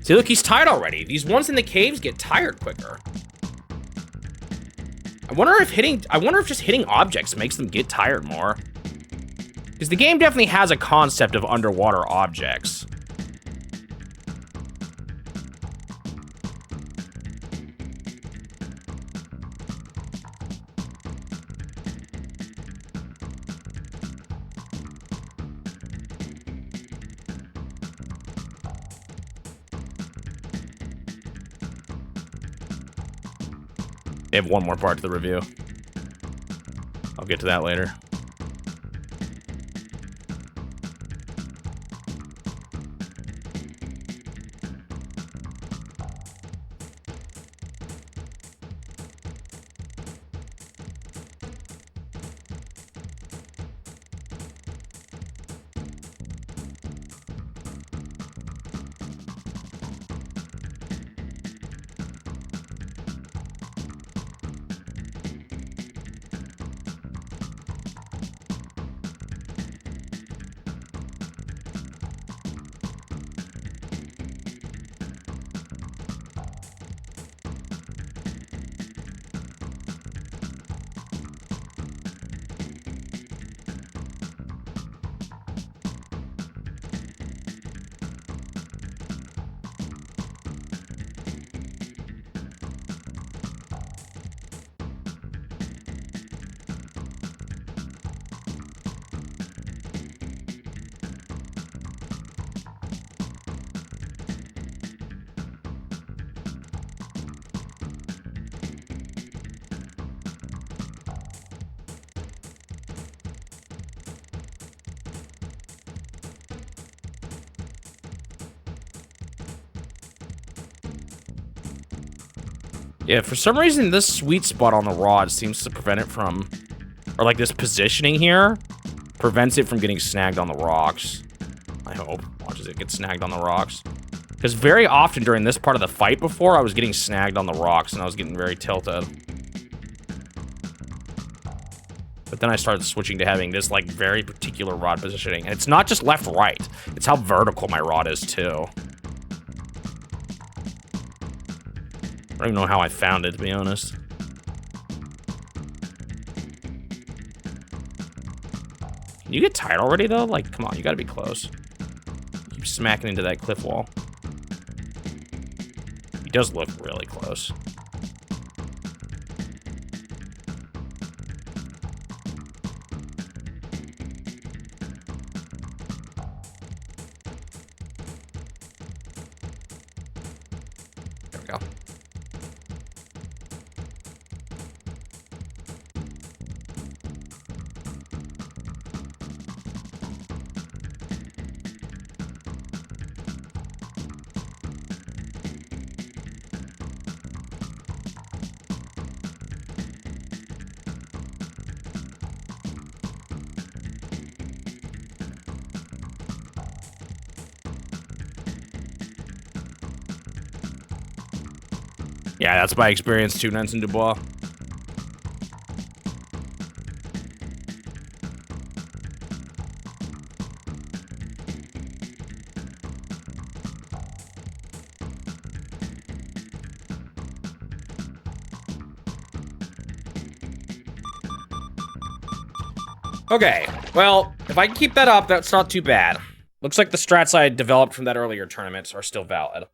See, look, he's tired already. These ones in the caves get tired quicker. I wonder if just hitting objects makes them get tired more. Because the game definitely has a concept of underwater objects. They have one more part to the review. I'll get to that later. Yeah, for some reason, this sweet spot on the rod seems to prevent it from... Or, like, this positioning here prevents it from getting snagged on the rocks. I hope. Watch as it gets snagged on the rocks. Because very often during this part of the fight before, I was getting snagged on the rocks, and I was getting very tilted. But then I started switching to having this, like, very particular rod positioning. And it's not just left-right. It's how vertical my rod is, too. I don't even know how I found it, to be honest. Can you get tired already, though? Like, come on, you gotta be close. Keep smacking into that cliff wall. He does look really close. There we go. Yeah, that's my experience too, Nansen Dubois. Okay, well, if I can keep that up, that's not too bad. Looks like the strats I developed from that earlier tournament are still valid.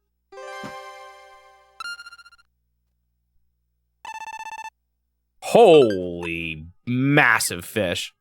Holy massive fish.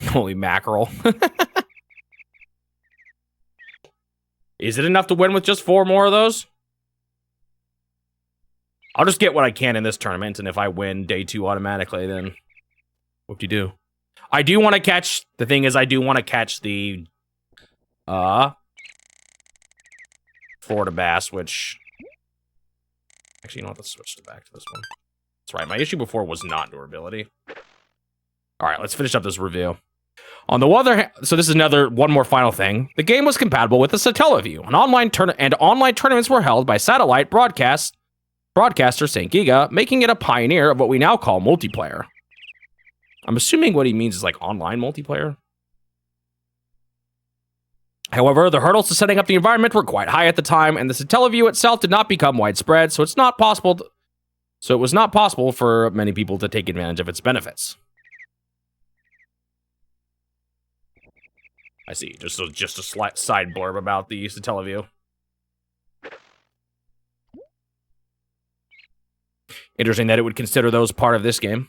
Holy mackerel. Is it enough to win with just 4 more of those? I'll just get what I can in this tournament, and if I win day 2 automatically, then whoop-de-doo. I do want to catch... The thing is, I do want to catch the... Florida bass, which... Actually, you know what? Let's switch back to this one. That's right. My issue before was not durability. All right, let's finish up this review. On the other hand, so this is one more final thing. The game was compatible with the Satellaview. Online tournaments were held by satellite broadcaster St. Giga, making it a pioneer of what we now call multiplayer. I'm assuming what he means is like online multiplayer. However, the hurdles to setting up the environment were quite high at the time, and the Satellaview itself did not become widespread, so it was not possible for many people to take advantage of its benefits. I see. Just a side blurb about the Satellaview. Interesting that it would consider those part of this game.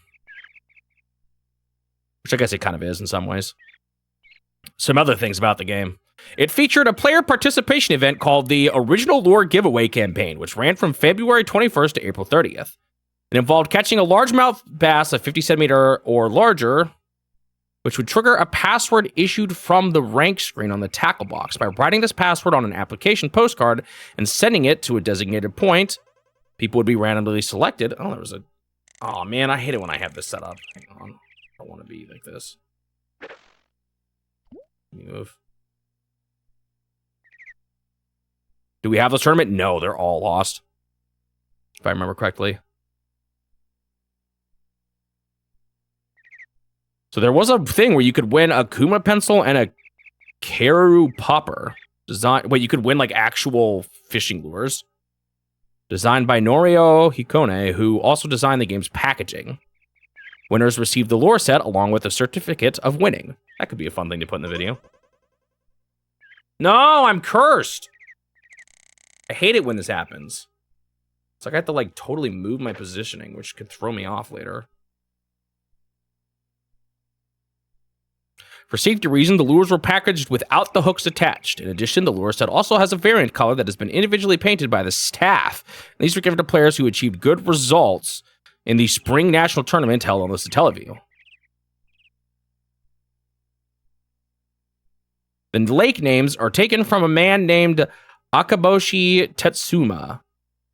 Which I guess it kind of is in some ways. Some other things about the game. It featured a player participation event called the Original Lure Giveaway Campaign, which ran from February 21st to April 30th. It involved catching a largemouth bass of 50 centimeter or larger, which would trigger a password issued from the rank screen on the tackle box. By writing this password on an application postcard and sending it to a designated point, people would be randomly selected. Oh, there was a... Oh, man, I hate it when I have this set up. Hang on. I don't want to be like this. Move. Do we have this tournament? No, they're all lost. If I remember correctly. So there was a thing where you could win a Kuma pencil and a Karu popper. You could win like actual fishing lures. Designed by Norio Hikone, who also designed the game's packaging. Winners received the lure set along with a certificate of winning. That could be a fun thing to put in the video. No, I'm cursed. I hate it when this happens. It's like I have to, like, totally move my positioning, which could throw me off later. For safety reasons, the lures were packaged without the hooks attached. In addition, the lure set also has a variant color that has been individually painted by the staff. And these were given to players who achieved good results in the Spring National Tournament held on the Satellaview. The lake names are taken from a man named Akaboshi Tetsuma,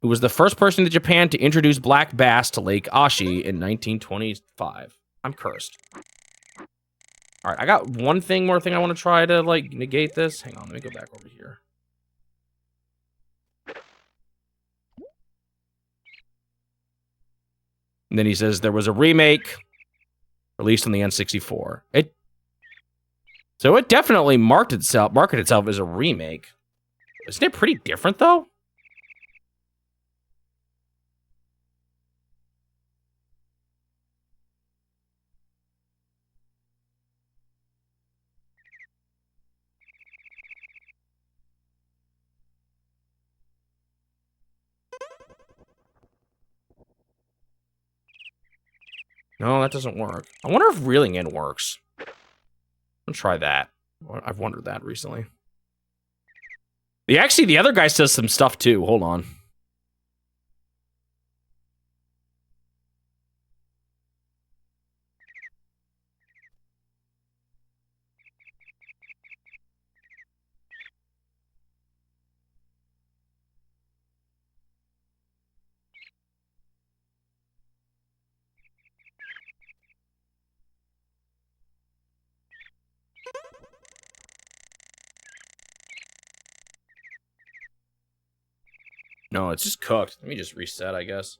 who was the first person in Japan to introduce black bass to Lake Ashi in 1925. I'm cursed. All right, I got one more thing I want to try to, like, negate this. Hang on, let me go back over here. And then he says there was a remake released on the N64. So it definitely marketed itself as a remake. Isn't it pretty different, though? No, that doesn't work. I wonder if reeling in works. I'll try that. I've wondered that recently. Actually, the other guy says some stuff too. Hold on. No, it's just cooked. Let me just reset, I guess.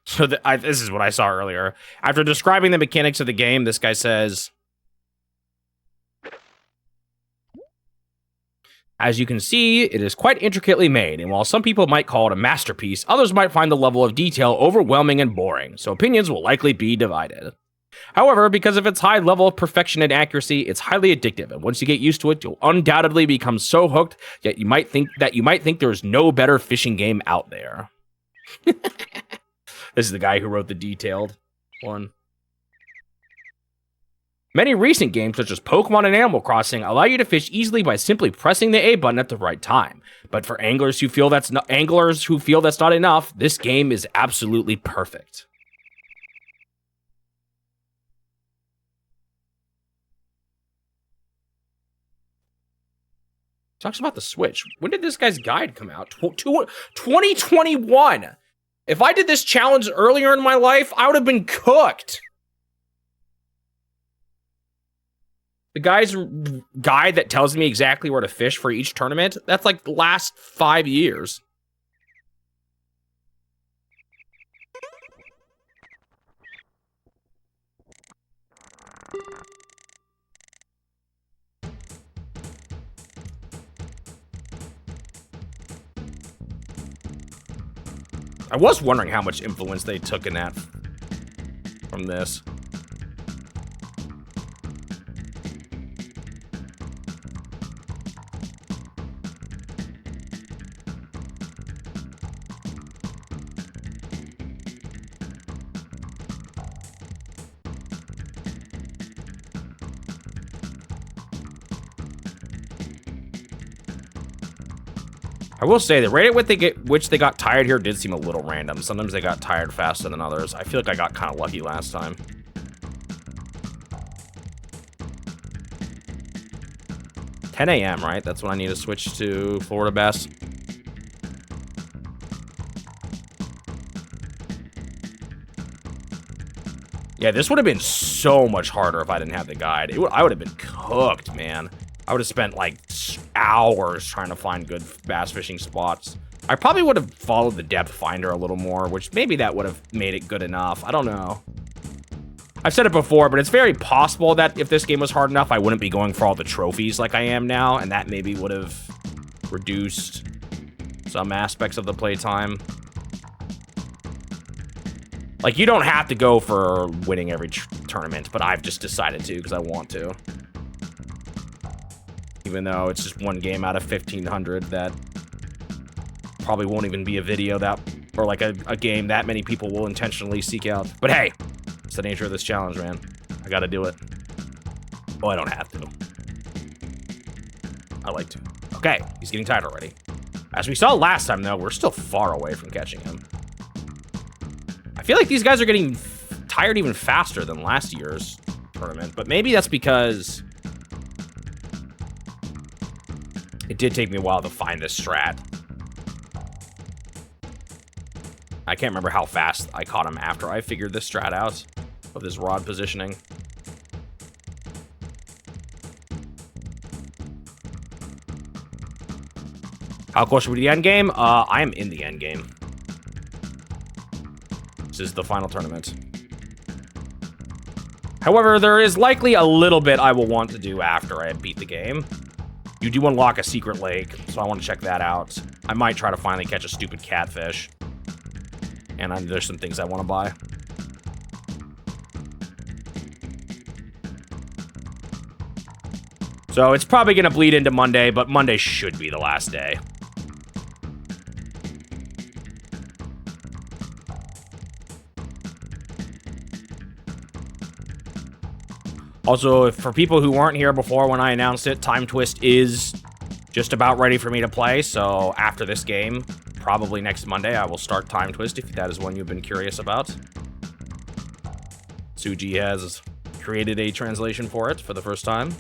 So this is what I saw earlier. After describing the mechanics of the game, this guy says, as you can see, it is quite intricately made, and while some people might call it a masterpiece, others might find the level of detail overwhelming and boring, so opinions will likely be divided. However, because of its high level of perfection and accuracy, it's highly addictive, and once you get used to it, you'll undoubtedly become so hooked that you might think there's no better fishing game out there. This is the guy who wrote the detailed one. Many recent games, such as Pokemon and Animal Crossing, allow you to fish easily by simply pressing the A button at the right time. But for anglers who feel that's not enough, this game is absolutely perfect. Talks about the Switch. When did this guy's guide come out? 2021. If I did this challenge earlier in my life, I would have been cooked. The guy's guide that tells me exactly where to fish for each tournament, that's like the last 5 years. I was wondering how much influence they took in that from this. I will say the rate at which they got tired here did seem a little random. Sometimes they got tired faster than others. I feel like I got kind of lucky last time. $10 a.m., right? That's when I need to switch to Florida Bass. Yeah, this would have been so much harder if I didn't have the guide. I would have been cooked, man. I would have spent like hours trying to find good bass fishing spots. I probably would have followed the depth finder a little more, which maybe that would have made it good enough. I don't know. I've said it before, but it's very possible that if this game was hard enough, I wouldn't be going for all the trophies like I am now, and that maybe would have reduced some aspects of the playtime. Like, you don't have to go for winning every tournament, but I've just decided to because I want to. Even though it's just one game out of 1,500 that probably won't even be a video that, or like a game that many people will intentionally seek out. But hey, it's the nature of this challenge, man. I gotta do it. Oh, I don't have to. I like to. Okay, he's getting tired already. As we saw last time, though, we're still far away from catching him. I feel like these guys are getting tired even faster than last year's tournament, but maybe that's because it did take me a while to find this strat. I can't remember how fast I caught him after I figured this strat out of this rod positioning. How close are we to the end game? I am in the end game. This is the final tournament. However, there is likely a little bit I will want to do after I beat the game. You do unlock a secret lake, so I want to check that out. I might try to finally catch a stupid catfish. And there's some things I want to buy. So it's probably going to bleed into Monday, but Monday should be the last day. Also, for people who weren't here before when I announced it, Time Twist is just about ready for me to play. So after this game, probably next Monday, I will start Time Twist if that is one you've been curious about. Suji has created a translation for it for the first time.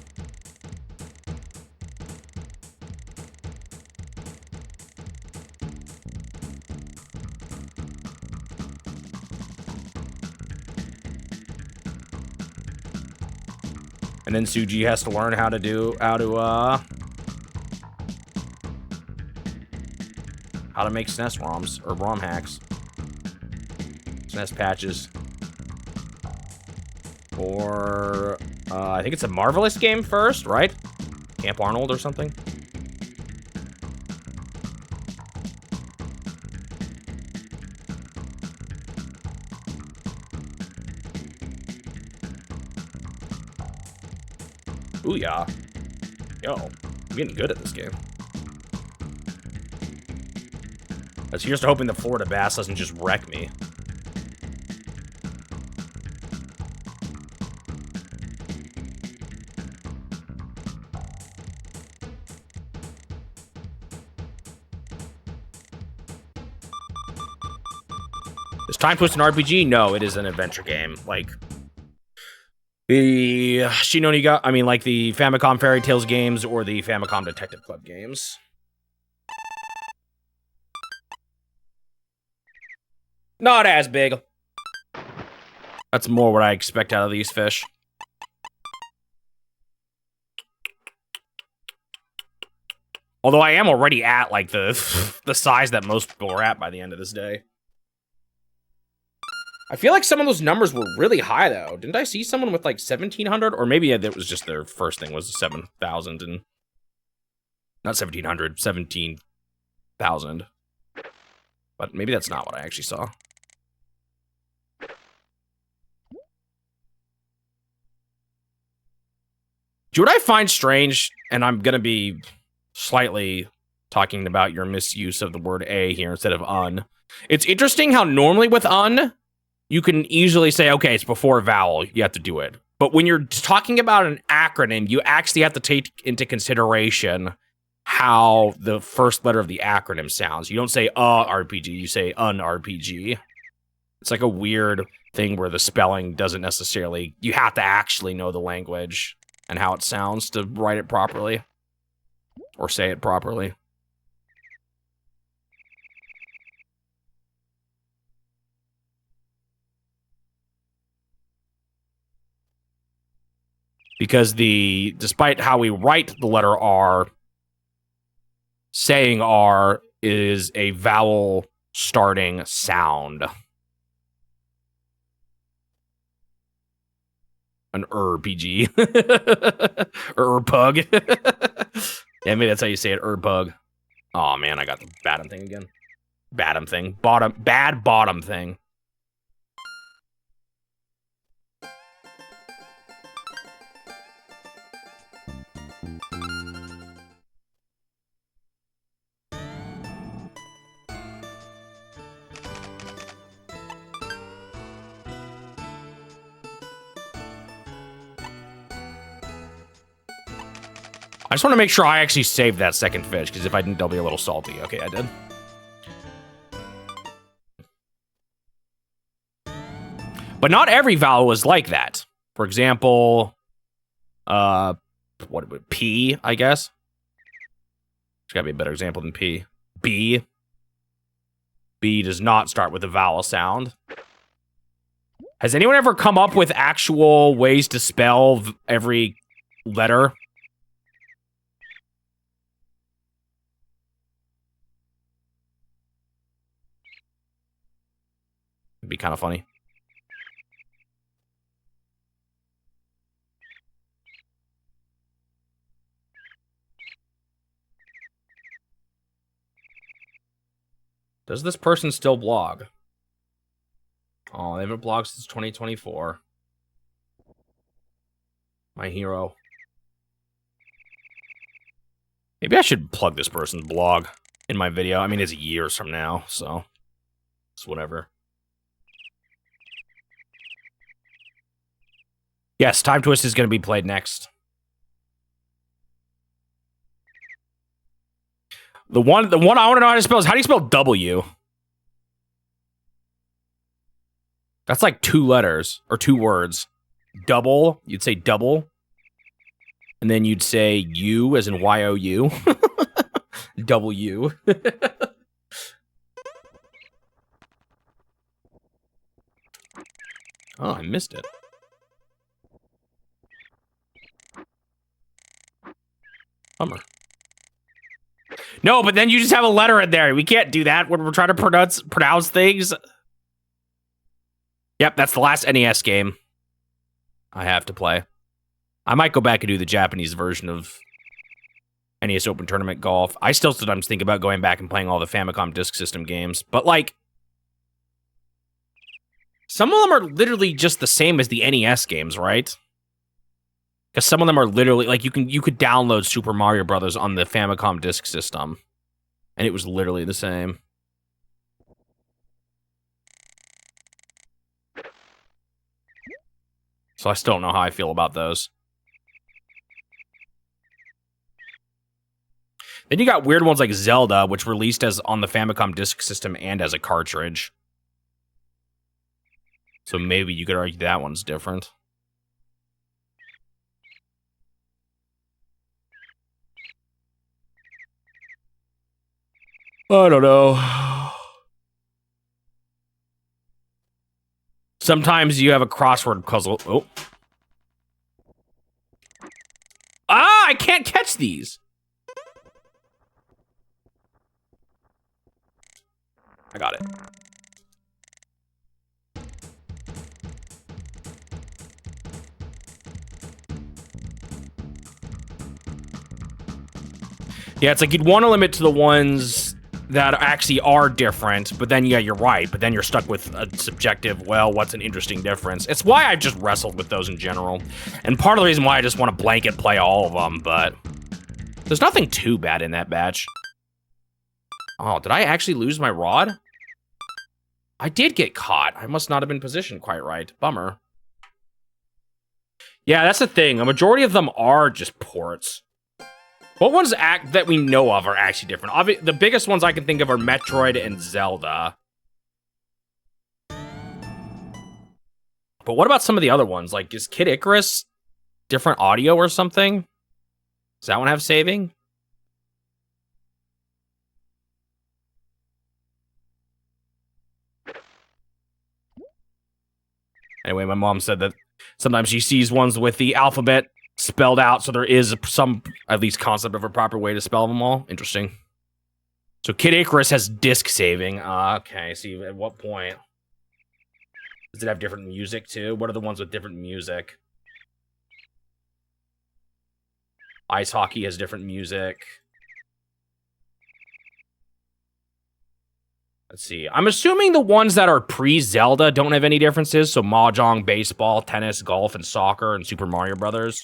And then Suji has to learn how to make SNES ROMs, or ROM hacks. SNES patches. Or, I think it's a Marvelous game first, right? Camp Arnold or something? Ooh, yeah. Yo, I'm getting good at this game. Here's to hoping the Florida bass doesn't just wreck me. Is Time Twist an RPG? No, it is an adventure game. Like the Shinoniga, I mean, like the Famicom Fairy Tales games or the Famicom Detective Club games. Not as big. That's more what I expect out of these fish. Although I am already at, like, the size that most people are at by the end of this day. I feel like some of those numbers were really high, though. Didn't I see someone with, like, 1,700? Or maybe it was just their first thing was 7,000 and... Not 1,700, 17,000. But maybe that's not what I actually saw. Do you know what I find strange? And I'm going to be slightly talking about your misuse of the word a here instead of un. It's interesting how normally with un, you can easily say, okay, it's before a vowel, you have to do it. But when you're talking about an acronym, you actually have to take into consideration how the first letter of the acronym sounds. You don't say RPG, you say un RPG. It's like a weird thing where the spelling doesn't necessarily, you have to actually know the language and how it sounds to write it properly. Or say it properly. Because despite how we write the letter R, saying R is a vowel starting sound. An RPG. Pug. Yeah, maybe that's how you say it, pug. Oh man, I got the bottom thing again. Bottom thing. Bad bottom thing. I just want to make sure I actually saved that second fish, because if I didn't, they'll be a little salty. Okay, I did. But not every vowel is like that. For example, P, I guess. There's gotta be a better example than P. B. B does not start with a vowel sound. Has anyone ever come up with actual ways to spell every letter? It'd be kind of funny. Does this person still blog? Oh, they haven't blogged since 2024. My hero. Maybe I should plug this person's blog in my video. I mean, it's years from now, so it's whatever. Yes, Time Twist is going to be played next. The one I want to know how to spell is, how do you spell W? That's like 2 letters, or 2 words. Double, you'd say double. And then you'd say U as in Y-O-U. W. Oh, I missed it. Bummer. No, but then you just have a letter in there. We can't do that when we're trying to pronounce things. Yep, that's the last NES game I have to play. I might go back and do the Japanese version of NES Open Tournament Golf. I still sometimes think about going back and playing all the Famicom Disk System games. But, like, some of them are literally just the same as the NES games, right? Because some of them are literally, like, you could download Super Mario Brothers on the Famicom Disk System, and it was literally the same. So I still don't know how I feel about those. Then you got weird ones like Zelda, which released as on the Famicom Disk System and as a cartridge. So maybe you could argue that one's different. I don't know. Sometimes you have a crossword puzzle. Oh. Ah, I can't catch these. I got it. Yeah, it's like you'd want to limit to the ones that actually are different, but then, yeah, you're right. But then you're stuck with a subjective, well, what's an interesting difference? It's why I've just wrestled with those in general. And part of the reason why I just want to blanket play all of them, but there's nothing too bad in that batch. Oh, did I actually lose my rod? I did get caught. I must not have been positioned quite right. Bummer. Yeah, that's the thing. A majority of them are just ports. What ones that we know of are actually different? The biggest ones I can think of are Metroid and Zelda. But what about some of the other ones? Like, is Kid Icarus different audio or something? Does that one have saving? Anyway, my mom said that sometimes she sees ones with the alphabet spelled out, so there is some, at least, concept of a proper way to spell them all. Interesting. So Kid Icarus has disc saving. Okay, see, at what point? Does it have different music, too? What are the ones with different music? Ice hockey has different music. Let's see. I'm assuming the ones that are pre-Zelda don't have any differences. So Mahjong, baseball, tennis, golf, and soccer, and Super Mario Brothers.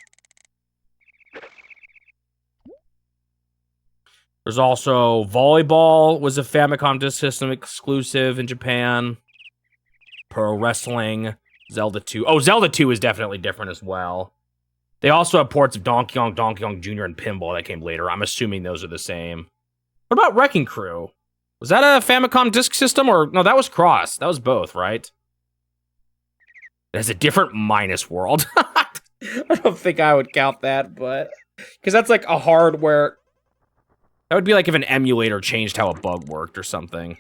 There's also volleyball was a Famicom Disk System exclusive in Japan. Pro Wrestling, Zelda 2. Oh, Zelda 2 is definitely different as well. They also have ports of Donkey Kong Jr., and Pinball that came later. I'm assuming those are the same. What about Wrecking Crew? Was that a Famicom Disk System or... No, that was Cross. That was both, right? It has a different minus world. I don't think I would count that, but... Because that's like a hardware... That would be like if an emulator changed how a bug worked or something.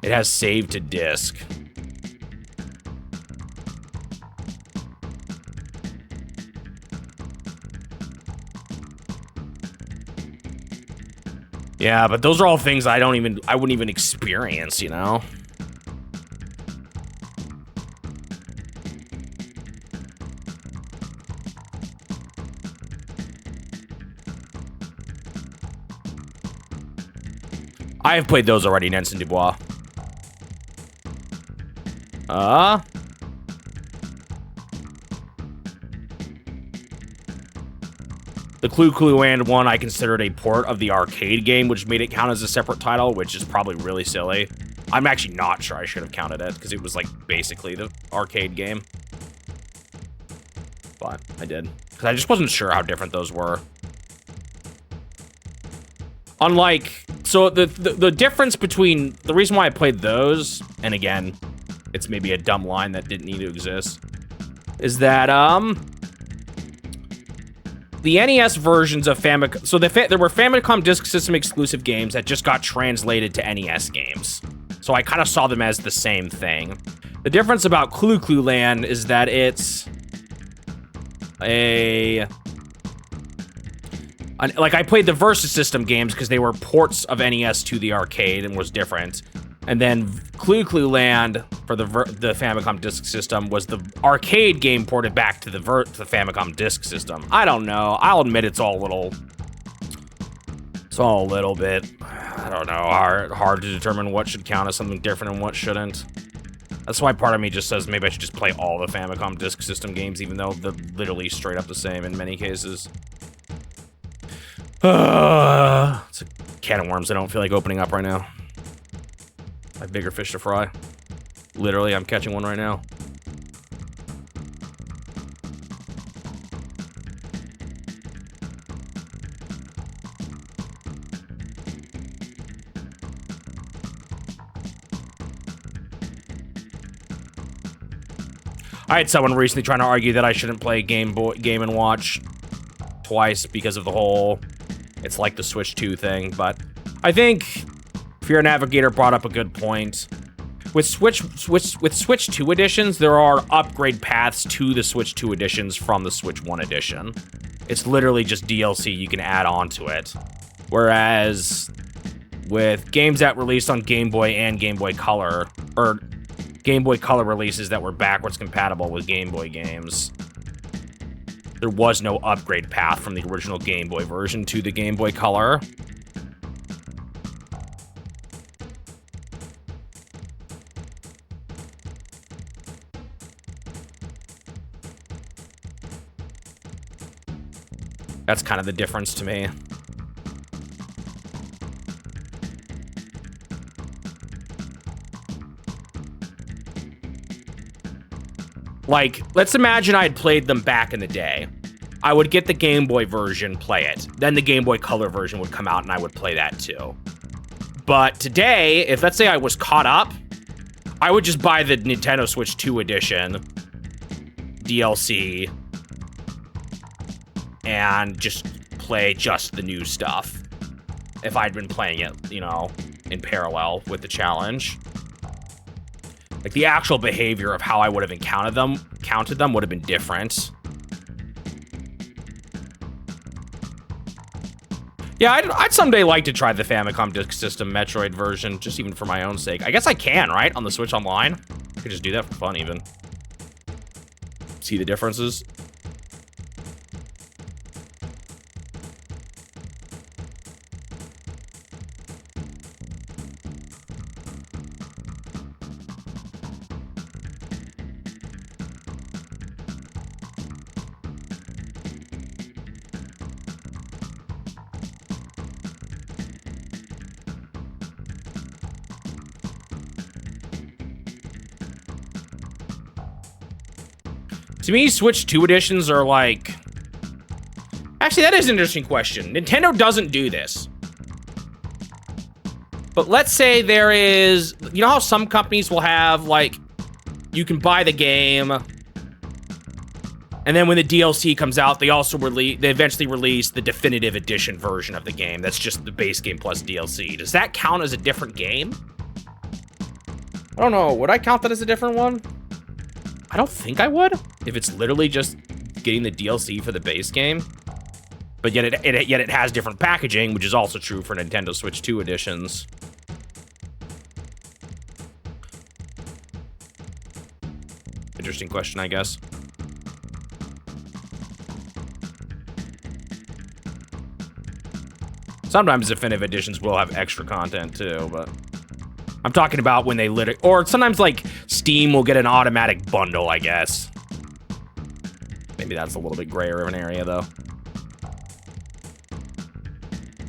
It has save to disk. Yeah, but those are all things I wouldn't even experience, you know? I have played those already, Nenson Dubois. The Clue Land one I considered a port of the arcade game, which made it count as a separate title, which is probably really silly. I'm actually not sure I should have counted it, because it was, like, basically the arcade game. But I did. Because I just wasn't sure how different those were. Unlike... So, the difference between... The reason why I played those, and again, it's maybe a dumb line that didn't need to exist, is that, the NES versions of Famicom... So, there were Famicom Disk System exclusive games that just got translated to NES games. So, I kind of saw them as the same thing. The difference about Clue Land is that it's... Like, I played the Versus System games because they were ports of NES to the arcade and was different. And then Clue Land for the Famicom Disk System was the arcade game ported back to the Famicom Disk System. I don't know. I'll admit it's all a little... It's all a little bit... I don't know. Hard to determine what should count as something different and what shouldn't. That's why part of me just says maybe I should just play all the Famicom Disk System games, even though they're literally straight up the same in many cases. It's a can of worms I don't feel like opening up right now. I have bigger fish to fry. Literally, I'm catching one right now. I had someone recently trying to argue that I shouldn't play Game & Watch twice because of the whole... It's like the Switch 2 thing, but I think Fear Navigator brought up a good point. With Switch 2 editions, there are upgrade paths to the Switch 2 editions from the Switch 1 edition. It's literally just DLC you can add on to it. Whereas with games that released on Game Boy and Game Boy Color, or Game Boy Color releases that were backwards compatible with Game Boy games, there was no upgrade path from the original Game Boy version to the Game Boy Color. That's kind of the difference to me. Like, let's imagine I had played them back in the day. I would get the Game Boy version, play it. Then the Game Boy Color version would come out and I would play that too. But today, if let's say I was caught up, I would just buy the Nintendo Switch 2 edition, DLC, and just play just the new stuff. If I'd been playing it, you know, in parallel with the challenge. Like, the actual behavior of how I would have counted them would have been different. Yeah, I'd someday like to try the Famicom Disk System Metroid version, just even for my own sake. I guess I can, right? On the Switch Online? I could just do that for fun, even. See the differences? To me, Switch 2 editions are like... Actually, that is an interesting question. Nintendo doesn't do this. But let's say there is... You know how some companies will have, like... You can buy the game... And then when the DLC comes out, they also they eventually release the definitive edition version of the game. That's just the base game plus DLC. Does that count as a different game? I don't know. Would I count that as a different one? I don't think I would. If it's literally just getting the DLC for the base game. But yet it has different packaging, which is also true for Nintendo Switch 2 editions. Interesting question, I guess. Sometimes definitive editions will have extra content too, but I'm talking about when they literally, or sometimes like Steam will get an automatic bundle, I guess. Maybe that's a little bit grayer of an area though.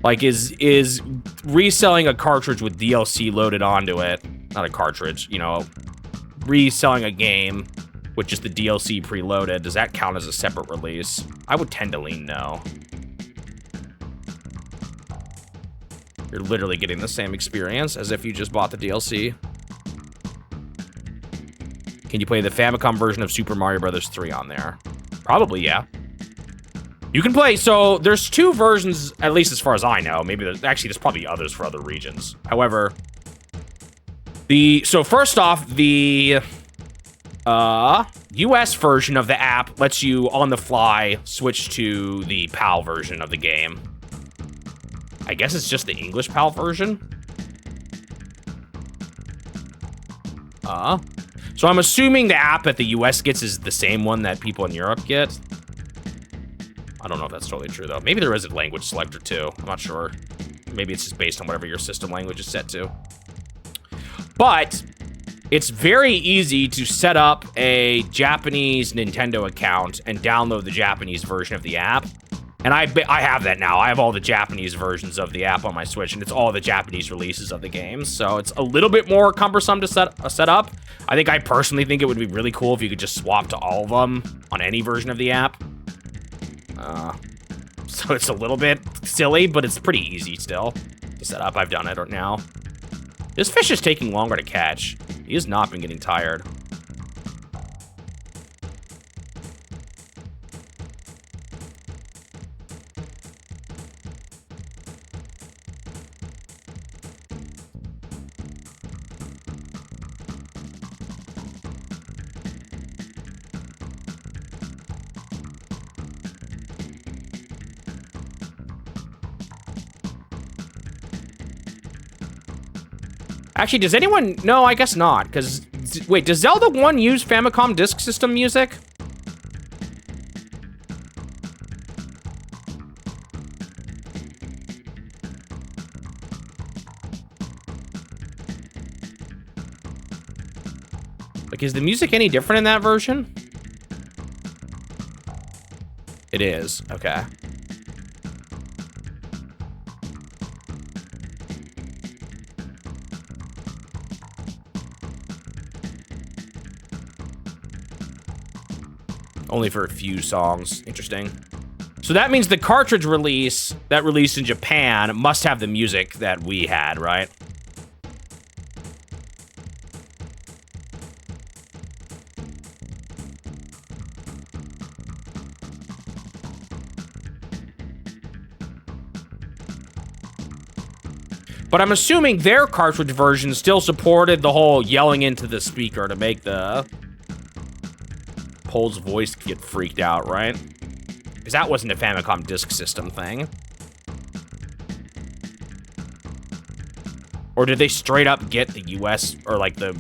Like is reselling a cartridge with DLC loaded onto it, not a cartridge, you know, reselling a game with just the DLC preloaded, does that count as a separate release? I would tend to lean no. You're literally getting the same experience as if you just bought the DLC. Can you play the Famicom version of Super Mario Bros. 3 on there? Probably, yeah. You can play, so there's two versions, at least as far as I know. Maybe there's probably others for other regions. However, so first off, the US version of the app lets you, on the fly, switch to the PAL version of the game. I guess it's just the English PAL version. So I'm assuming the app that the US gets is the same one that people in Europe get. I don't know if that's totally true, though. Maybe there is a language selector, too. I'm not sure. Maybe it's just based on whatever your system language is set to. But it's very easy to set up a Japanese Nintendo account and download the Japanese version of the app. And I have that now. I have all the Japanese versions of the app on my Switch, and it's all the Japanese releases of the game. So it's a little bit more cumbersome to set up. I personally think it would be really cool if you could just swap to all of them on any version of the app. So it's a little bit silly, but it's pretty easy still to set up. I've done it now. This fish is taking longer to catch. He has not been getting tired. Actually, does anyone... No, I guess not, because... Wait, does Zelda 1 use Famicom Disk System music? Like, is the music any different in that version? It is, okay. Only for a few songs. Interesting. So that means the cartridge release that released in Japan must have the music that we had, right? But I'm assuming their cartridge version still supported the whole yelling into the speaker to make the Pole's voice get freaked out, right? Because that wasn't a Famicom Disk System thing. Or did they straight up get the US, or like the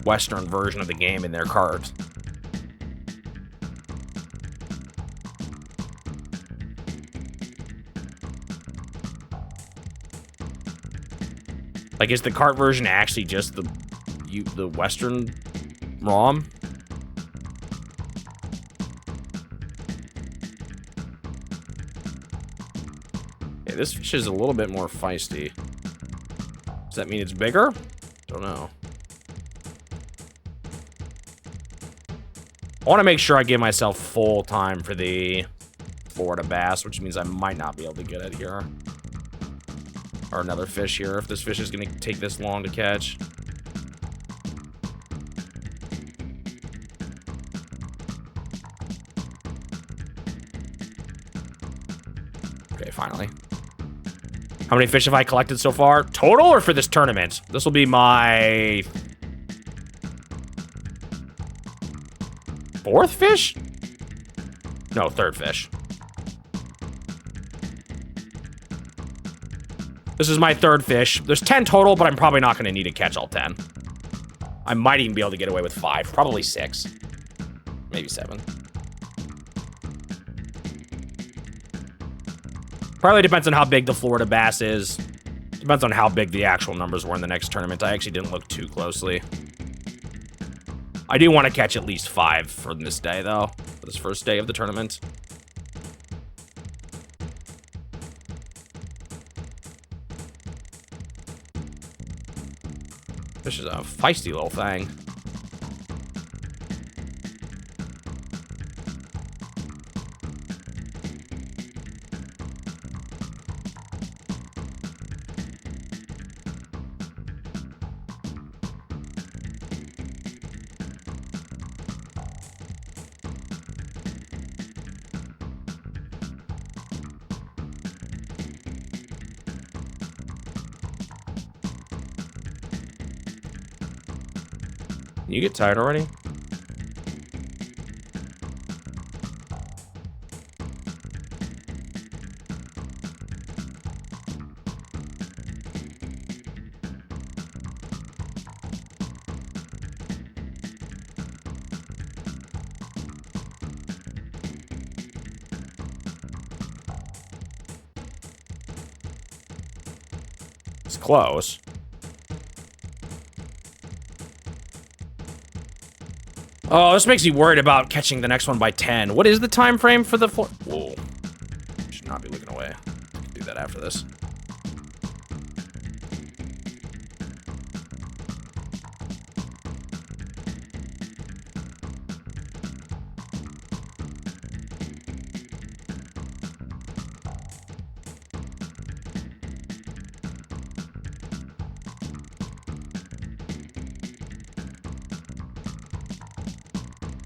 Western version of the game in their cart? Like, is the cart version actually just the Western ROM? Okay, this fish is a little bit more feisty. Does that mean it's bigger? Don't know. I want to make sure I give myself full time for the Florida bass, which means I might not be able to get it here. Or another fish here, if this fish is going to take this long to catch. Okay, finally. How many fish have I collected so far? Total or for this tournament? This will be my 4th fish? No, 3rd fish. This is my 3rd fish. There's 10 total, but I'm probably not going to need to catch all 10. I might even be able to get away with 5. Probably 6. Maybe 7. Probably depends on how big the Florida bass is. Depends on how big the actual numbers were in the next tournament. I actually didn't look too closely. I do want to catch at least 5 for this day, though. For this first day of the tournament. This is a feisty little thing. You get tired already? It's close. Oh, this makes me worried about catching the next one by 10. What is the time frame for the Whoa. Should not be looking away. I can do that after this.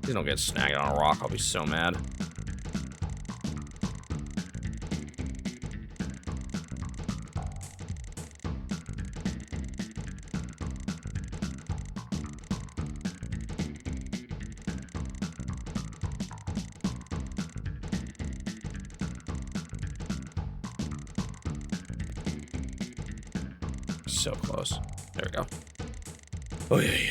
Please don't get snagged on a rock. I'll be so mad. So close. There we go. Oh, yeah, yeah.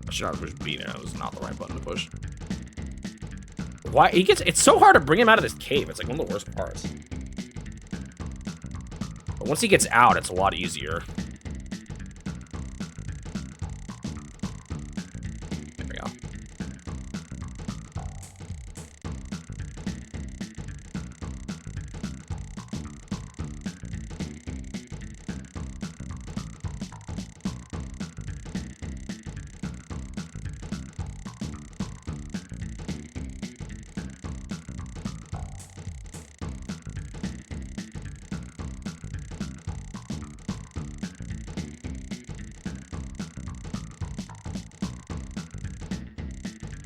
I should not have pushed B there. That was not the right button to push. Why? It's so hard to bring him out of this cave. It's like one of the worst parts. But once he gets out, it's a lot easier. There we go.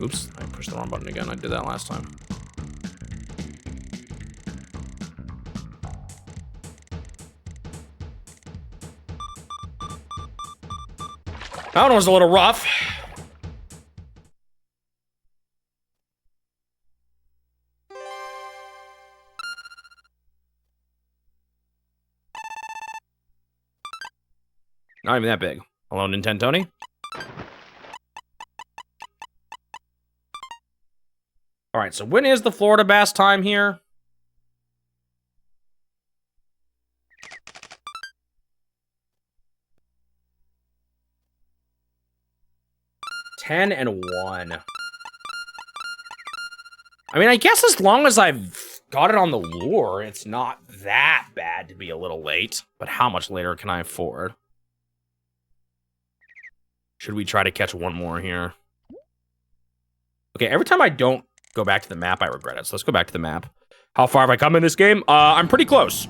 Oops, I pushed the wrong button again. I did that last time. That one was a little rough. Not even that big. Hello, Nintendo Tony. All right, so when is the Florida Bass time here? $10 and $1. I mean, I guess as long as I've got it on the lure, it's not that bad to be a little late. But how much later can I afford? Should we try to catch one more here? Okay, every time I don't go back to the map, I regret it. So let's go back to the map. How far have I come in this game? I'm pretty close.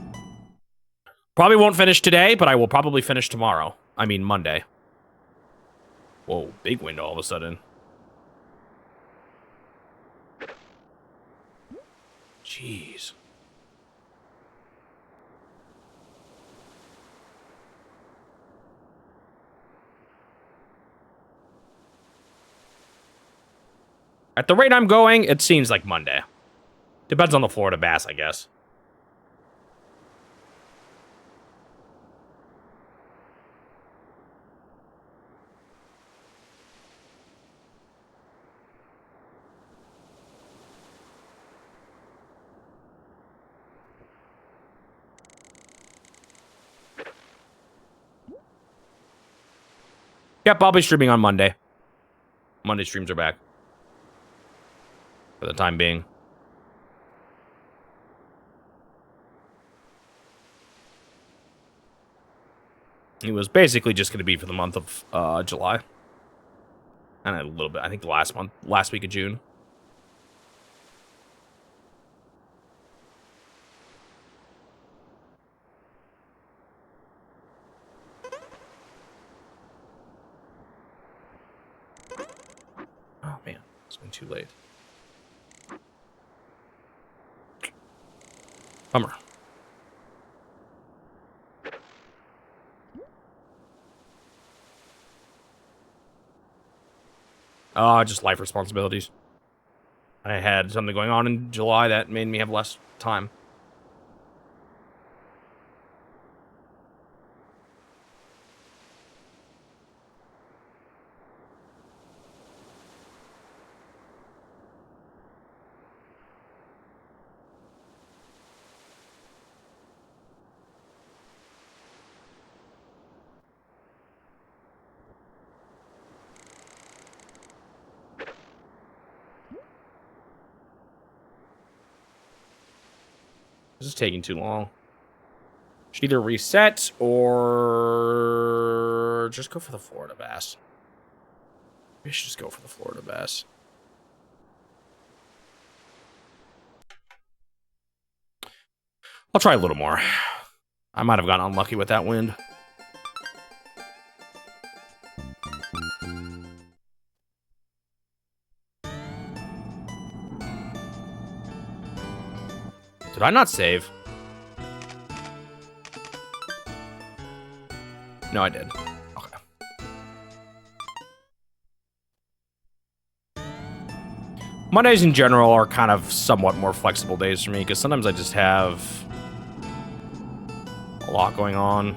Probably won't finish today, but I will probably finish tomorrow. I mean, Monday. Whoa, big wind all of a sudden. Jeez. At the rate I'm going, it seems like Monday. Depends on the Florida Bass, I guess. Yep, I'll be streaming on Monday. Monday streams are back. For the time being. It was basically just going to be for the month of July. And a little bit, I think the last week of June. Oh man, it's been too late. Bummer. Just life responsibilities. I had something going on in July that made me have less time. This is taking too long. Should either reset or just go for the Florida Bass. Maybe I should just go for the Florida Bass. I'll try a little more. I might have gotten unlucky with that wind. Did I not save? No, I did. Okay. Mondays in general are kind of somewhat more flexible days for me, because sometimes I just have a lot going on.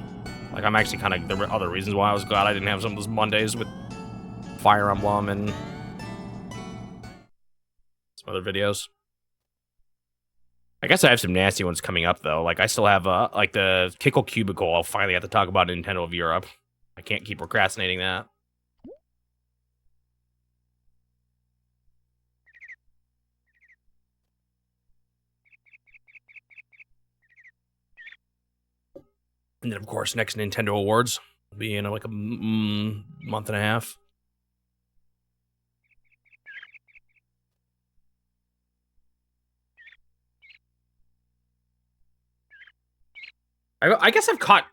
Like, I'm actually kind of... There were other reasons why I was glad I didn't have some of those Mondays with Fire Emblem and some other videos. I guess I have some nasty ones coming up, though. Like, I still have, like, the Kickle Cubicle. I'll finally have to talk about Nintendo of Europe. I can't keep procrastinating that. And then, of course, next Nintendo Awards will be in, like, a month and a half. I guess I've caught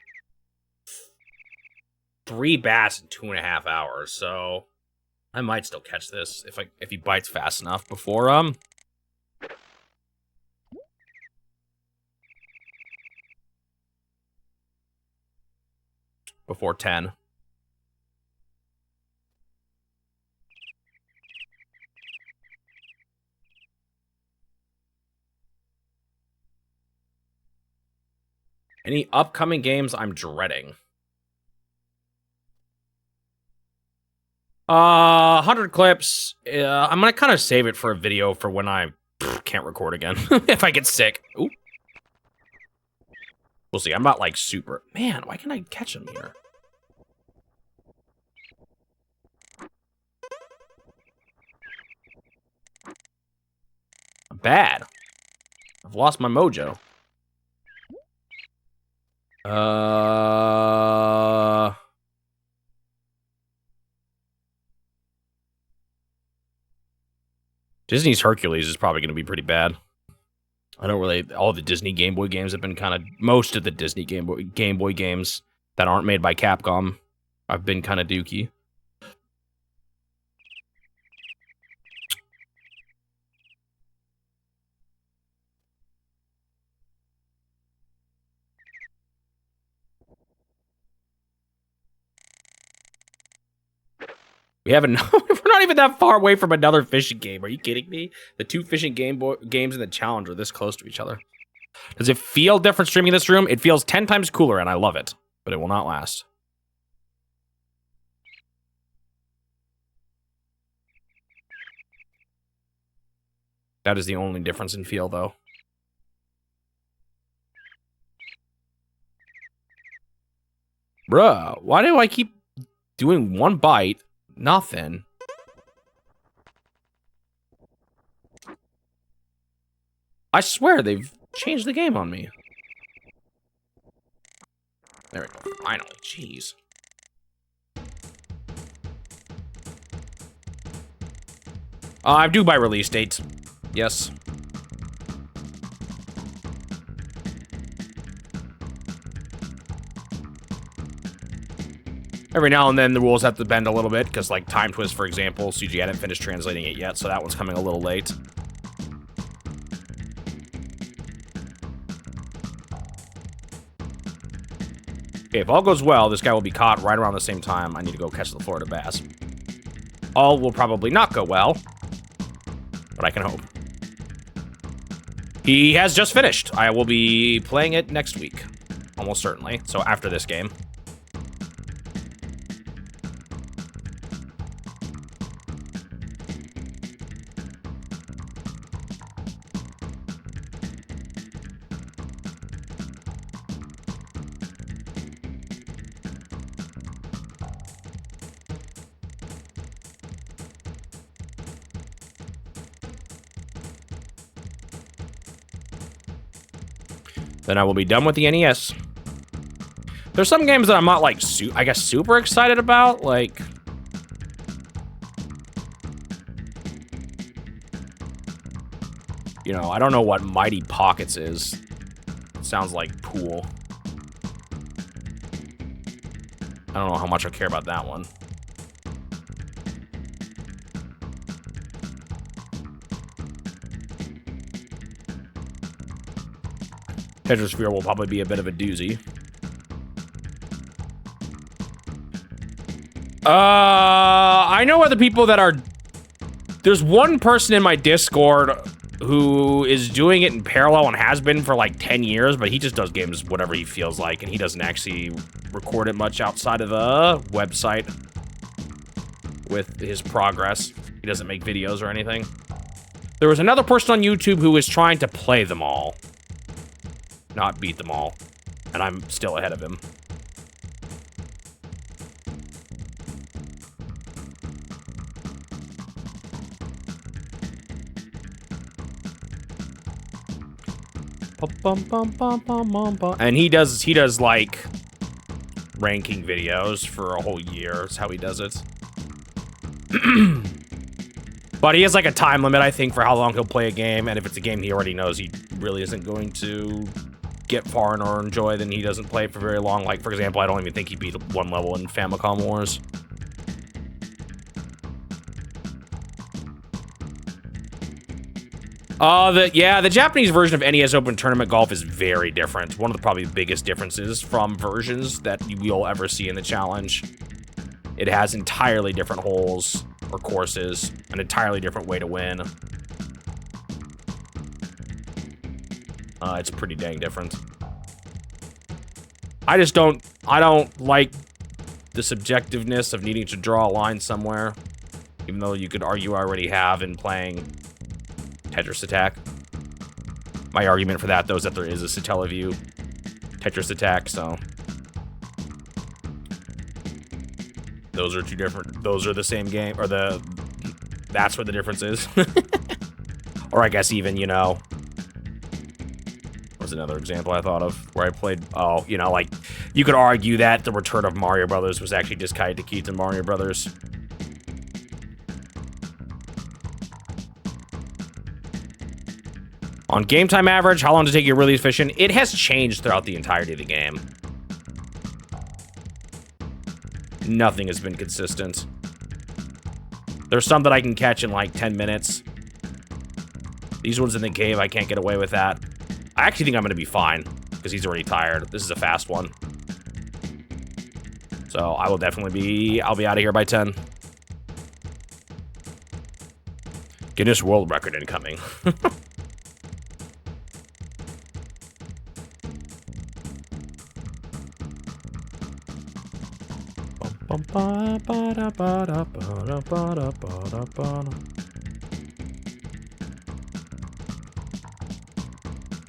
3 bass in 2.5 hours, so I might still catch this if he bites fast enough before before 10. Any upcoming games I'm dreading? 100 clips. I'm gonna kind of save it for a video for when I can't record again. If I get sick. Ooh. We'll see. I'm not like super. Man, why can't I catch him here? I'm bad. I've lost my mojo. Disney's Hercules is probably going to be pretty bad. I don't really... All the Disney Game Boy games have been kind of... Most of the Disney Game Boy games that aren't made by Capcom have been kind of dookie. We haven't... We're not even that far away from another fishing game. Are you kidding me? The two fishing games in the challenge are this close to each other. Does it feel different streaming in this room? It feels 10 times cooler, and I love it. But it will not last. That is the only difference in feel, though. Bruh, why do I keep doing one bite? Nothing. I swear they've changed the game on me. There we go. Finally. Jeez. I'm due by release date. Yes. Every now and then the rules have to bend a little bit, because like Time Twist, for example, CG hadn't finished translating it yet, so that one's coming a little late. Okay, if all goes well, this guy will be caught right around the same time I need to go catch the Florida bass. All will probably not go well, but I can hope. He has just finished. I will be playing it next week, almost certainly, so after this game. Then I will be done with the NES. There's some games that I'm not, like, I guess super excited about, like... You know, I don't know what Mighty Pockets is. It sounds like pool. I don't know how much I care about that one. Tetrasphere will probably be a bit of a doozy. I know other people that are... There's one person in my Discord who is doing it in parallel and has been for like 10 years, but he just does games whatever he feels like, and he doesn't actually record it much outside of the website with his progress. He doesn't make videos or anything. There was another person on YouTube who was trying to play them all. Not beat them all. And I'm still ahead of him. And he does like ranking videos for a whole year is how he does it. But he has like a time limit, I think, for how long he'll play a game, and if it's a game he already knows he really isn't going to get far in or enjoy, then he doesn't play it for very long. Like, for example, I don't even think he beat one level in Famicom Wars. The Japanese version of NES Open Tournament Golf is very different. One of the probably biggest differences from versions that you'll ever see in the challenge. It has entirely different holes or courses, an entirely different way to win. It's pretty dang different. I don't like the subjectiveness of needing to draw a line somewhere, even though you could argue I already have in playing Tetris Attack. My argument for that, though, is that there is a Satellaview Tetris Attack, so those are two different. Those are the same game, or that's where the difference is. Or I guess even, you know, was another example I thought of where I played. Oh, you know, like you could argue that the Return of Mario Brothers was actually just Kaito Keaton Mario Brothers. On game time average, how long to take you really efficient? It has changed throughout the entirety of the game. Nothing has been consistent. There's some that I can catch in like 10 minutes. These ones in the cave, I can't get away with that. I actually think I'm gonna be fine, because he's already tired. This is a fast one. So I will definitely be, I'll be out of here by 10. Guinness World Record incoming.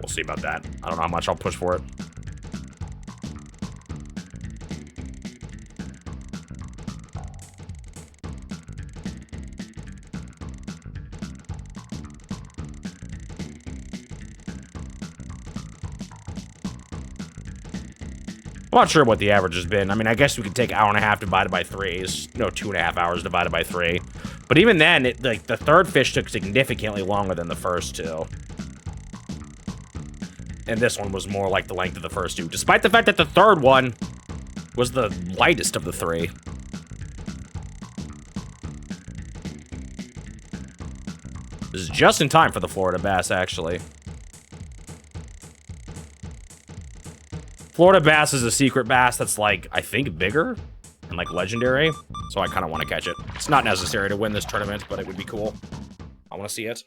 We'll see about that. I don't know how much I'll push for it. I'm not sure what the average has been. I mean, I guess we could take hour and a half divided by 3 is, no, 2.5 hours divided by 3. But even then, like, the third fish took significantly longer than the first two. And this one was more like the length of the first two, despite the fact that the third one was the lightest of the 3. This is just in time for the Florida bass, actually. Florida bass is a secret bass that's, like, I think bigger and, like, legendary. So I kind of want to catch it. It's not necessary to win this tournament, but it would be cool. I want to see it.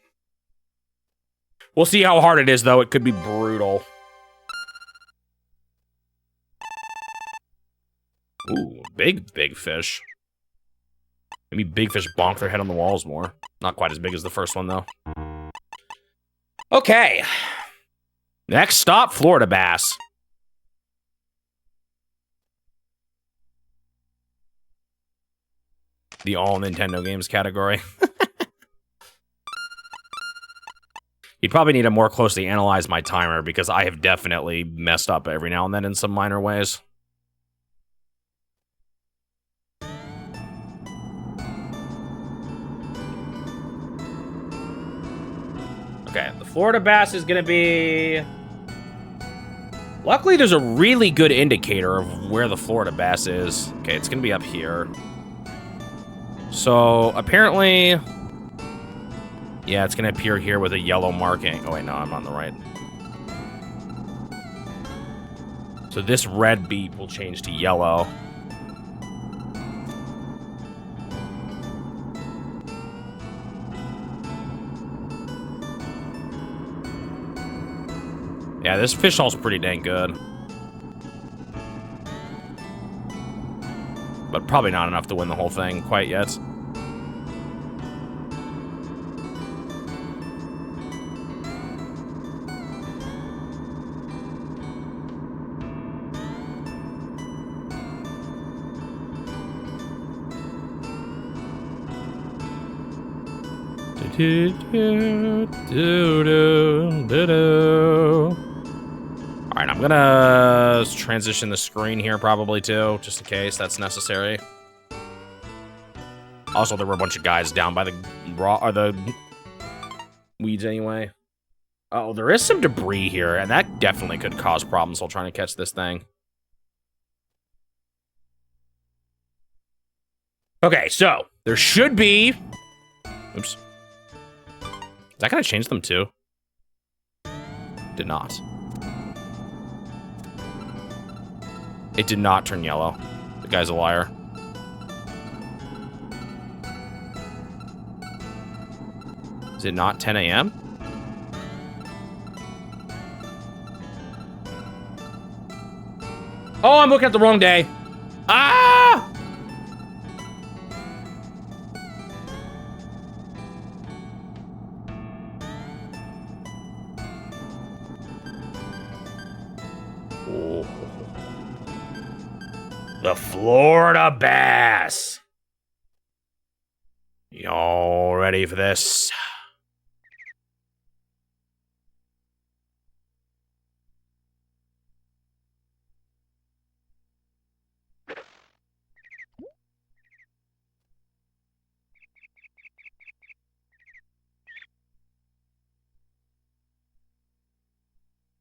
We'll see how hard it is, though. It could be brutal. Ooh, big fish. Maybe big fish bonk their head on the walls more. Not quite as big as the first one, though. Okay. Next stop, Florida bass. The all Nintendo games category. You'd probably need to more closely analyze my timer because I have definitely messed up every now and then in some minor ways. Okay, the Florida bass is gonna be... Luckily, there's a really good indicator of where the Florida bass is. Okay, it's gonna be up here. So, apparently... Yeah, it's gonna appear here with a yellow marking. Oh wait, no, I'm on the right. So this red beep will change to yellow. Yeah, this fish hall's pretty dang good. But probably not enough to win the whole thing quite yet. Alright, I'm gonna transition the screen here probably too, just in case that's necessary. Also, there were a bunch of guys down by the weeds anyway. Oh, there is some debris here, and that definitely could cause problems while trying to catch this thing. Okay, so there should be... Oops. that gonna change them too? Did not. It did not turn yellow. The guy's a liar. Is it not 10 a.m.? Oh, I'm looking at the wrong day. Ah! Oh. The Florida bass. Y'all ready for this?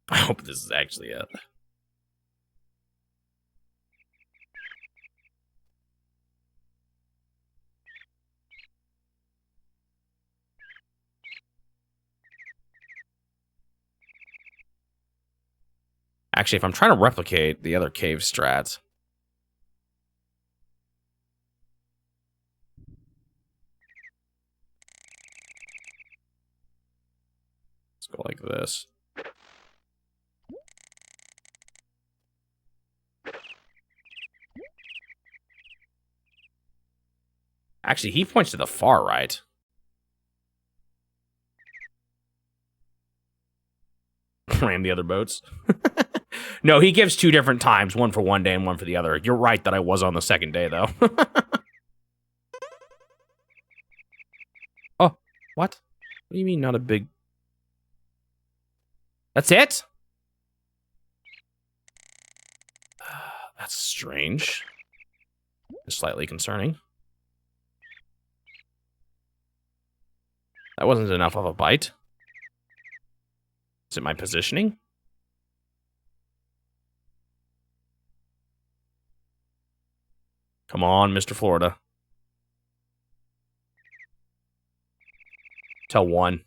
I hope this is actually it. Actually, if I'm trying to replicate the other cave strats, let's go like this. Actually, he points to the far right. Ram the other boats. No, he gives 2 different times, one for one day and one for the other. You're right that I was on the second day, though. Oh, what? What do you mean not a big... That's it? That's strange. Slightly concerning. That wasn't enough of a bite. Is it my positioning? Come on, Mr. Florida. Tell 1.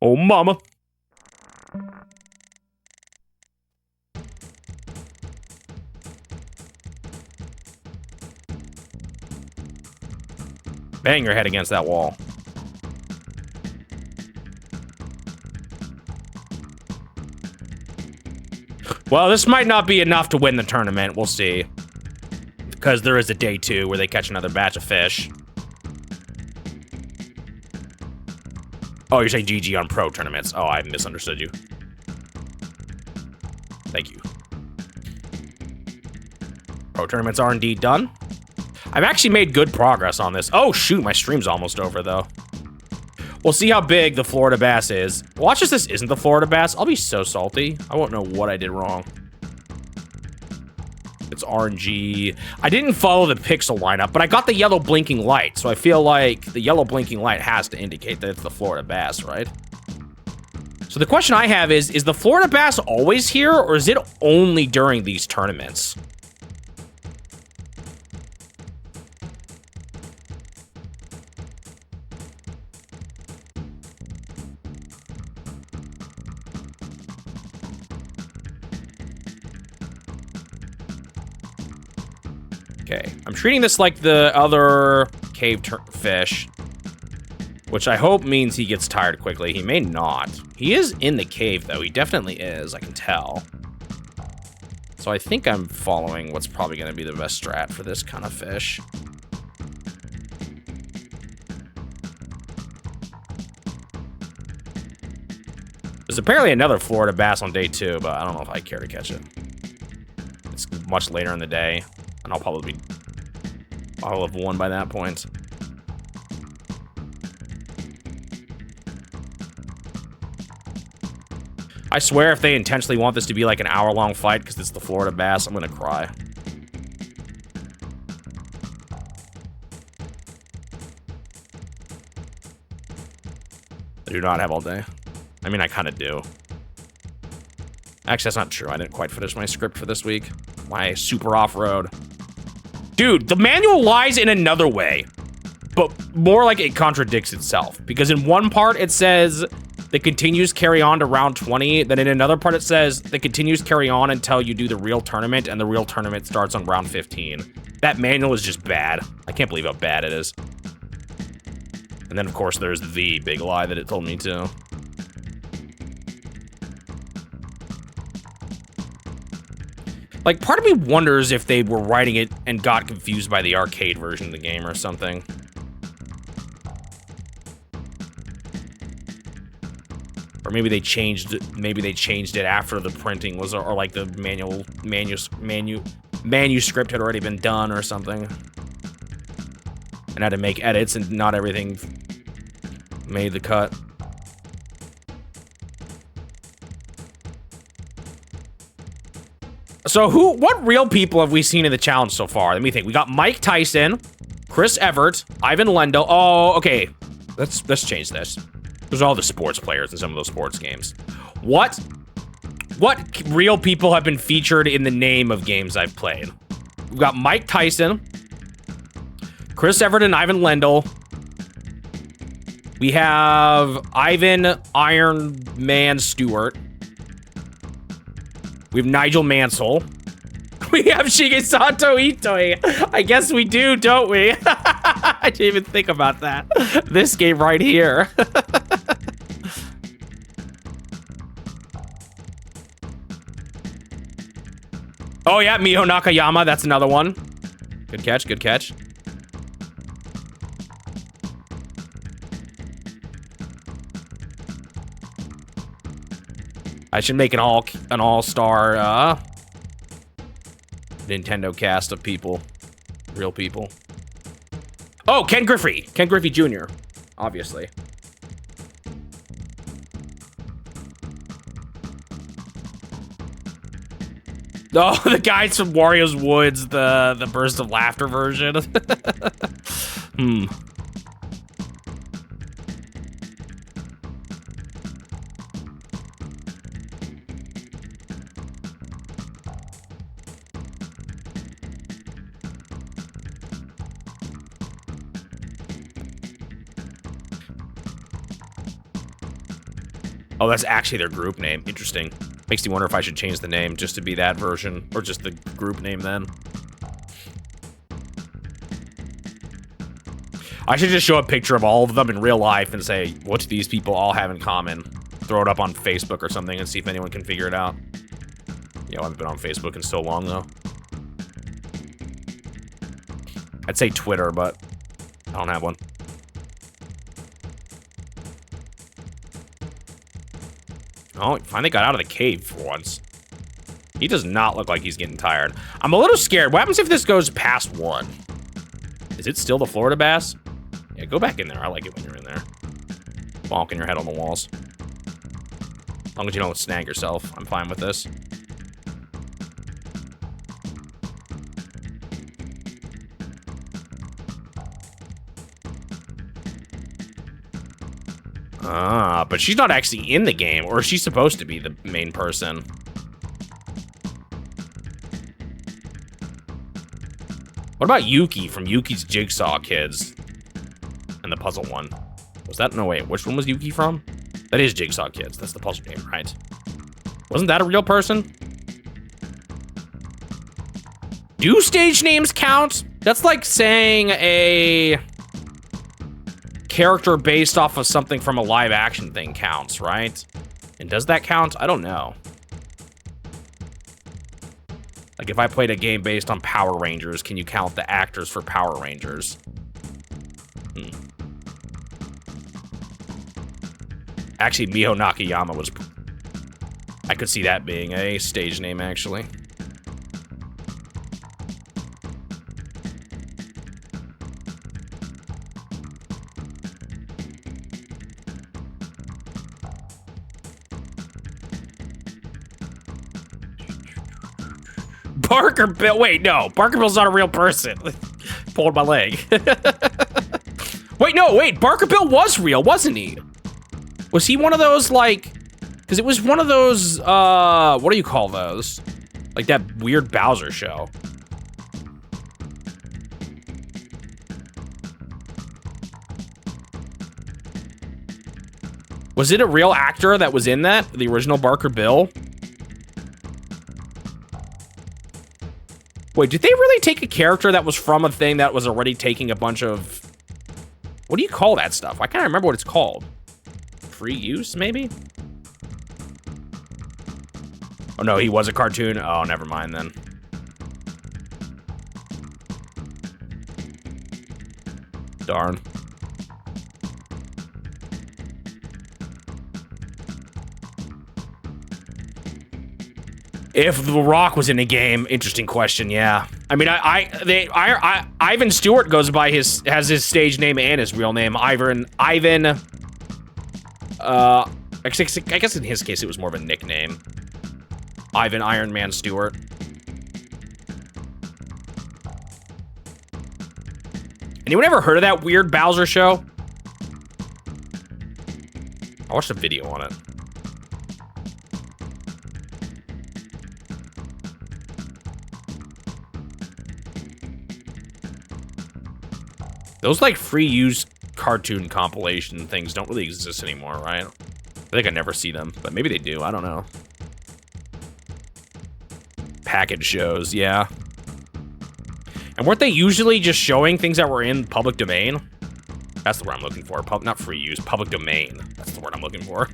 Oh, mama. Bang your head against that wall. Well, this might not be enough to win the tournament. We'll see. Because there is a day 2 where they catch another batch of fish. Oh, you're saying GG on pro tournaments. Oh, I misunderstood you. Thank you. Pro tournaments are indeed done. I've actually made good progress on this. Oh, shoot, my stream's almost over, though. We'll see how big the Florida bass is. Watch as this isn't the Florida bass. I'll be so salty. I won't know what I did wrong. It's RNG. I didn't follow the pixel lineup, but I got the yellow blinking light, so I feel like the yellow blinking light has to indicate that it's the Florida bass, right? So the question I have is the Florida bass always here, or is it only during these tournaments? Okay, I'm treating this like the other cave fish, which I hope means he gets tired quickly. He may not. He is in the cave, though. He definitely is, I can tell. So I think I'm following what's probably going to be the best strat for this kind of fish. There's apparently another Florida bass on day 2, but I don't know if I care to catch it. It's much later in the day. And I'll have won by that point. I swear if they intentionally want this to be like an hour-long fight because it's the Florida bass, I'm gonna cry. do not have all day. I mean, I kind of do. Actually, that's not true. I didn't quite finish my script for this week. My super off-road. Dude, the manual lies in another way, but more like it contradicts itself. Because in one part, it says the continues carry on to round 20. Then in another part, it says the continues carry on until you do the real tournament, and the real tournament starts on round 15. That manual is just bad. I can't believe how bad it is. And then, of course, there's the big lie that it told me to. Like, part of me wonders if they were writing it and got confused by the arcade version of the game or something. Or maybe they changed it after the printing was, or like the manuscript had already been done or something. And had to make edits and not everything made the cut. So what real people have we seen in the challenge so far? Let me think. We got Mike Tyson, Chris Everett, Ivan Lendl. Oh, okay. Let's change this. Those are all the sports players in some of those sports games. What real people have been featured in the name of games I've played? We've got Mike Tyson, Chris Everett and Ivan Lendl. We have Ivan Iron Man Stewart. We have Nigel Mansell. We have Shigesato Itoi. I guess we do, don't we? I didn't even think about that. This game right here. Oh yeah, Miho Nakayama, that's another one. Good catch, good catch. I should make an all-star Nintendo cast of people, real people. Oh, Ken Griffey Jr., obviously. Oh, the guys from Wario's Woods, the Burst of Laughter version. Oh, that's actually their group name. Interesting. Makes me wonder if I should change the name just to be that version, or just the group name then. I should just show a picture of all of them in real life and say, what do these people all have in common? Throw it up on Facebook or something and see if anyone can figure it out. Yo, I haven't been on Facebook in so long, though. I'd say Twitter, but I don't have one. Oh, he finally got out of the cave for once. He does not look like he's getting tired. I'm a little scared. What happens if this goes past 1? Is it still the Florida bass? Yeah, go back in there. I like it when you're in there. Bonking your head on the walls. As long as you don't snag yourself, I'm fine with this. Ah, but she's not actually in the game, or is she supposed to be the main person? What about Yuki from Yuki's Jigsaw Kids? And the puzzle one. Was that? No, wait, which one was Yuki from? That is Jigsaw Kids. That's the puzzle game, right? Wasn't that a real person? Do stage names count? That's like saying a character based off of something from a live action thing counts, right? And does that count? I don't know. Like if I played a game based on Power Rangers, can you count the actors for Power Rangers? Actually, Miho Nakayama was... I could see that being a stage name, actually. Barker Bill. Wait, no. Barker Bill's not a real person. Pulled my leg. Wait, no, wait. Barker Bill was real, wasn't he? Was he one of those, like... Because it was one of those, what do you call those? Like that weird Bowser show. Was it a real actor that was in that? The original Barker Bill? Wait, did they really take a character that was from a thing that was already taking a bunch of... What do you call that stuff? I can't remember what it's called. Free use, maybe? Oh, no, he was a cartoon? Oh, never mind, then. Darn. If The Rock was in a game, interesting question, yeah. I mean, Ivan Stewart has his stage name and his real name. I guess in his case it was more of a nickname. Ivan Iron Man Stewart. Anyone ever heard of that weird Bowser show? I watched a video on it. Those, like, free use cartoon compilation things don't really exist anymore, right? I think I never see them, but maybe they do. I don't know. Package shows, yeah. And weren't they usually just showing things that were in public domain? That's the word I'm looking for. Not free use, public domain. That's the word I'm looking for.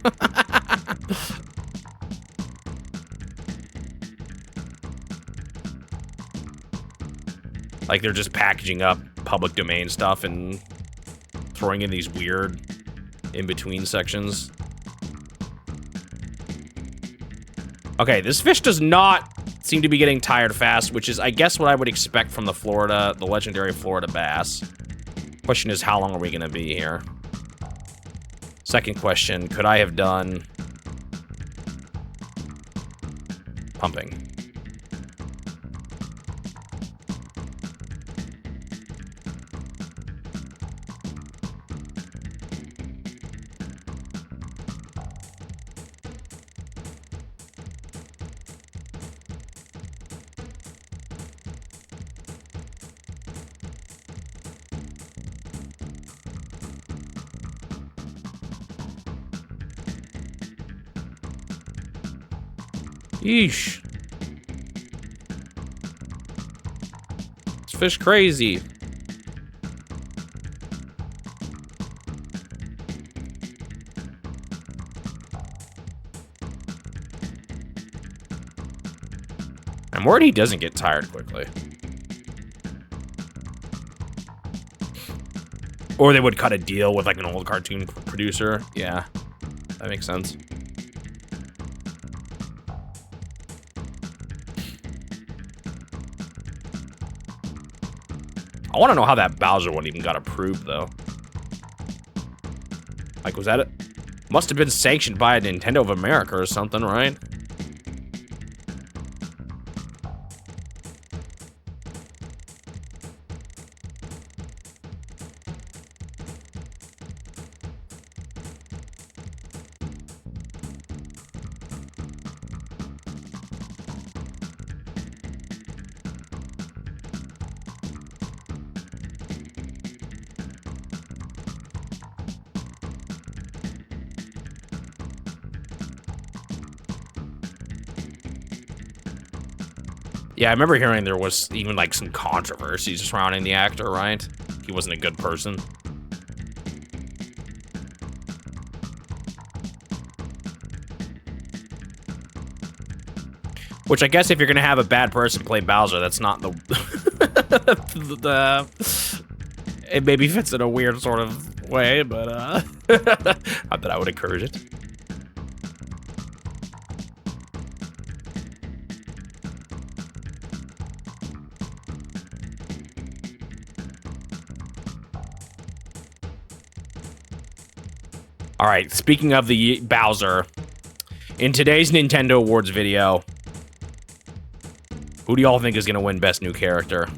Like, they're just packaging up public domain stuff and throwing in these weird in-between sections. Okay, this fish does not seem to be getting tired fast, which is, I guess, what I would expect from the legendary Florida bass. Question is, how long are we gonna be here? Second question, could I have done pumping? Yeesh. This fish crazy. I'm worried he doesn't get tired quickly. Or they would cut a deal with like an old cartoon producer. Yeah, that makes sense. I want to know how that Bowser one even got approved, though. Like, was that it? Must have been sanctioned by Nintendo of America or something, right? Yeah, I remember hearing there was even, like, some controversy surrounding the actor, right? He wasn't a good person. Which I guess if you're gonna have a bad person play Bowser, that's not the... It maybe fits in a weird sort of way, but, not that I would encourage it. All right, speaking of the Bowser, in today's Nintendo Awards video, who do y'all think is gonna win Best New Character?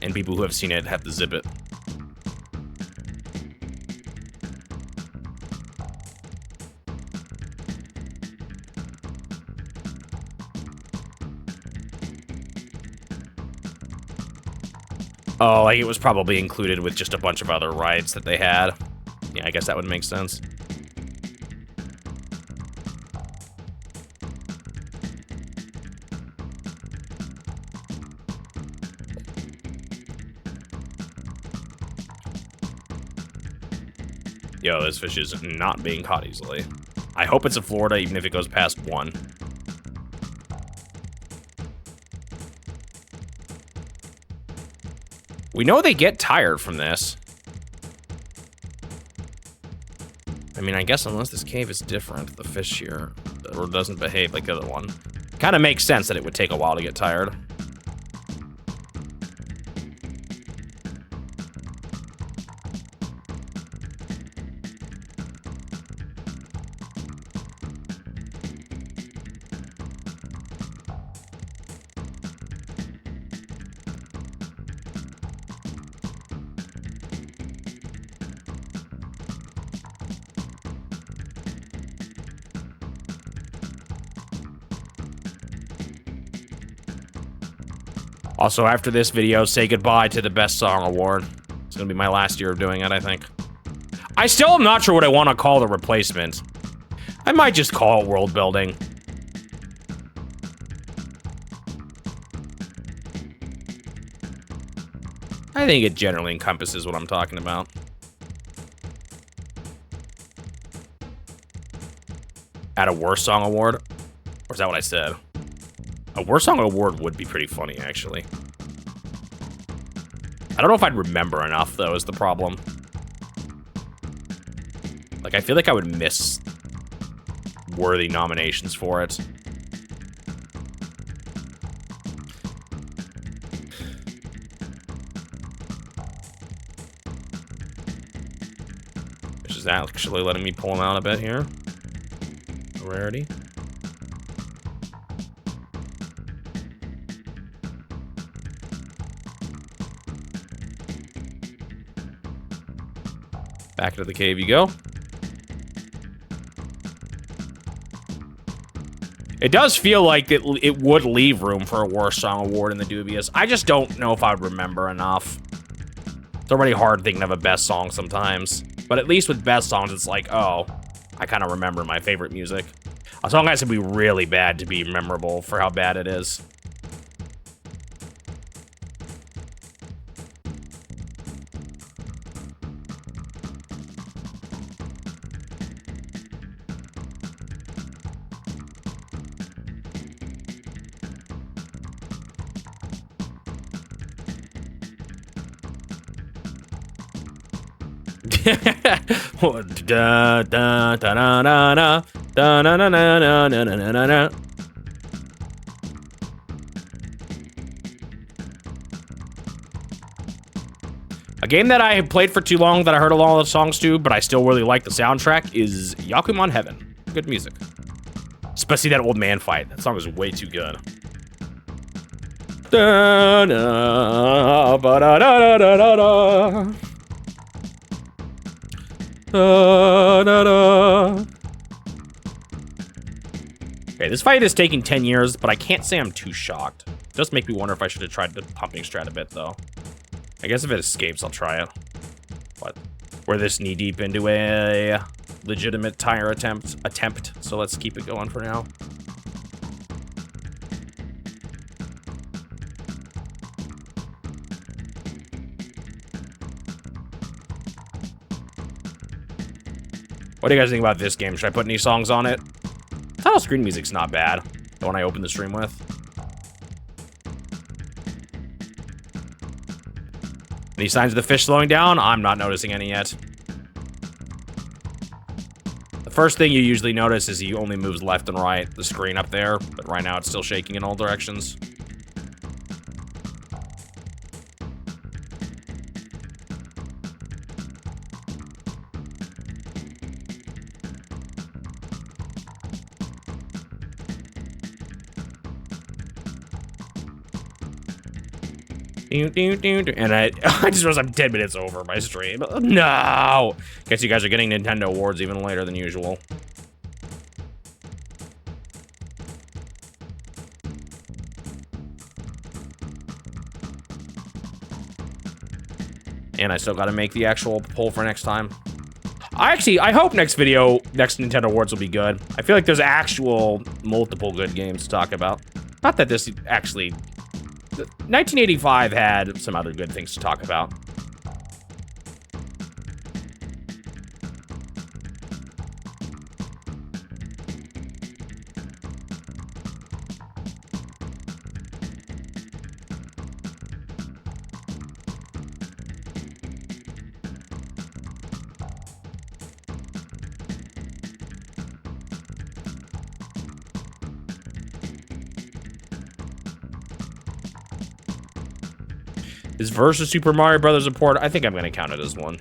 And people who have seen it have to zip it. Oh, like it was probably included with just a bunch of other rides that they had. Yeah, I guess that would make sense. Yo, this fish is not being caught easily. I hope it's in Florida, even if it goes past 1. We know they get tired from this. I mean, I guess unless this cave is different, the fish here, or doesn't behave like the other one. Kind of makes sense that it would take a while to get tired. Also, after this video, say goodbye to the Best Song Award. It's gonna be my last year of doing it, I think. I still am not sure what I want to call the replacement. I might just call it world building. I think it generally encompasses what I'm talking about. Add a worst song award? Or is that what I said? A worst song award would be pretty funny, actually. I don't know if I'd remember enough, though, is the problem. Like, I feel like I would miss worthy nominations for it. Which is actually letting me pull them out a bit here. A rarity. Back into the cave you go. It does feel like it would leave room for a worst song award in the dubious. I just don't know if I would remember enough. It's already hard thinking of a best song sometimes. But at least with best songs, it's like, oh, I kind of remember my favorite music. A song has to be really bad to be memorable for how bad it is. A game that I have played for too long that I heard a lot of the songs to, but I still really like the soundtrack is Yakuman Heaven. Good music. Especially that old man fight. That song is way too good. Okay, this fight is taking 10 years, but I can't say I'm too shocked. It does make me wonder if I should have tried the pumping strat a bit, though. I guess if it escapes, I'll try it. But we're this knee-deep into a legitimate tire attempt, so let's keep it going for now. What do you guys think about this game? Should I put any songs on it? Title screen music's not bad. The one I opened the stream with. Any signs of the fish slowing down? I'm not noticing any yet. The first thing you usually notice is he only moves left and right, the screen up there, but right now it's still shaking in all directions. And I just realized I'm 10 minutes over my stream. No! Guess you guys are getting Nintendo awards even later than usual. And I still gotta make the actual poll for next time. I hope next Nintendo Awards will be good. I feel like there's actual multiple good games to talk about. Not that this actually... 1985 had some other good things to talk about. Is versus Super Mario Brothers a port? I think I'm gonna count it as one.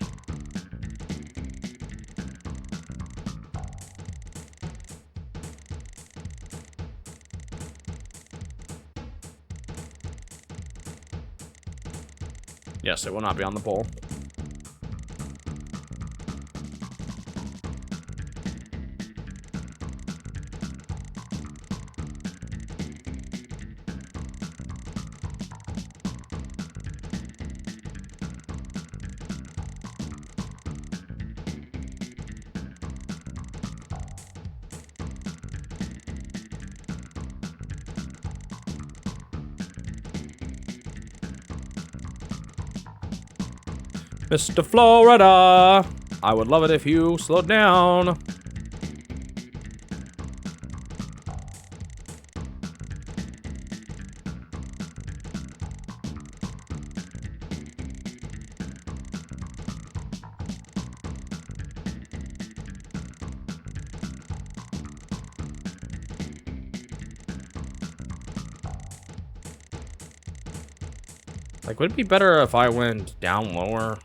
Yes, it will not be on the poll. Mr. Florida, I would love it if you slowed down. Like, would it be better if I went down lower?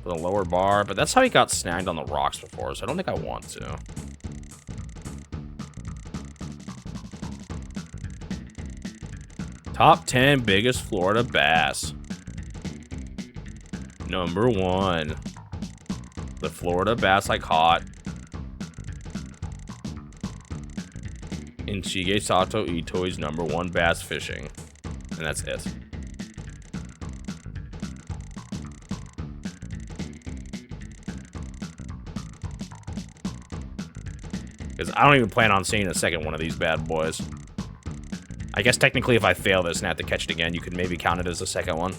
The lower bar, but that's how he got snagged on the rocks before, so I don't think I want to. Top 10 biggest Florida bass. Number 1. The Florida bass I caught in Shigesato Itoi's #1 bass fishing. And that's it. Because I don't even plan on seeing a second one of these bad boys. I guess technically if I fail this and have to catch it again, you could maybe count it as a second one.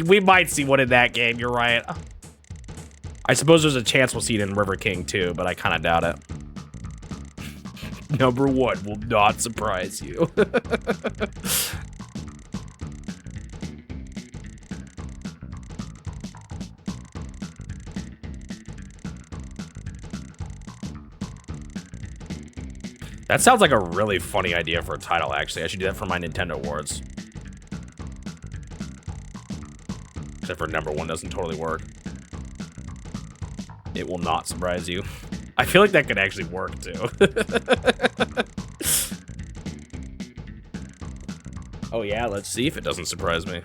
We might see one in that game, you're right. I suppose there's a chance we'll see it in River King too, but I kind of doubt it. Number 1 will not surprise you. That sounds like a really funny idea for a title, actually. I should do that for my Nintendo Awards. Except for #1 doesn't totally work. It will not surprise you. I feel like that could actually work, too. Oh yeah, let's see if it doesn't surprise me.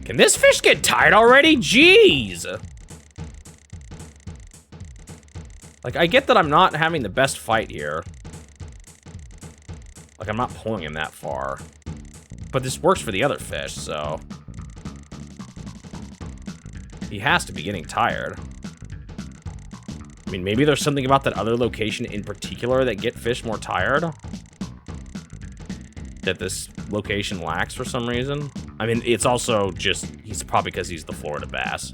Can this fish get tired already? Jeez! Like, I get that I'm not having the best fight here. Like, I'm not pulling him that far. But this works for the other fish, so... he has to be getting tired. I mean, maybe there's something about that other location in particular that get fish more tired? That this location lacks for some reason? I mean, it's also just... he's probably because he's the Florida bass.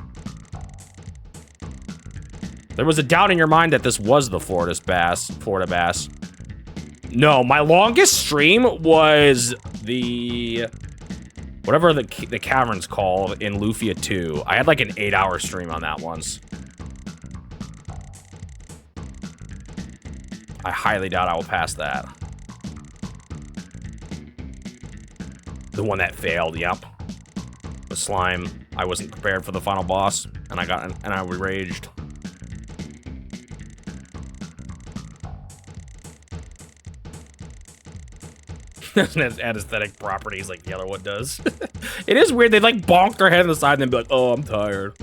There was a doubt in your mind that this was the Florida bass. No, my longest stream was the... whatever the cavern's called in Lufia 2. I had like an 8-hour stream on that once. I highly doubt I will pass that. The one that failed, yep. The slime. I wasn't prepared for the final boss, and I raged. Doesn't have aesthetic properties like the other one does. It is weird. They like bonk their head on the side and then be like, "Oh, I'm tired."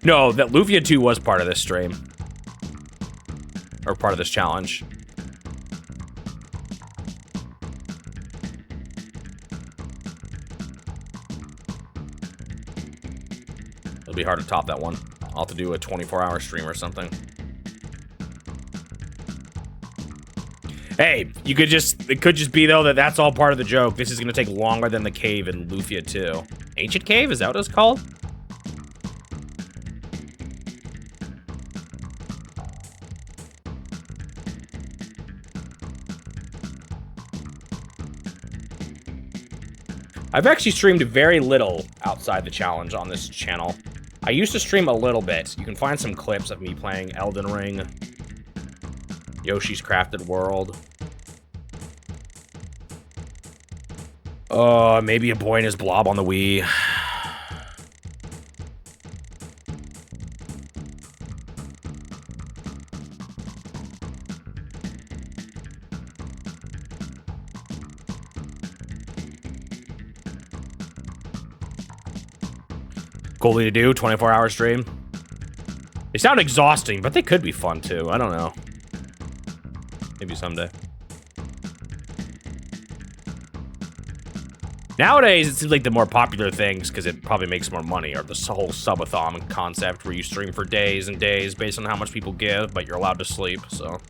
No, that Lufia 2 was part of this stream. Or part of this challenge. It'll be hard to top that one. I'll have to do a 24-hour stream or something. Hey, it could just be, though, that that's all part of the joke. This is going to take longer than the cave in Lufia 2. Ancient Cave? Is that what it's called? I've actually streamed very little outside the challenge on this channel. I used to stream a little bit. You can find some clips of me playing Elden Ring, Yoshi's Crafted World. Maybe a boy and his blob on the Wii. Goalie to do, 24-hour stream. They sound exhausting, but they could be fun too. I don't know. Maybe someday. Nowadays, it seems like the more popular things, because it probably makes more money, are the whole subathon concept where you stream for days and days based on how much people give, but you're allowed to sleep, so.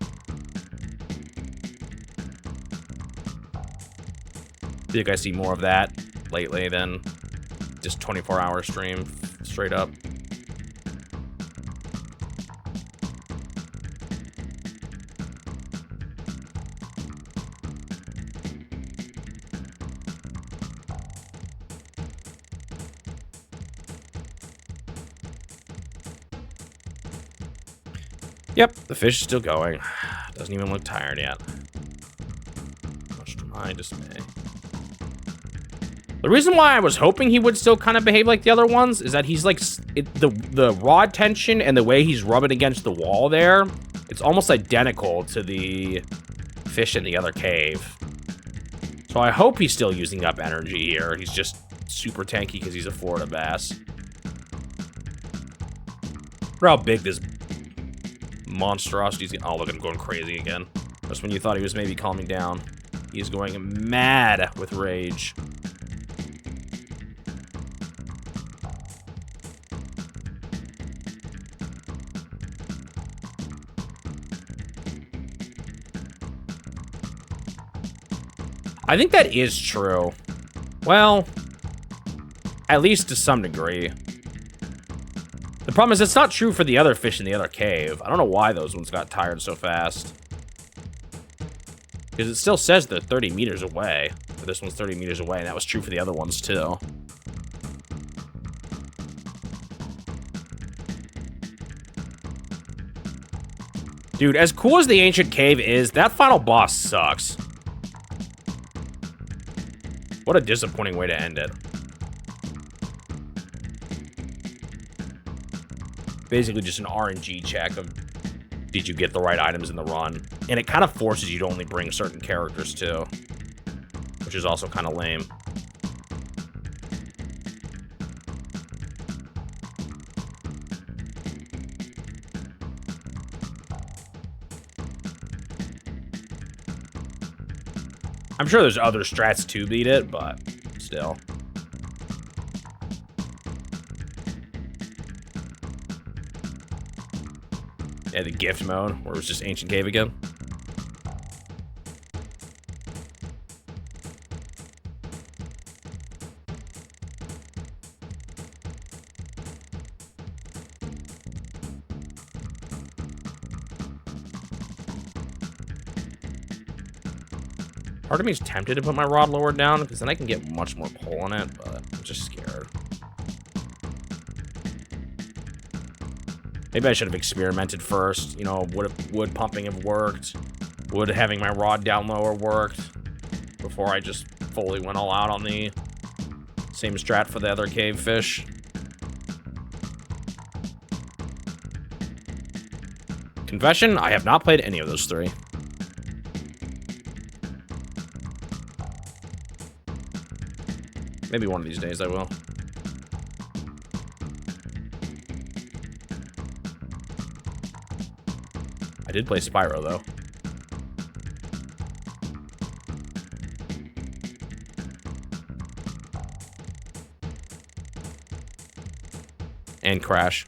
I think I see more of that lately than just 24-hour stream, straight up. Yep, the fish is still going. Doesn't even look tired yet. Much to my dismay. The reason why I was hoping he would still kind of behave like the other ones is that he's like, the rod tension and the way he's rubbing against the wall there, it's almost identical to the fish in the other cave. So I hope he's still using up energy here. He's just super tanky because he's a Florida bass. Look how big this monstrosity's. Oh, look, I'm going crazy again. Just when you thought he was maybe calming down, he's going mad with rage. I think that is true. Well, at least to some degree. The problem is it's not true for the other fish in the other cave. I don't know why those ones got tired so fast. Because it still says they're 30 meters away. But this one's 30 meters away, and that was true for the other ones too. Dude, as cool as the ancient cave is, that final boss sucks. What a disappointing way to end it. Basically just an RNG check of did you get the right items in the run. And it kind of forces you to only bring certain characters too, which is also kind of lame. I'm sure there's other strats to beat it, but still. Yeah, the gift mode, where it was just Ancient Cave again. Part of me is tempted to put my rod lower down, because then I can get much more pull on it, but I'm just scared. Maybe I should have experimented first. You know, would pumping have worked? Would having my rod down lower worked? Before I just fully went all out on the same strat for the other cave fish. Confession, I have not played any of those three. Maybe one of these days I will. I did play Spyro, though. And Crash.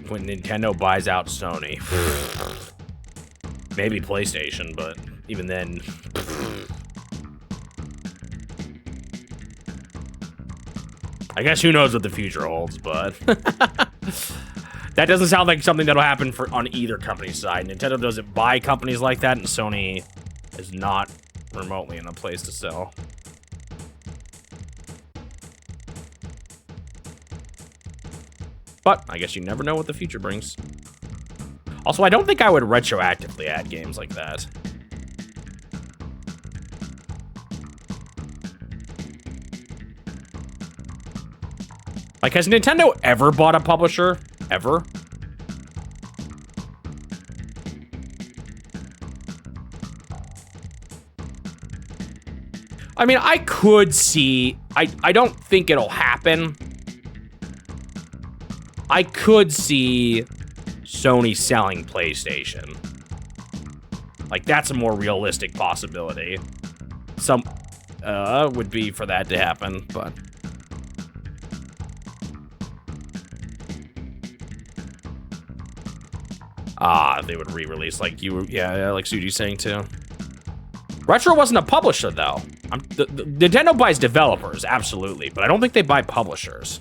When Nintendo buys out Sony. Maybe PlayStation, but even then. I guess who knows what the future holds, but that doesn't sound like something that'll happen on either company's side. Nintendo doesn't buy companies like that, and Sony is not remotely in a place to sell. But I guess you never know what the future brings. Also, I don't think I would retroactively add games like that. Like, has Nintendo ever bought a publisher? Ever? I mean, I could see... I don't think it'll happen. I could see Sony selling PlayStation. Like, that's a more realistic possibility. Some... would be for that to happen, but... they would re-release like yeah, like Suji's saying too. Retro wasn't a publisher though. Nintendo buys developers, absolutely, but I don't think they buy publishers.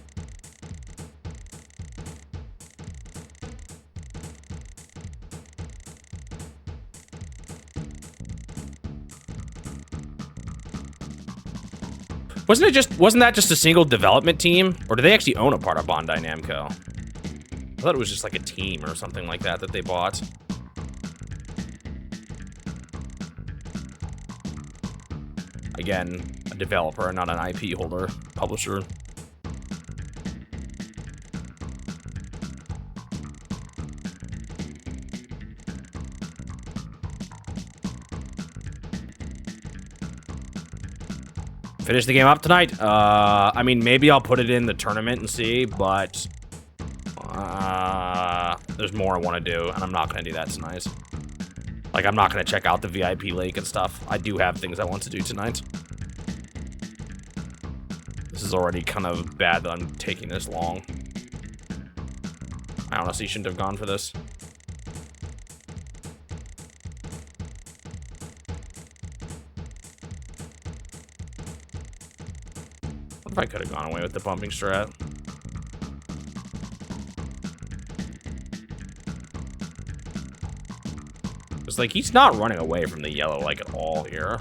Wasn't that just a single development team? Or do they actually own a part of Bandai Namco? I thought it was just like a team or something like that they bought. Again, a developer, not an IP holder, publisher. Finish the game up tonight? I mean, maybe I'll put it in the tournament and see, but... there's more I want to do, and I'm not going to do that tonight. Like, I'm not going to check out the VIP lake and stuff. I do have things I want to do tonight. This is already kind of bad that I'm taking this long. I honestly shouldn't have gone for this. What if I could have gone away with the bumping strat? It's like, he's not running away from the yellow, like, at all here.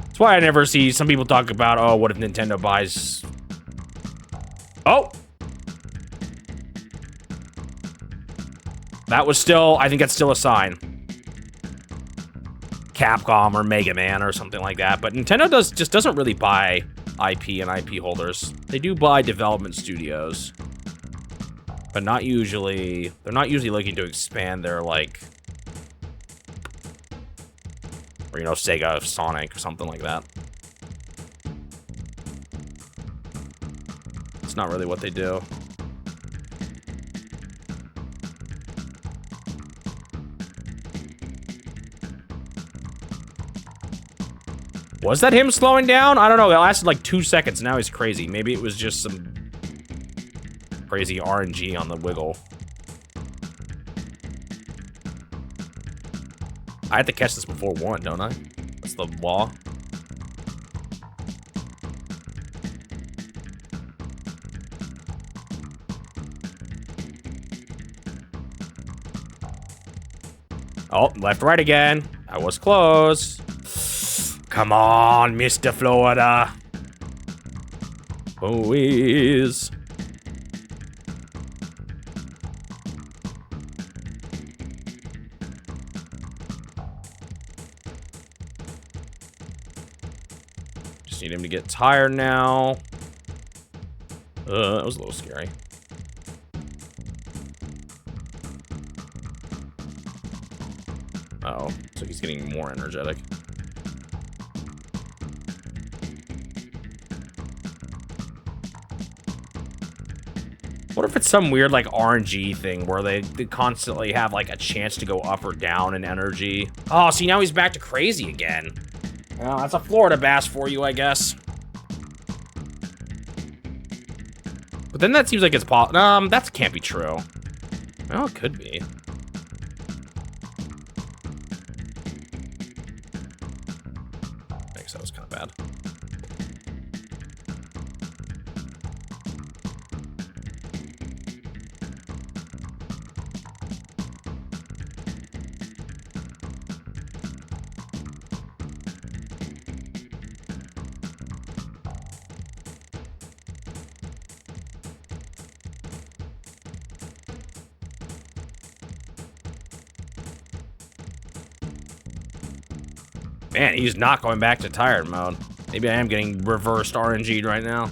That's why I never see some people talk about, oh, what if Nintendo buys... Oh! That was still... I think that's still a sign. Capcom or Mega Man or something like that. But Nintendo just doesn't really buy IP and IP holders. They do buy development studios, but not usually. They're not usually looking to expand their, like, or, you know, Sega Sonic or something like that. It's not really what they do. Was that him slowing down? I don't know. It lasted like 2 seconds. Now he's crazy. Maybe it was just some crazy RNG on the wiggle. I have to catch this before 1, don't I? That's the law. Oh, left, right again. I was close. Come on, Mr. Florida. Boys. Just need him to get tired now. That was a little scary. Uh oh, so he's getting more energetic. What if it's some weird, like, RNG thing where they constantly have, like, a chance to go up or down in energy? Oh, see, now he's back to crazy again. Well, that's a Florida bass for you, I guess. But then that seems like it's that can't be true. Well, it could be. I guess that was kind of bad. Man, he's not going back to tired mode. Maybe I am getting reversed RNG'd right now.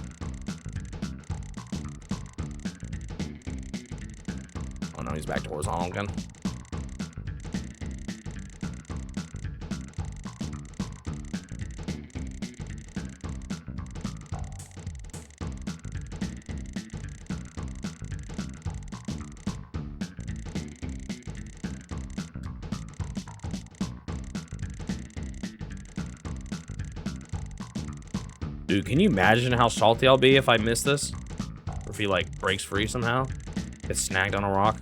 Oh no, he's back to horizontal again. Dude, can you imagine how salty I'll be if I miss this? Or if he, like, breaks free somehow? Gets snagged on a rock?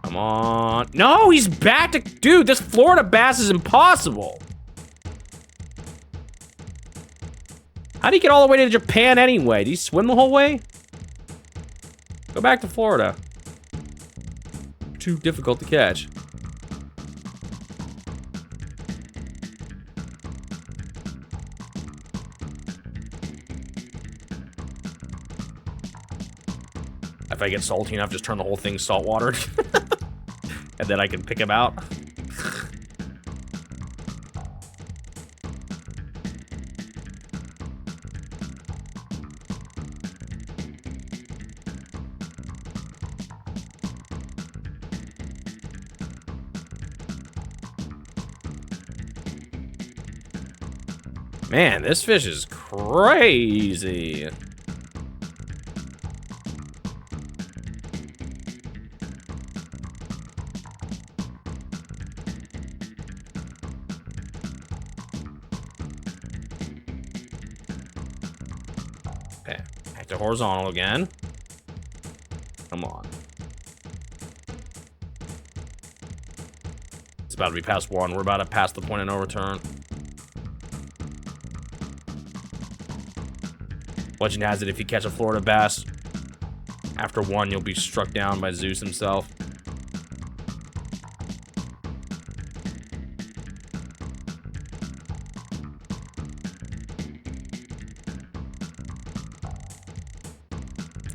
Come on. No, he's back to... Dude, this Florida bass is impossible. How'd he get all the way to Japan anyway? Did he swim the whole way? Go back to Florida. Too difficult to catch. If I get salty enough, just turn the whole thing saltwater. And then I can pick him out. Man, this fish is crazy. Okay, back to horizontal again. Come on. It's about to be past 1. We're about to pass the point of no return. Legend has it, if you catch a Florida bass, after 1, you'll be struck down by Zeus himself.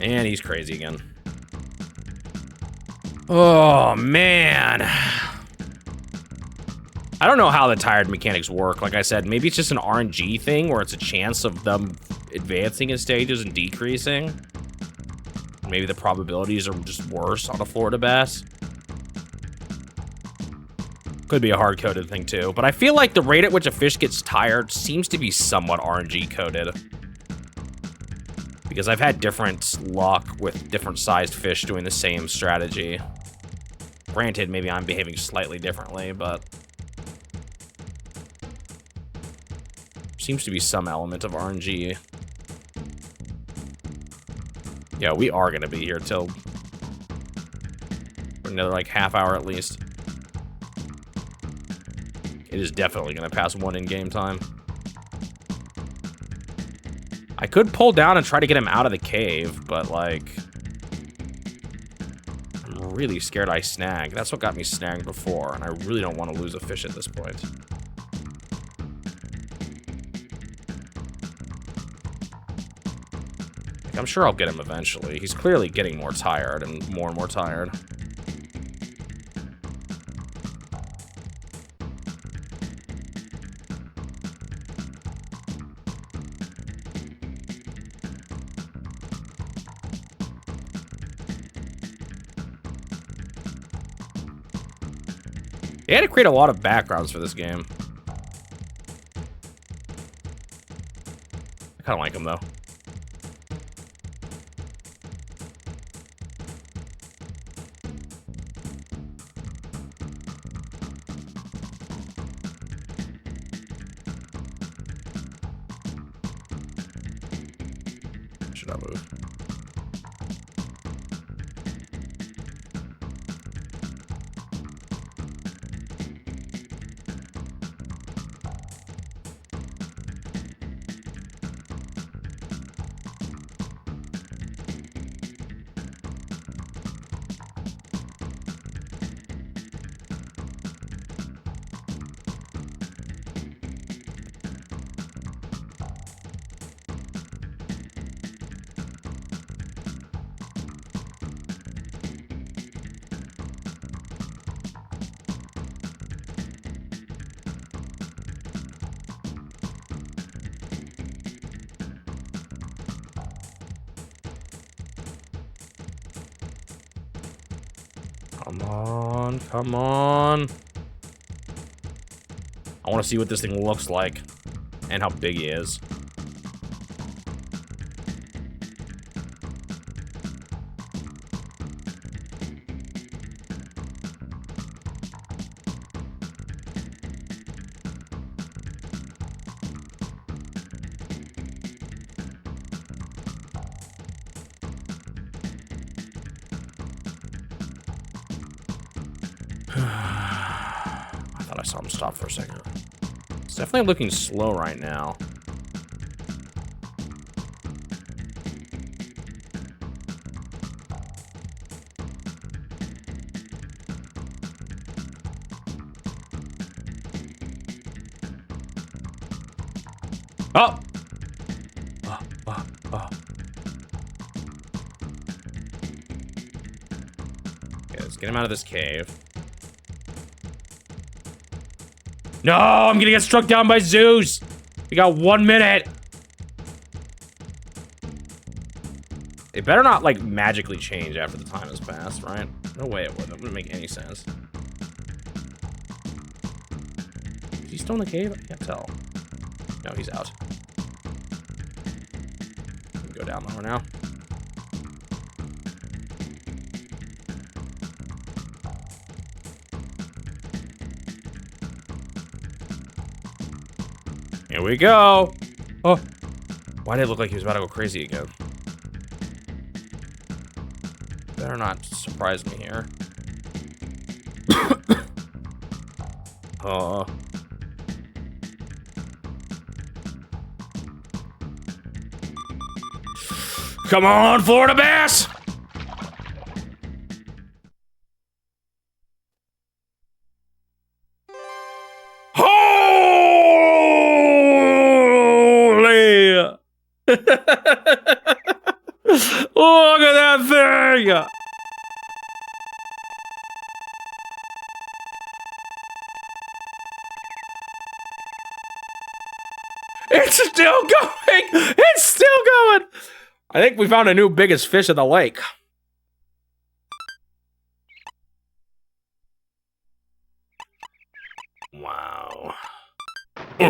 And he's crazy again. Oh, man. I don't know how the tired mechanics work. Like I said, maybe it's just an RNG thing where it's a chance of them advancing in stages and decreasing. Maybe the probabilities are just worse on a Florida bass. Could be a hard-coded thing, too. But I feel like the rate at which a fish gets tired seems to be somewhat RNG-coded. Because I've had different luck with different sized fish doing the same strategy. Granted, maybe I'm behaving slightly differently, but... seems to be some element of RNG. Yeah, we are gonna be here till... for another, like, half hour at least. It is definitely gonna pass 1 in-game time. I could pull down and try to get him out of the cave, but, like... I'm really scared I snag. That's what got me snagged before, and I really don't want to lose a fish at this point. Like, I'm sure I'll get him eventually. He's clearly getting more tired and more tired. They had to create a lot of backgrounds for this game. I kind of like them, though. Should I move? Come on, come on. I want to see what this thing looks like and how big he is. I thought I saw him stop for a second. It's definitely looking slow right now. Oh! Oh. Okay, let's get him out of this cave. No, I'm gonna get struck down by Zeus. We got 1 minute. It better not, like, magically change after the time has passed, right? No way it would. That wouldn't make any sense. Is he still in the cave? I can't tell. No, he's out. Let me go down lower now. Here we go. Oh, why did it look like he was about to go crazy again? Better not surprise me here. Oh. Come on, Florida bass! Holy! Oh, I'm dare you? It's still going! It's still going! I think we found a new biggest fish in the lake. Wow. I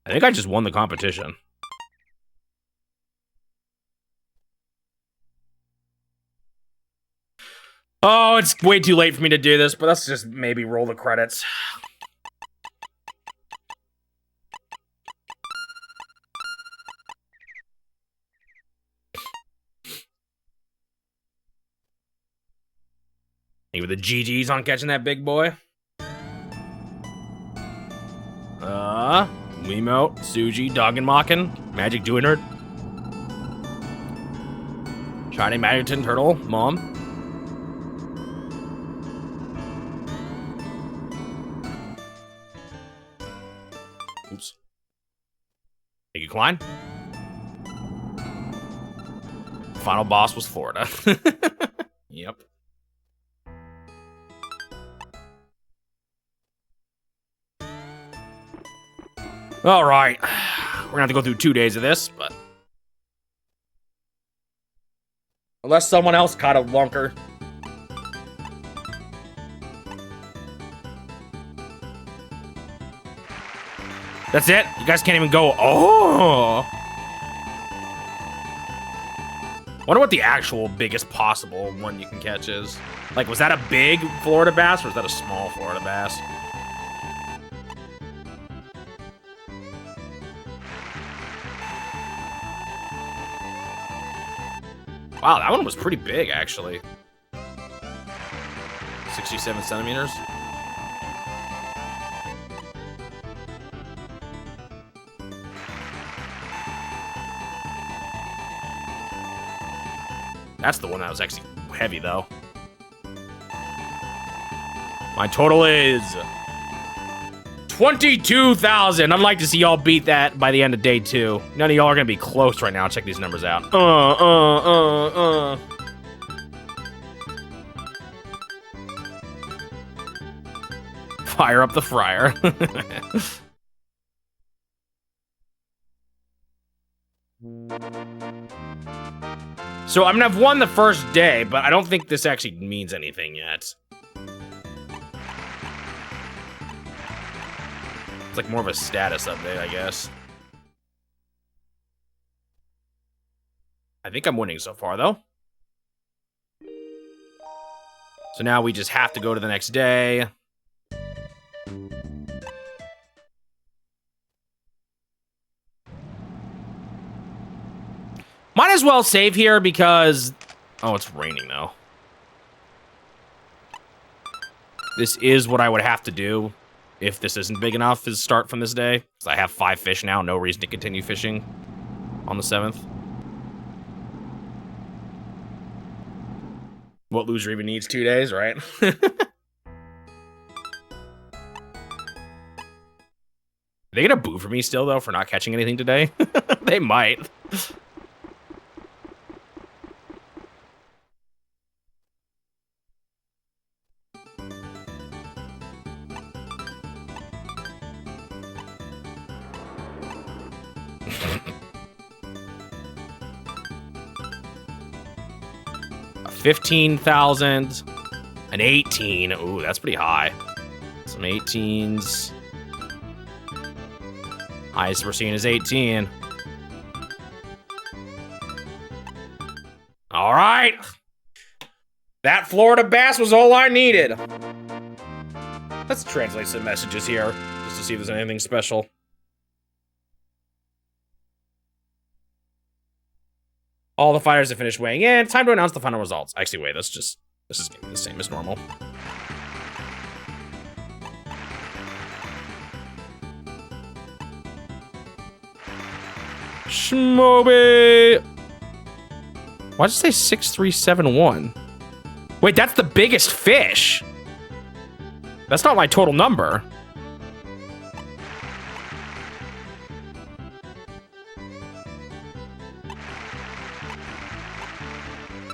think I just won the competition. Oh, it's way too late for me to do this, but let's just maybe roll the credits. Maybe the GG's on catching that big boy. Wiimote, Suji, Doggenmachen, Magic Doinert, Shiny Magneton Turtle, Mom. Oops. Thank you, Klein. Final boss was Florida. Yep. All right. We're gonna have to go through 2 days of this, but unless someone else caught a lunker. That's it? You guys can't even go. Oh! Wonder what the actual biggest possible one you can catch is. Like, was that a big Florida bass or was that a small Florida bass? Wow, that one was pretty big, actually. 67 centimeters. That's the one that was actually heavy, though. My total is 22,000. I'd like to see y'all beat that by the end of day 2. None of y'all are gonna be close right now. Check these numbers out. Fire up the fryer. So I'm gonna have won the first day, but I don't think this actually means anything yet. It's like more of a status update, I guess. I think I'm winning so far, though. So now we just have to go to the next day. Might as well save here because... Oh, it's raining, though. This is what I would have to do if this isn't big enough to start from this day. Because I have 5 fish now, no reason to continue fishing on the 7th. What loser even needs 2 days, right? Are they gonna boo for me still, though, for not catching anything today? They might. $15,000, an 18. Ooh, that's pretty high. Some 18s. Highest we're seeing is 18. All right. That Florida bass was all I needed. Let's translate some messages here, just to see if there's anything special. All the fighters have finished weighing in. Time to announce the final results. Actually, wait, this is gonna be the same as normal. Shmoby! Why'd it say 6371? Wait, that's the biggest fish. That's not my total number.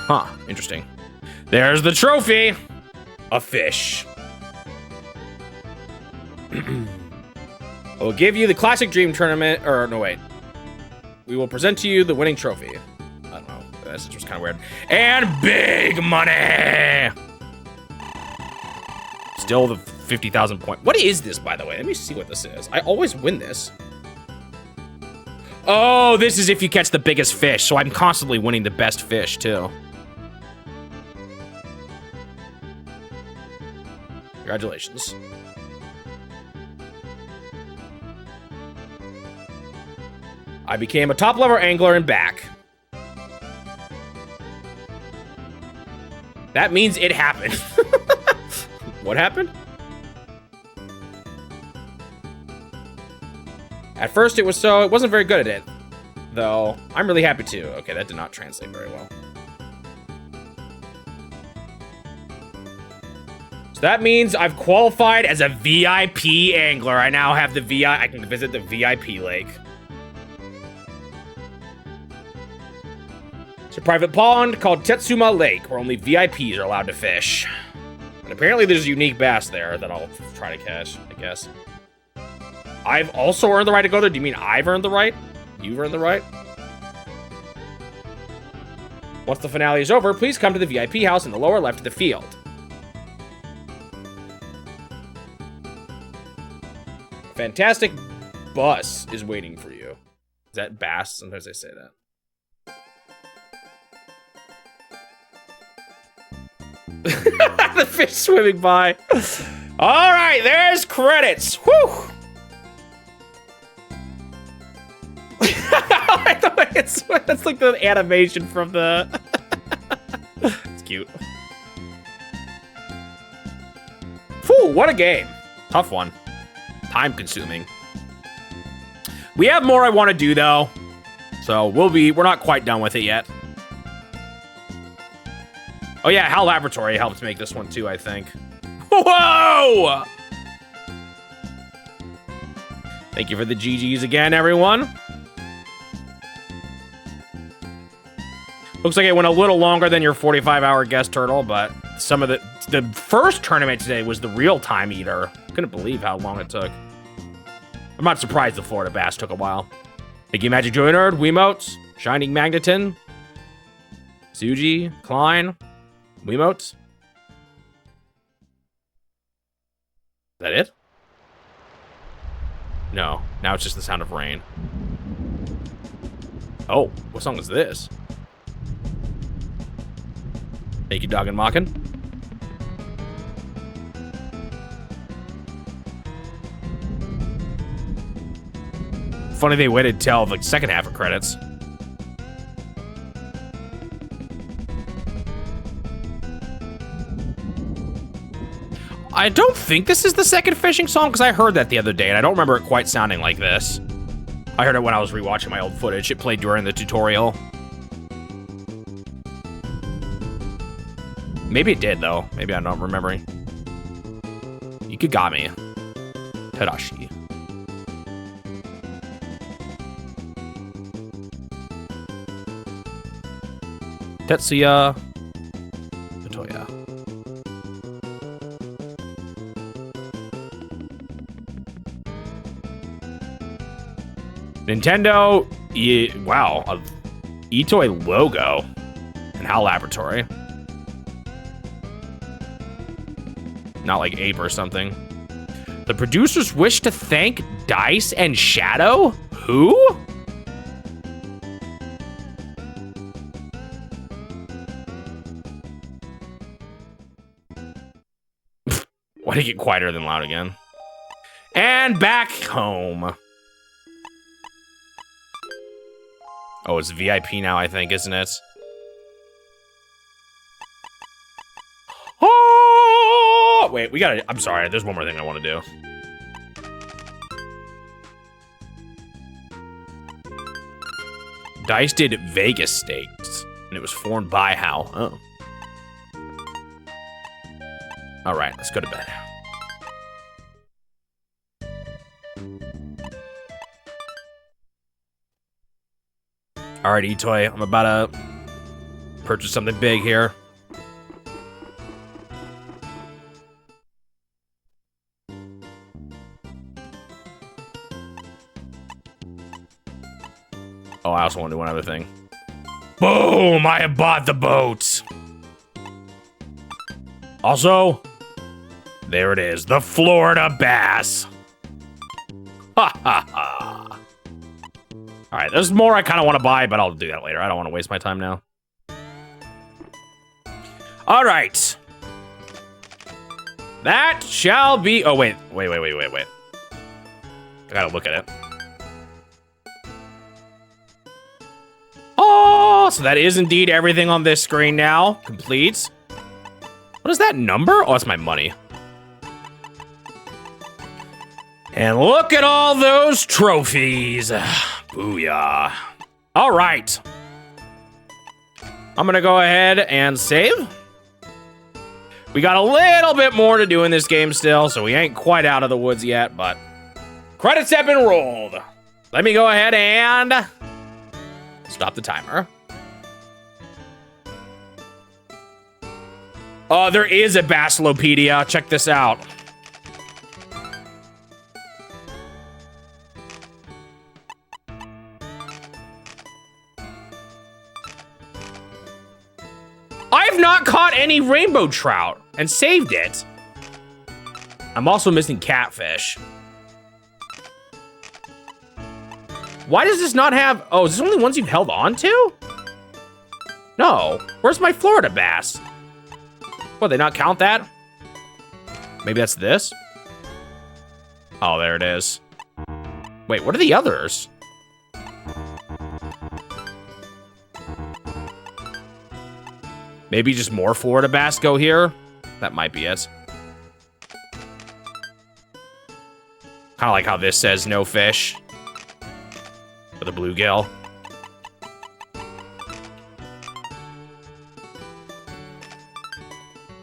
Huh, interesting. There's the trophy. A fish. We'll give you the Classic Dream Tournament, or no, wait. We will present to you the winning trophy. I don't know, this was kind of weird. And big money! Still the 50,000 point. What is this, by the way? Let me see what this is. I always win this. Oh, this is if you catch the biggest fish, so I'm constantly winning the best fish, too. Congratulations. I became a top-level angler and back. That means it happened. What happened? At first, it wasn't very good at it, though. I'm really happy too. Okay, that did not translate very well. So that means I've qualified as a VIP angler. I now have the I can visit the VIP lake. It's a private pond called Tetsuma Lake, where only VIPs are allowed to fish. And apparently there's a unique bass there that I'll try to catch, I guess. I've also earned the right to go there. Do you mean I've earned the right? You've earned the right? Once the finale is over, please come to the VIP house in the lower left of the field. A fantastic bus is waiting for you. Is that bass? Sometimes they say that. The fish swimming by. All right, there's credits. Whew. That's like the animation from the. It's cute. Phew, what a game. Tough one. Time consuming. We have more I want to do though. So we're not quite done with it yet. Oh yeah, HAL Laboratory helped make this one too, I think. Whoa! Thank you for the GGs again, everyone. Looks like it went a little longer than your 45-hour guest turtle, but some of the first tournament today was the real time eater. Couldn't believe how long it took. I'm not surprised the Florida Bass took a while. Thank you, Magic Joy Nerd, Wiimotes, Shining Magneton, Suji, Klein, Wiimotes. Is that it? No, now it's just the sound of rain. Oh, what song is this? Thank you, Dog and Mockin'. Funny they waited till the second half of credits. I don't think this is the second fishing song, because I heard that the other day, and I don't remember it quite sounding like this. I heard it when I was rewatching my old footage. It played during the tutorial. Maybe it did, though. Maybe I'm not remembering. Ikigami. Tadashi. Tetsuya Itoi. Nintendo, wow, a Itoi logo and HAL Laboratory. Not like Ape or something. The producers wish to thank Dice and Shadow? Who? Why did it get quieter than loud again? And back home. Oh, it's VIP now, I think, isn't it? Oh! Wait, we gotta... I'm sorry, there's one more thing I want to do. Dice did Vegas Stakes, and it was formed by HAL. Oh. All right, let's go to bed. All right, Itoi, I'm about purchase something big here. Oh, I also want to do one other thing. Boom! I have bought the boat. Also, there it is, the Florida bass. Ha ha ha. All right, there's more I kind of want to buy, but I'll do that later. I don't want to waste my time now. All right. That shall be... Oh, wait. I gotta look at it. Oh, so that is indeed everything on this screen now. Complete. What is that number? Oh, that's my money. And look at all those trophies. Booyah. All right. I'm gonna go ahead and save. We got a little bit more to do in this game still, so we ain't quite out of the woods yet, but credits have been rolled. Let me go ahead and stop the timer. Oh, there is a Bassilopedia. Check this out. I've not caught any rainbow trout and saved it. I'm also missing catfish. Why does this not have... Oh, is this only ones you've held on to? No. Where's my Florida bass? What, they not count that? Maybe that's this? Oh, there it is. Wait, what are the others? Maybe just more Florida bass go here? That might be it. Kind of like how this says no fish. For the bluegill.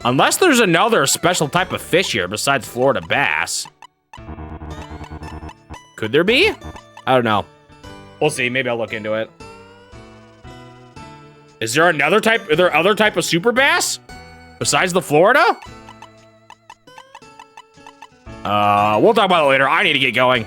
Unless there's another special type of fish here besides Florida bass. Could there be? I don't know. We'll see. Maybe I'll look into it. Is there another type? Are there other type of super bass besides the Florida? We'll talk about it later. I need to get going.